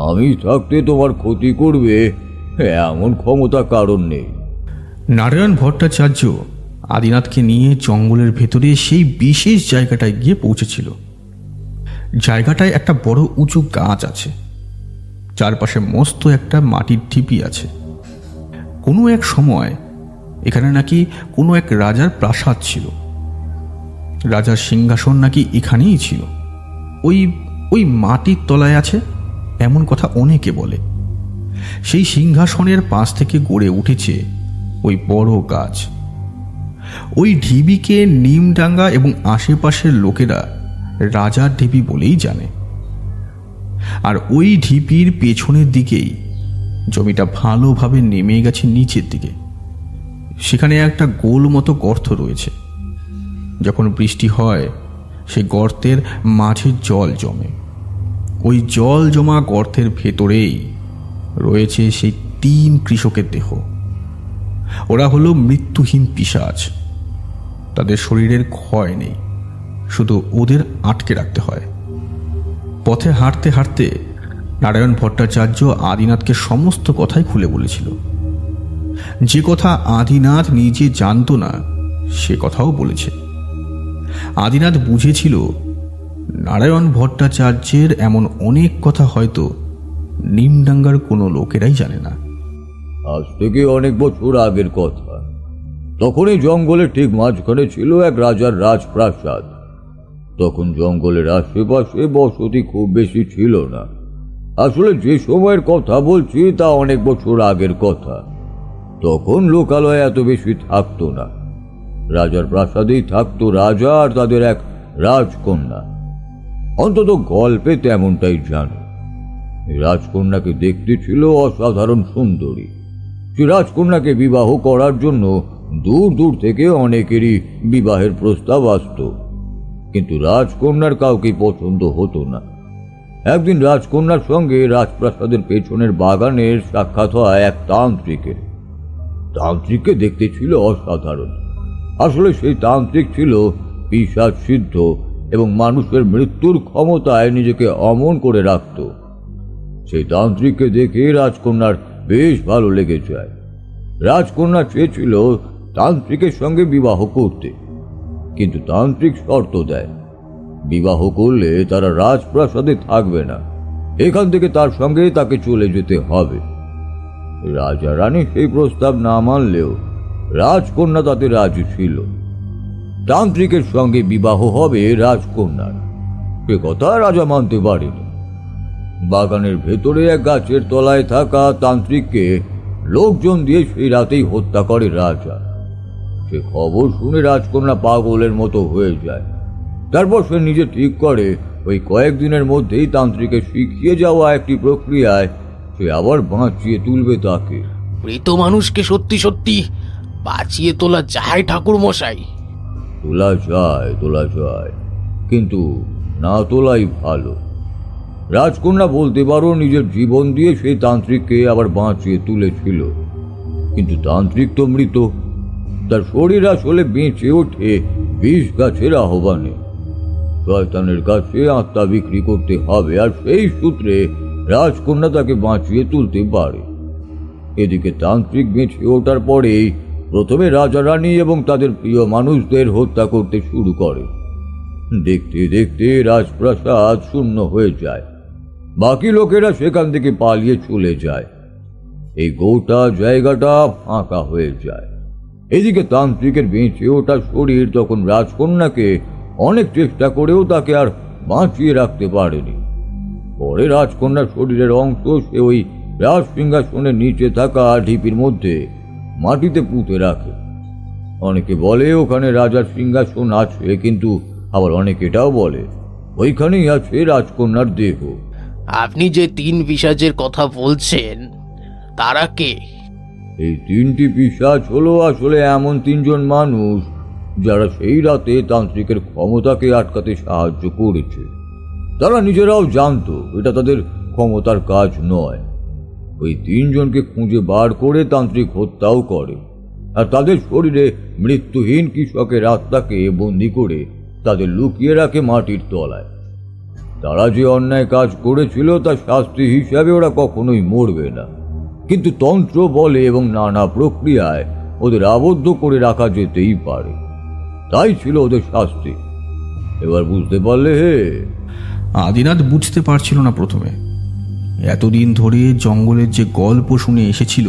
আমি থাকতে তোমার ক্ষতি করবে এমন ক্ষমতা কারণ নেই। নারায়ণ ভট্টাচার্য আদিনাথকে নিয়ে জঙ্গলের ভেতরে সেই বিশেষ জায়গাটায় গিয়ে পৌঁছেছিল। জায়গাটায় একটা বড় উঁচু গাছ আছে, চারপাশে মস্ত একটা মাটির ঢিপি আছে। কোনো এক সময় এখানে নাকি কোনো এক রাজার প্রাসাদ ছিল। রাজার সিংহাসন নাকি এখানেই ছিল। ওই ওই মাটির তলায় আছে এমন কথা অনেকে বলে। সেই সিংহাসনের পাশ থেকে গড়ে উঠেছে ওই বড় গাছ। ওই ঢিবিকে নিমডাঙ্গা এবং আশেপাশের লোকেরা রাজার ঢিবি বলেই জানে। আর ওই ঢিপির পেছনের দিকেই জমিটা ভালোভাবে নেমে গেছে নিচের দিকে। সেখানে একটা গোল মতো গর্ত রয়েছে। যখন বৃষ্টি হয় সেই গর্তের মাঝে জল জমে। ওই জল জমা গর্তের ভেতরেই রয়েছে সেই 3 কৃষকের দেহ। ওরা হলো মৃত্যুহীন পিশাচ। তাদের শরীরের ক্ষয় নেই, শুধু ওদের আটকে রাখতে হয়। পথে হাঁটতে হাঁটতে নারায়ণ ভট্টাচার্য আদিনাথকে সমস্ত কথাই খুলে বলেছিল। যে কথা আদিনাথ নিজে জানতো না সে কথাও বলেছে। আদিনাথ বুঝেছিল নারায়ণ ভট্টাচার্যের এমন অনেক কথা হয়তো নিমডাঙ্গার কোনো লোকেরাই জানে না। আজ থেকে অনেক বছর আগের কথা। তখন এই জঙ্গলের ঠিক মাঝখানে ছিল এক রাজার রাজপ্রাসাদ। তখন জঙ্গলের আশেপাশে বসতি খুব বেশি ছিল না। আসলে যে সময়ের কথা বলছি তা অনেক বছর আগের কথা। তখন লোকালয় এত বেশি থাকতো না। রাজার প্রাসাদেই থাকতো রাজা আর তাদের এক রাজকন্যা। অন্তত গল্পে তেমনটাই জানে। রাজকন্যাকে দেখতে ছিল অসাধারণ সুন্দরী। সে রাজকন্যাকে বিবাহ করার জন্য দূর দূর থেকে অনেকেরই বিবাহের প্রস্তাব আসতো, কিন্তু রাজকন্যার কাউকে পছন্দ হতো না। একদিন রাজকন্যার সঙ্গে রাজপ্রাসাদের পেছনের বাগানের সাক্ষাৎ হয় এক তান্ত্রিকের। তান্ত্রিককে দেখতে ছিল অসাধারণ। আসলে সেই তান্ত্রিক ছিল পিশাচ সিদ্ধ এবং মানুষের মৃত্যুর ক্ষমতায় নিজেকে অমন করে রাখত। সেই তান্ত্রিককে দেখে রাজকন্যার বেশ ভালো লেগে যায়। রাজকন্যা চেয়েছিল তান্ত্রিকের সঙ্গে বিবাহ করতে, কিন্তু তান্ত্রিক শর্ত দেয়, বিবাহ করলে তারা রাজপ্রাসাদে থাকবে না, এখান থেকে তার সঙ্গে তাকে চলে যেতে হবে। রাজা রানী সেই প্রস্তাব না মানলেও রাজকন্যা তাতে রাজি ছিল। তান্ত্রিকের সঙ্গে বিবাহ হবে রাজকন্যার, সে কথা রাজা মানতে পারেনি। বাগানের ভেতরে এক গাছের তলায় থাকা তান্ত্রিককে লোকজন দিয়ে সেই রাতেই হত্যা করে রাজা। সে খবর শুনে রাজকন্যা পাগলের মতো হয়ে যায়। তারপর সে নিজে ঠিক করে ওই কয়েকদিনের মধ্যেই তান্ত্রিকে শিখিয়ে যাওয়া একটি প্রক্রিয়ায় সে আবার বাঁচিয়ে তুলবে তাকে। মৃত মানুষকে সত্যি সত্যি বাঁচিয়ে তোলা যায় ঠাকুর মশাই? তোলা যায়, কিন্তু না তোলাই ভালো। রাজকন্যা বলতে পারো নিজের জীবন দিয়ে সেই তান্ত্রিককে আবার বাঁচিয়ে তুলেছিল, কিন্তু তান্ত্রিক তো মৃত। তার শরীর আসলে বেঁচে ওঠে বিষ গাছের আহ্বানে। শয়তানের কাছে আত্মা বিক্রি করতে হবে, আর সেই সূত্রে রাজকন্যা তাকে বাঁচিয়ে তুলতে পারে। এদিকে তান্ত্রিক বেঁচে ওঠার পরেই প্রথমে রাজা রানী এবং তাদের প্রিয় মানুষদের হত্যা করতে শুরু করে। দেখতে দেখতে রাজপ্রাসাদ শূন্য হয়ে যায়। বাকি লোকেরা সেখান থেকে পালিয়ে চলে যায়। এই গোটা জায়গাটা ফাঁকা হয়ে যায়। এদিকে তান্ত্রিকের বেঁচে ওঠা শরীর তখন রাজকন্যাকে অনেক চেষ্টা করেও তাকে আর বাঁচিয়ে রাখতে পারেনি। পরে রাজকন্যার শরীরের অংশ সে ওই রাজ সিংহাসনের নিচে থাকা ঢিপির মধ্যে মাটিতে পুঁতে রাখে। অনেকে বলে ওখানে রাজার সিংহাসন আছে, কিন্তু আবার অনেকে এটাও বলে ওইখানেই আছে রাজকন্যার দেহ। আপনি যে 3 পিশাচের কথা বলছেন তারা কে? এই 3টি পিশাচ হলো আসলে এমন 3জন মানুষ যারা সেই রাতে তান্ত্রিকের ক্ষমতাকে আটকাতে সাহায্য করেছে। তারা নিজেরাও জানতো এটা তাদের ক্ষমতার কাজ নয়। ওই 3জনকে খুঁজে বার করে তান্ত্রিক হত্যাও করে, আর তাদের শরীরে মৃত্যুহীন কৃষকের আত্মাকে বন্দি করে তাদের লুকিয়ে রাখে মাটির তলায়। তারা যে অন্যায় কাজ করেছিল তার শাস্তি হিসাবে ওরা কখনোই মরবে না, কিন্তু তন্ত্র বলে এবং নানা প্রক্রিয়ায় ওদের আবদ্ধ করে রাখা যেতেই পারে। তাই ছিল ওদের শাস্তি। এবার বুঝতে পারলে? হে, আদিনাথ বুঝতে পারছিল না প্রথমে। এতদিন ধরে জঙ্গলের যে গল্প শুনে এসেছিল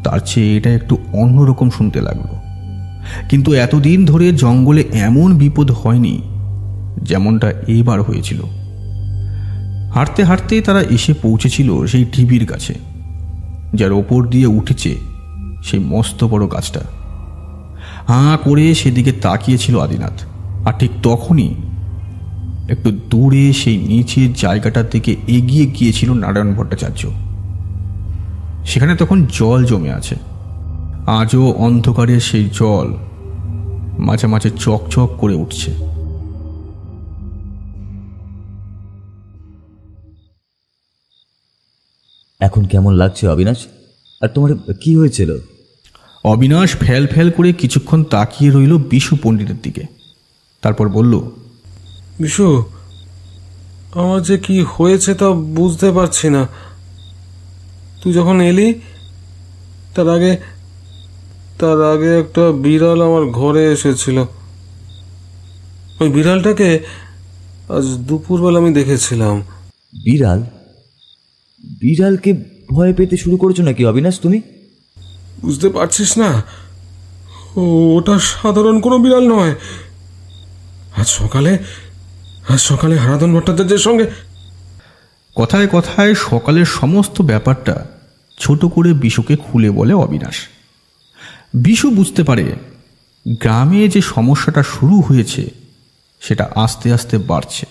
তার চেয়ে এটা একটু অন্যরকম শুনতে লাগলো। কিন্তু এতদিন ধরে জঙ্গলে এমন বিপদ হয়নি যেমনটা এবার হয়েছিল। হাঁটতে হাঁটতে তারা এসে পৌঁছেছিল সেই ঢিবির কাছে, যার ওপর দিয়ে উঠেছে সেই মস্ত বড় গাছটা। হাঁ করে সেদিকে তাকিয়েছিল আদিনাথ। আর ঠিক তখনই একটু দূরে সেই নিচের জায়গাটার দিকে এগিয়ে গিয়েছিল নারায়ণ ভট্টাচার্য। সেখানে তখন জল জমে আছে। আজও অন্ধকারে সেই জল মাঝে মাঝে চকচক করে উঠছে। এখন কেমন লাগছে অবিনাশ? আর তোমার কি হয়েছিল? অবিনাশ ফ্যাল ফ্যাল করে কিছুক্ষণ তাকিয়ে রইল বিশু পণ্ডিতের দিকে, তারপর বলল, বিশু, আমার যে কি হয়েছে তা বুঝতে পারছি না। তুই যখন এলি তার আগে একটা বিড়াল আমার ঘরে এসেছিল। ওই বিড়ালটাকে আজ দুপুরবেলা আমি দেখেছিলাম। বিড়াল? বিড়ালকে ভয় পেতে শুরু করেছো নাকি অবিনাশ তুমি? বুঝতে পারছিস না? ওটা সাধারণ কোনো বিড়াল নয়। আজ সকালে হারাধন ভট্টাচার্যের সঙ্গে। কথায় কথায় সকালের সমস্ত ব্যাপারটা ছোট করে বিশুকে খুলে বলে অবিনাশ। বিশু বুঝতে পারে গ্রামে যে সমস্যাটা শুরু হয়েছে সেটা আস্তে আস্তে বাড়ছে।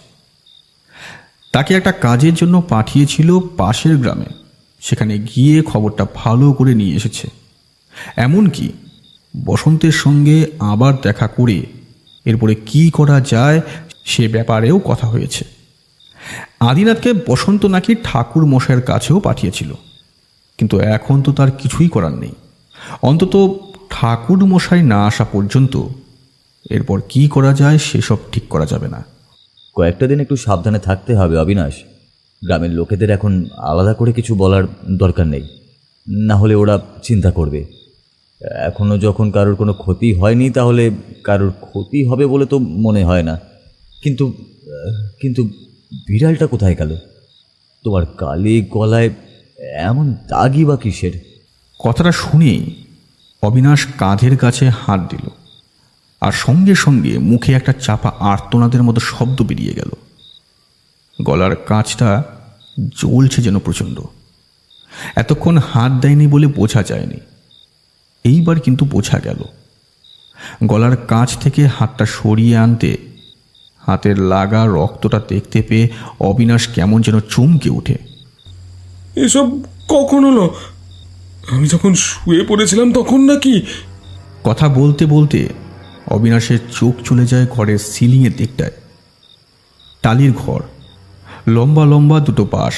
তাকে একটা কাজের জন্য পাঠিয়েছিল পাশের গ্রামে। সেখানে গিয়ে খবরটা ভালো করে নিয়ে এসেছে। এমনকি বসন্তের সঙ্গে আবার দেখা করে এরপরে কি করা যায় সে ব্যাপারেও কথা হয়েছে। আদিনাথকে বসন্ত নাকি ঠাকুর মশাইয়ের কাছেও পাঠিয়েছিল, কিন্তু এখন তো তার কিছুই করার নেই। অন্তত ঠাকুর মশাই না আসা পর্যন্ত এরপর কি করা যায় সেসব ঠিক করা যাবে না। কয়েকটা দিন একটু সাবধানে থাকতে হবে অবিনাশ। গ্রামের লোকেদের এখন আলাদা করে কিছু বলার দরকার নেই, না হলে ওরা চিন্তা করবে। এখনও যখন কারোর কোনো ক্ষতি হয়নি তাহলে কারোর ক্ষতি হবে বলে তো মনে হয় না। কিন্তু কিন্তু বিড়ালটা কোথায় গেল? তোমার কালি গলায় এমন দাগই বা কিসের? কথাটা শুনেই অবিনাশ কাঁধের কাছে হাত দিল, আর সঙ্গে সঙ্গে মুখে একটা চাপা আর্তনাদের মতো শব্দ বেরিয়ে গেল। গলার কাঁচটা জ্বলছে যেন প্রচণ্ড। এতক্ষণ হাত দেয়নি বলে বোঝা যায়নি, এইবার কিন্তু বোঝা গেল। গলার কাঁচ থেকে হাতটা সরিয়ে আনতে হাতের লাগা রক্তটা দেখতে পেয়ে অবিনাশ কেমন যেন চমকে ওঠে। এসব কখন হলো? আমি যখন শুয়ে পড়েছিলাম তখন নাকি? কথা বলতে বলতে অবিনাশের চোখ চলে যায় ঘরের সিলিংয়ের দিকটায়। টালির ঘর, লম্বা লম্বা দুটো বাঁশ,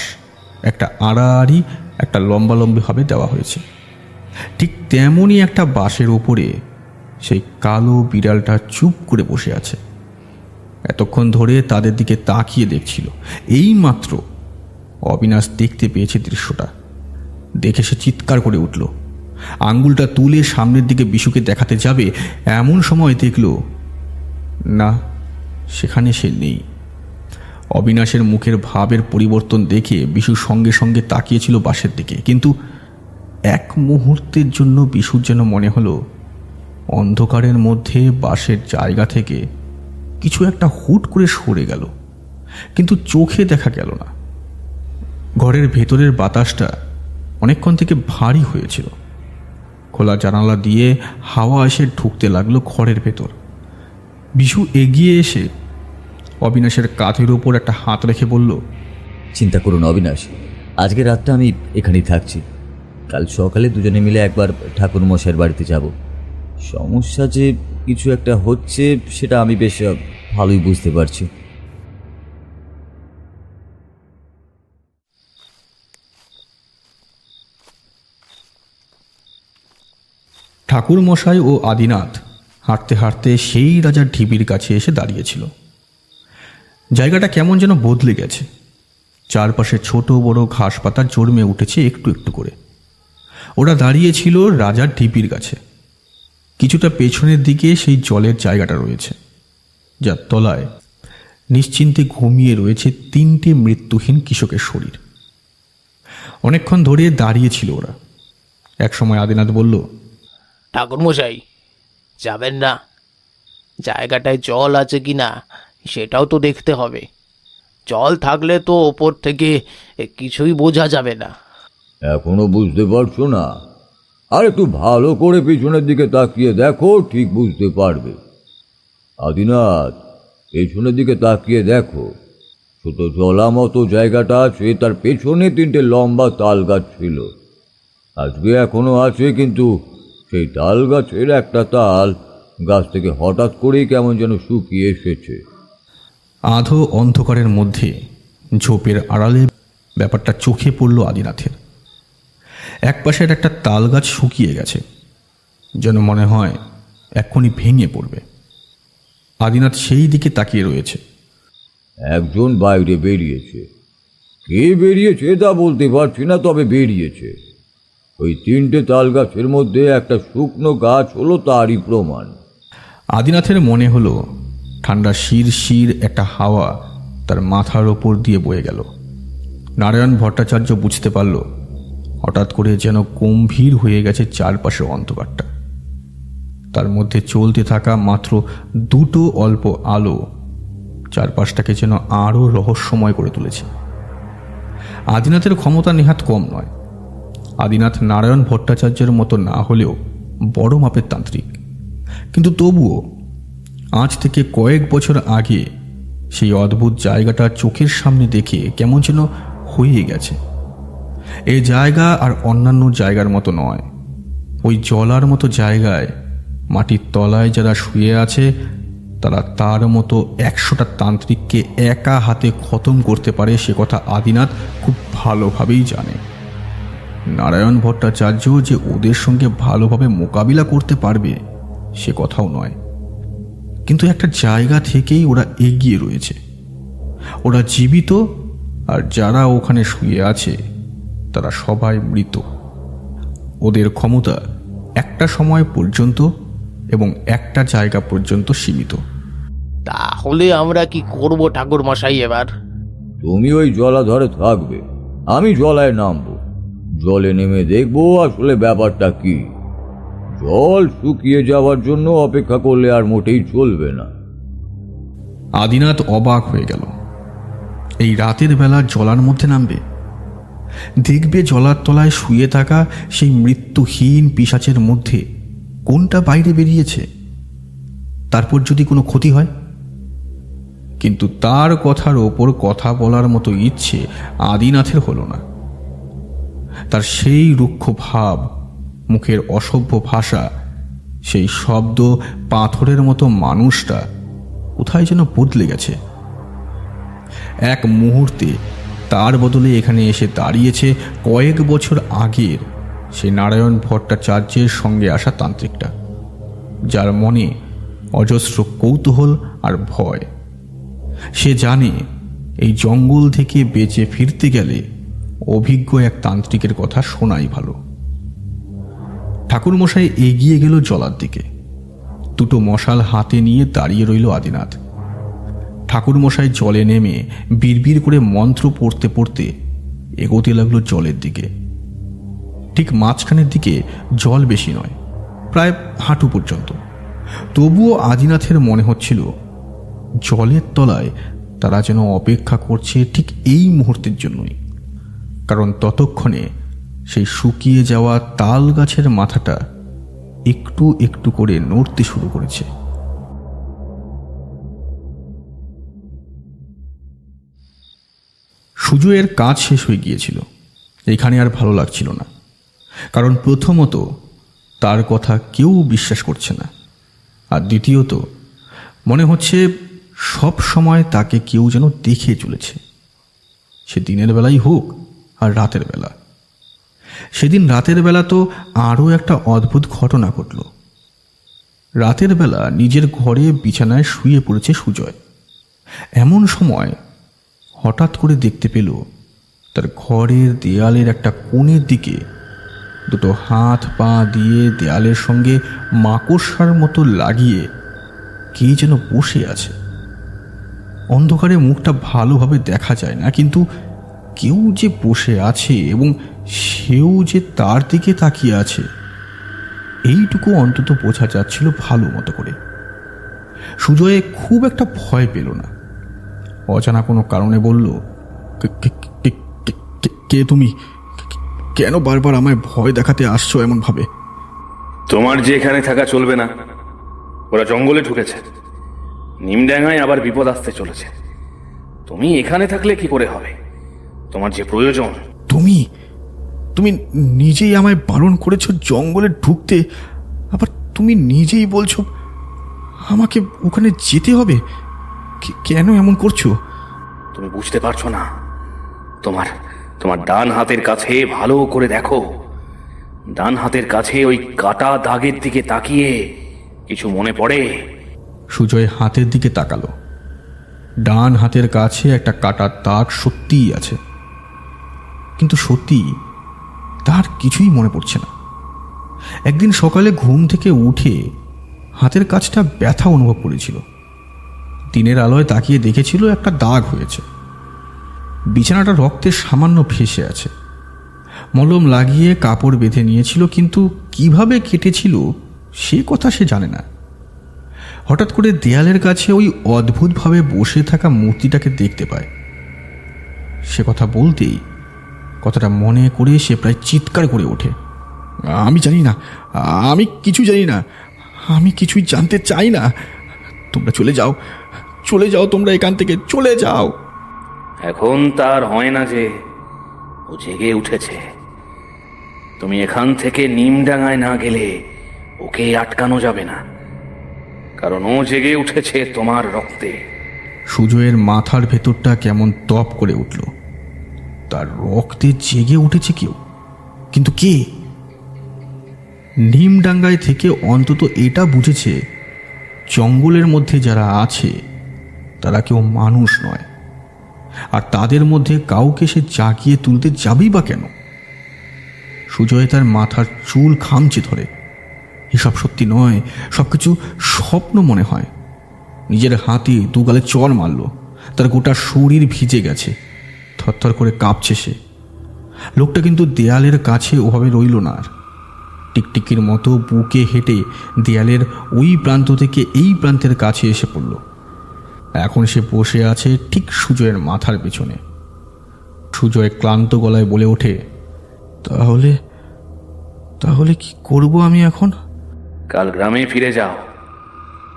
একটা আড়াআড়ি, একটা লম্বালম্বিভাবে দেওয়া হয়েছে। ঠিক তেমনই একটা বাঁশের ওপরে সেই কালো বিড়ালটা চুপ করে বসে আছে। এতক্ষণ ধরে তাদের দিকে তাকিয়ে দেখছিল। এই মাত্র অবিনাশ দেখতে পেয়েছে দৃশ্যটা। দেখে সে চিৎকার করে উঠল। আঙ্গুলটা তুলে সামনের দিকে বিশুকে দেখাতে যাবে, এমন সময় দেখল না, সেখানে সে নেই। অবিনাশের মুখের ভাবের পরিবর্তন দেখে বিশু সঙ্গে সঙ্গে তাকিয়েছিল বাঁশের দিকে, কিন্তু এক মুহূর্তের জন্য বিশুর যেন মনে হলো অন্ধকারের মধ্যে বাঁশের জায়গা থেকে কিছু একটা হুট করে সরে গেল, কিন্তু চোখে দেখা গেল না। ঘরের ভেতরের বাতাসটা অনেকক্ষণ থেকে ভারী হয়েছিল। খোলা জানালা দিয়ে হাওয়া এসে ঢুকতে লাগলো ঘরের ভেতর। বিশু এগিয়ে এসে অবিনাশের কাঁধের ওপর একটা হাত রেখে বলল, চিন্তা করুন অবিনাশ, আজকে রাতটা আমি এখানেই থাকছি। কাল সকালে দুজনে মিলে একবার ঠাকুর মশাইয়ের বাড়িতে যাব। সমস্যা যে কিছু একটা হচ্ছে সেটা আমি বেশ ভালোই বুঝতে পারছি। ঠাকুর মশাই ও আদিনাথ হাঁটতে হাঁটতে সেই রাজার ঢিবির কাছে এসে দাঁড়িয়েছিল। জায়গাটা কেমন যেন বদলে গেছে। চারপাশে ছোট বড় ঘাস পাতা জন্মে উঠেছে একটু একটু করে। ওরা দাঁড়িয়েছিল রাজার ঢিবির কাছে। কিছুটা পেছনের দিকে সেই জলের জায়গাটা রয়েছে, যার তলায় নিশ্চিন্তে ঘুমিয়ে রয়েছে 3টে মৃত্যুহীন কৃষকের শরীর। অনেকক্ষণ ধরে দাঁড়িয়েছিল ওরা। একসময় আদিনাথ বলল, ঠাকুরমশাই, যাবেন না? জায়গাটায় জল আছে কি না সেটাও তো দেখতে হবে। জল থাকলে তো ওপর থেকে কিছুই বোঝা যাবে না। এখনো বুঝতে পারছো না? আর একটু ভালো করে পিছনের দিকে তাকিয়ে দেখো, ঠিক বুঝতে পারবে। আদিনাথ, পেছনের দিকে তাকিয়ে দেখো। ছোট জলা মতো জায়গাটা আছে, তার পেছনে 3টে লম্বা তাল গাছ ছিল। আজকে এখনো আছে, কিন্তু সেই তাল গাছের একটা তাল গাছ থেকে হঠাৎ করেই কেমন যেন শুকিয়ে এসেছে। আধো অন্ধকারের মধ্যে ঝোপের আড়ালে ব্যাপারটা চোখে পড়ল আদিনাথের। একপাশের একটা তাল গাছ শুকিয়ে গেছে, যেন মনে হয় এক্ষুনি ভেঙে পড়বে। আদিনাথ সেই দিকে তাকিয়ে রয়েছে। একজন বাইরে বেরিয়েছে। কে বেরিয়েছে তা বলতে পারছি না, তবে বেরিয়েছে। ওই 3টে তাল গাছের মধ্যে একটা শুকনো গাছ হলো তারই প্রমাণ। আদিনাথের মনে হলো ঠান্ডা শির শির একটা হাওয়া তার মাথার ওপর দিয়ে বয়ে গেল। নারায়ণ ভট্টাচার্য বুঝতে পারল হঠাৎ করে যেন গম্ভীর হয়ে গেছে চারপাশের অন্ধকারটা। তার মধ্যে চলতে থাকা মাত্র 2টো অল্প আলো চারপাশটাকে যেন আরও রহস্যময় করে তুলেছে। আদিনাথের ক্ষমতা নেহাত কম নয়। আদিনাথ নারায়ণ ভট্টাচার্যের মতো না হলেও বড় মাপের তান্ত্রিক, কিন্তু তবুও আজ থেকে কয়েক বছর আগে সেই অদ্ভুত জায়গাটা চোখের সামনে দেখে কেমন যেন হয়ে গেছে। এই জায়গা আর অন্যান্য জায়গার মতো নয়। ওই জলার মতো জায়গায় মাটির তলায় যারা শুয়ে আছে তারা তার মতো 100টা তান্ত্রিককে একা হাতে খতম করতে পারে, সে কথা আদিনাথ খুব ভালোভাবেই জানে। নারায়ণ ভট্টাচার্য যে ওদের সঙ্গে ভালোভাবে মোকাবিলা করতে পারবে সে কথাও নয়, কিন্তু একটা জায়গা থেকেই ওরা এগিয়ে রয়েছে। ওরা জীবিত, আর যারা ওখানে শুয়ে আছে তারা সবাই মৃত। ওদের ক্ষমতা একটা সময় পর্যন্ত এবং একটা জায়গা পর্যন্ত সীমিত। তাহলে আমরা কি করব ঠাকুরমশাই এবার? তুমি ওই জলাধারে থাকবে, আমি জলায় নামবো। জলে নেমে দেখবো আসলে ব্যাপারটা কি। জল শুকিয়ে যাওয়ার জন্য অপেক্ষা করলে আর মোটেই চলবে না। আদিনাথ অবাক হয়ে গেল। এই রাতের বেলা জলার মধ্যে নামবে, দেখবে জলার তলায় শুয়ে থাকা সেই মৃত্যুহীন পিশাচের মধ্যে কোনটা বাইরে বেরিয়েছে, তারপর যদি কোনো ক্ষতি হয়। কিন্তু তার কথার ওপর কথা বলার মতো ইচ্ছে আদিনাথের হলো না। তার সেই রুক্ষ ভাব, মুখের অসভ্য ভাষা, সেই শব্দ, পাথরের মতো মানুষটা কোথায় যেন বদলে গেছে। এক মুহূর্তে তার বদলে এখানে এসে দাঁড়িয়েছে কয়েক বছর আগের সে নারায়ণ ভট্টাচার্যের সঙ্গে আসা তান্ত্রিকটা, যার মনে অজস্র কৌতূহল আর ভয়। সে জানে এই জঙ্গল থেকে বেঁচে ফিরতে গেলে অভিজ্ঞ এক তান্ত্রিকের কথা শোনাই ভালো। ঠাকুরমশাই এগিয়ে গেল জলার দিকে। 2টো মশাল হাতে নিয়ে দাঁড়িয়ে রইল আদিনাথ। ঠাকুরমশাই জলে নেমে বিড়বিড় করে মন্ত্র পড়তে পড়তে এগোতে লাগলো জলের দিকে। ঠিক মাঝখানের দিকে জল বেশি নয়, প্রায় হাঁটু পর্যন্ত। তবুও আদিনাথের মনে হচ্ছিল জলের তলায় তারা যেন অপেক্ষা করছে ঠিক এই মুহূর্তের জন্যই, কারণ ততক্ষণে সেই শুকিয়ে যাওয়া তাল গাছের মাথাটা একটু একটু করে নড়তে শুরু করেছে। সুজয়ের কাজ শেষ হয়ে গিয়েছিল। এখানে আর ভালো লাগছিল না, কারণ প্রথমত তার কথা কেউ বিশ্বাস করছে না, আর দ্বিতীয়ত মনে হচ্ছে সব সময় তাকে কেউ যেন দেখে চলেছে, সে দিনের বেলাই হোক আর রাতের বেলা। সেদিন রাতের বেলা তো আরও একটা অদ্ভুত ঘটনা ঘটল। রাতের বেলা নিজের ঘরে বিছানায় শুয়ে পড়েছে সুজয়। এমন সময় হঠাৎ করে দেখতে পেল তার ঘরের দেয়ালের একটা কোণের দিকে দুটো হাত পা দিয়ে দেয়ালের সঙ্গে মাকড়সার মতো লাগিয়ে কে যেন বসে আছে। অন্ধকারে মুখটা ভালোভাবে দেখা যায় না, কিন্তু কেউ যে বসে আছে এবং সেও যে তার দিকে তাকিয়ে আছে এইটুকু অন্তত বোঝা যাচ্ছিল ভালো মতো করে। সুজয় খুব একটা ভয় পেল না। অজানা কোনো কারণে বলল, কে তুমি? কেন বারবার আমায় ভয় দেখাতে আসছো এমনভাবে? তোমার যে এখানে থাকা চলবে না, ওরা জঙ্গলে ঢুকেছে। নিমডাঙ্গায় আবার বিপদ আসতে চলেছে। তুমি এখানে থাকলে কি করে হবে? তোমার যে প্রয়োজন। তুমি তুমি নিজেই আমায় বারণ করেছো জঙ্গলে ঢুকতে, আবার তুমি নিজেই বলছো আমাকে ওখানে যেতে হবে। কেন এমন করছো? তুমি বুঝতে পারছো না? তোমার তোমার ডান হাতের কাছে ভালো করে দেখো। ডান হাতের কাছে ওই কাটা দাগের দিকে তাকিয়ে কিছু মনে পড়ে? সুজয় হাতের দিকে তাকালো। ডান হাতের কাছে একটা কাটার দাগ সত্যিই আছে, কিন্তু সত্যি তার কিছুই মনে পড়ছে না। একদিন সকালে ঘুম থেকে উঠে হাতের কাছটা ব্যথা অনুভব করেছিল। দিনের আলোয় তাকিয়ে দেখেছিল একটা দাগ হয়েছে। বিছানাটা রক্তে সামান্য ভেসে আছে। মলম লাগিয়ে কাপড় বেঁধে নিয়েছিল, কিন্তু কিভাবে কেটেছিল সে কথা সে জানে না। হঠাৎ করে দেয়ালের কাছে ওই অদ্ভুতভাবে বসে থাকা মূর্তিটাকে দেখতে পায়। সে কথা বলতেই কথাটা মনে করে সে প্রায় চিৎকার করে ওঠে, আমি জানি না, আমি কিছু জানি না, আমি কিছুই জানতে চাই না। তোমরা চলে যাও, চলে যাও, তোমরা এখান থেকে চলে যাও। এখন তার হয় না যে ও জেগে উঠেছে। তুমি এখান থেকে নিমডাঙ্গায় না গেলে ওকে আটকানো যাবে না, কারণ ও জেগে উঠেছে তোমার রক্তে। সুজয়ের মাথার ভেতরটা কেমন তপ করে উঠল। তার রক্তে জেগে উঠেছে কেউ, কিন্তু কে? নিমডাঙ্গায় থেকে অন্তত এটা বুঝেছে জঙ্গলের মধ্যে যারা আছে তারা কেউ মানুষ নয়, আর তাদের মধ্যে কাউকে সে জাগিয়ে তুলতে যাবেই বা কেন? সুজয় তার মাথার চুল খামচে ধরে। এসব সত্যি নয়, সবকিছু স্বপ্ন মনে হয়। নিজের হাতে দুগালে চড় মারল। তার গোটা শরীর ভিজে গেছে, থরথর করে কাঁপছে সে। লোকটা কিন্তু দেয়ালের কাছে ওভাবে রইল না আর। টিকটিকির মতো বুকে হেঁটে দেয়ালের ওই প্রান্ত থেকে এই প্রান্তের কাছে এসে পড়ল। এখন সে বসে আছে ঠিক সুজয়ের মাথার পেছনে। সুজয় ক্লান্ত গলায় বলে ওঠে, তাহলে তাহলে কি করব আমি এখন? কাল গ্রামে ফিরে যাও।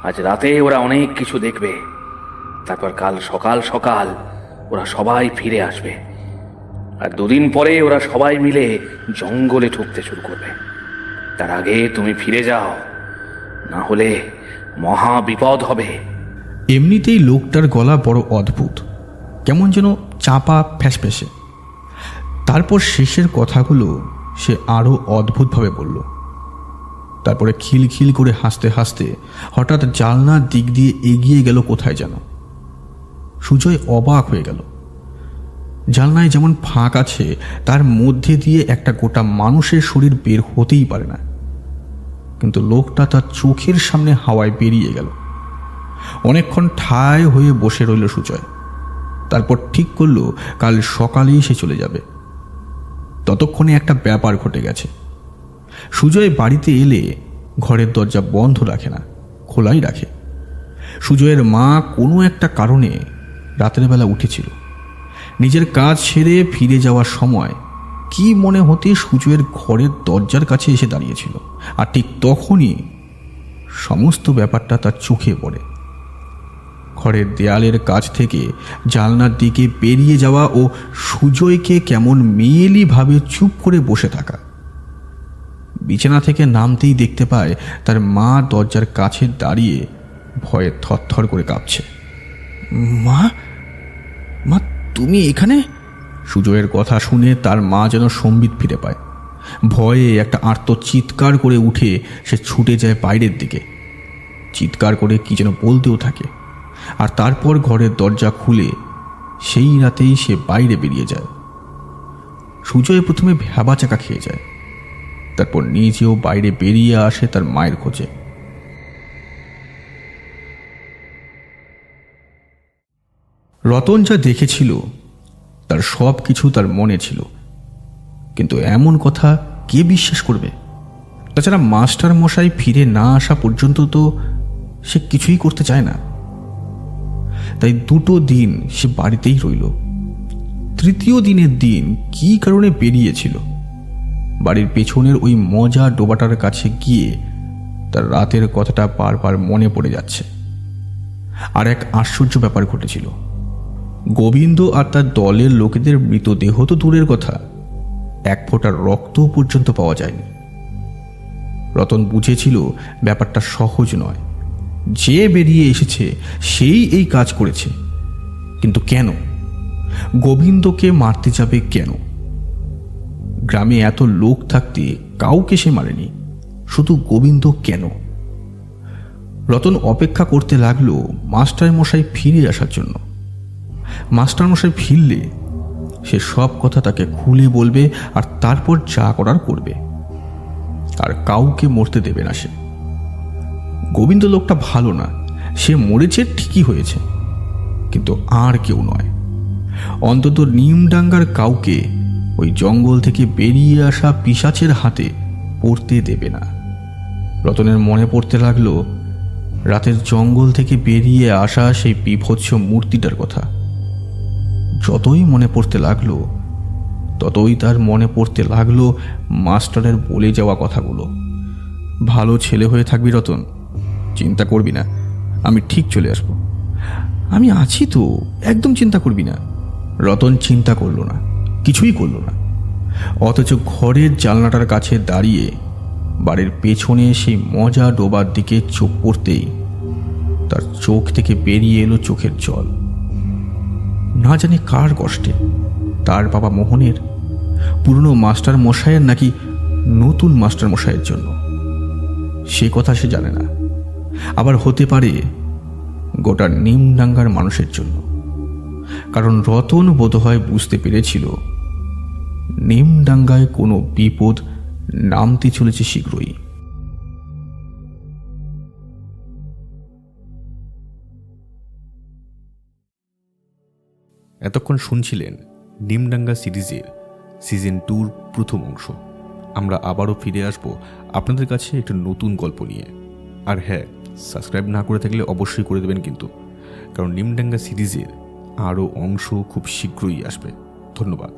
আজ রাতে ওরা অনেক কিছু দেখবে। তারপর কাল সকাল সকাল ওরা সবাই ফিরে আসবে, আর দুদিন পরে ওরা সবাই মিলে জঙ্গলে ঢুকতে শুরু করবে। তার আগে তুমি ফিরে যাও, না হলে মহা বিপদ হবে। এমনিতেই লোকটার গলা বড় অদ্ভুত, কেমন যেন চাপা ফ্যাসফ্যাসে। তারপর শেষের কথাগুলো সে আরও অদ্ভুতভাবে বলল। তারপরে খিলখিল করে হাসতে হাসতে হঠাৎ জানলার দিক দিয়ে এগিয়ে গেল কোথায় যেন। সুজয় অবাক হয়ে গেল। জানলায় যেমন ফাঁক আছে, তার মধ্যে দিয়ে একটা গোটা মানুষের শরীর বের হতেই পারে না, কিন্তু লোকটা তার চোখের সামনে হাওয়ায় বেরিয়ে গেল। অনেকক্ষণ ঠায় হয়ে বসে রইল সুজয়। তারপর ঠিক করল কাল সকালেই সে চলে যাবে। ততক্ষণে একটা ব্যাপার ঘটে গেছে। সুজয় বাড়িতে এলে ঘরের দরজা বন্ধ রাখে না, খোলাই রাখে। সুজয়ের মা কোনো একটা কারণে রাতের বেলা উঠেছিল। নিজের কাজ ছেড়ে ফিরে যাওয়ার সময় কি মনে হতে সুজয়ের ঘরের দরজার কাছে এসে দাঁড়িয়েছিল, আর ঠিক তখনই সমস্ত ব্যাপারটা তার চোখে পড়ে। ঘরের দেয়ালের কাছ থেকে জানলার দিকে বেরিয়ে যাওয়া ও সুজয়কে কেমন মেয়েলিভাবে চুপ করে বসে থাকা। বিছানা থেকে নামতেই দেখতে পায় তার মা দরজার কাছে দাঁড়িয়ে ভয়ে থরথর করে কাঁপছে। মা, মা তুমি এখানে? সুজয়ের কথা শুনে তার মা যেন সম্বিত ফিরে পায়। ভয়ে একটা আর্ত চিৎকার করে উঠে সে ছুটে যায় বাইরের দিকে। চিৎকার করে কি যেন বলতেও থাকে, আর তারপর ঘরের দরজা খুলে সেই রাতেই সে বাইরে বেরিয়ে যায়। সুজয় প্রথমে ভ্যাবাচাকা খেয়ে যায়, তারপর নিজেও বাইরে বেরিয়ে আসে তার মায়ের খোঁজে। রতন যা দেখেছিল তার সব কিছু তার মনে ছিল, কিন্তু এমন কথা কে বিশ্বাস করবে? তাছাড়া মাস্টার মশাই ফিরে না আসা পর্যন্ত তো সে কিছুই করতে চায় না। তাই 2 দিন সে বাড়িতেই রইল। তৃতীয় দিনের দিন কি কারণে বেরিয়েছিল, বাড়ির পেছনের ওই মজা ডোবাটার কাছে গিয়ে তার রাতের কথাটা বারবার মনে পড়ে যাচ্ছে। আর এক আশ্চর্য ব্যাপার ঘটেছিল। গোবিন্দ আর তার দলের লোকেদের মৃতদেহ তো দূরের কথা, 1 ফোঁটা রক্ত পর্যন্ত পাওয়া যায়নি। রতন বুঝেছিল ব্যাপারটা সহজ নয়। যে বেরিয়ে এসেছে সেই এই কাজ করেছে, কিন্তু কেন? গোবিন্দকে মারতে যাবে কেন? গ্রামে এত লোক থাকতে কাউকে সে মারেনি, শুধু গোবিন্দ কেন? রতন অপেক্ষা করতে লাগলো মাস্টার মশাই ফিরে আসার জন্য। মাস্টার মশাই ফিরলে সে সব কথা তাকে খুলে বলবে, আর তারপর যা করার করবে। আর কাউকে মরতে দেবে না সে। গোবিন্দ লোকটা ভালো না, সে মরেছে ঠিকই হয়েছে, কিন্তু আর কেউ নয়। অন্তত নিমডাঙ্গার কাউকে ওই জঙ্গল থেকে বেরিয়ে আসা পিশাচের হাতে পড়তে দেবে না। রতনের মনে পড়তে লাগলো রাতের জঙ্গল থেকে বেরিয়ে আসা সেই বিভৎস মূর্তিটার কথা। যতই মনে পড়তে লাগলো ততই তার মনে পড়তে লাগলো মাস্টারের বলে যাওয়া কথাগুলো। ভালো ছেলে হয়ে থাকবি রতন, চিন্তা করবি না, আমি ঠিক চলে আসব, আমি আছি তো, একদম চিন্তা করবি না। রতন চিন্তা করলো না, কিছুই করলো না। অথচ ঘরের জানলাটার কাছে দাঁড়িয়ে বাড়ির পেছনে সেই মজা ডোবার দিকে চোখ পড়তেই তার চোখ থেকে বেরিয়ে এলো চোখের জল। না জানি কার কষ্টে, তার বাবা মোহনের, পুরনো মাস্টার মশাইয়ের, নাকি নতুন মাস্টার মশাইয়ের জন্য, সে কথা সে জানে না। আবার হতে পারে গোটা নিমডাঙ্গার মানুষের জন্য, কারণ রতন বোধহয় বুঝতে পেরেছিল নিমডাঙ্গায় কোনো বিপদ নামতে চলেছে শীঘ্রই। এতক্ষণ শুনছিলেন নিমডাঙ্গা সিরিজের সিজন 2 প্রথম অংশ। আমরা আবারও ফিরে আসব আপনাদের কাছে একটা নতুন গল্প নিয়ে। আর হ্যাঁ, সাবস্ক্রাইব না করে থাকলে অবশ্যই করে দেবেন কিন্তু, কারণ নিমডাঙ্গা সিরিজের আরও অংশ খুব শীঘ্রই আসবে। ধন্যবাদ।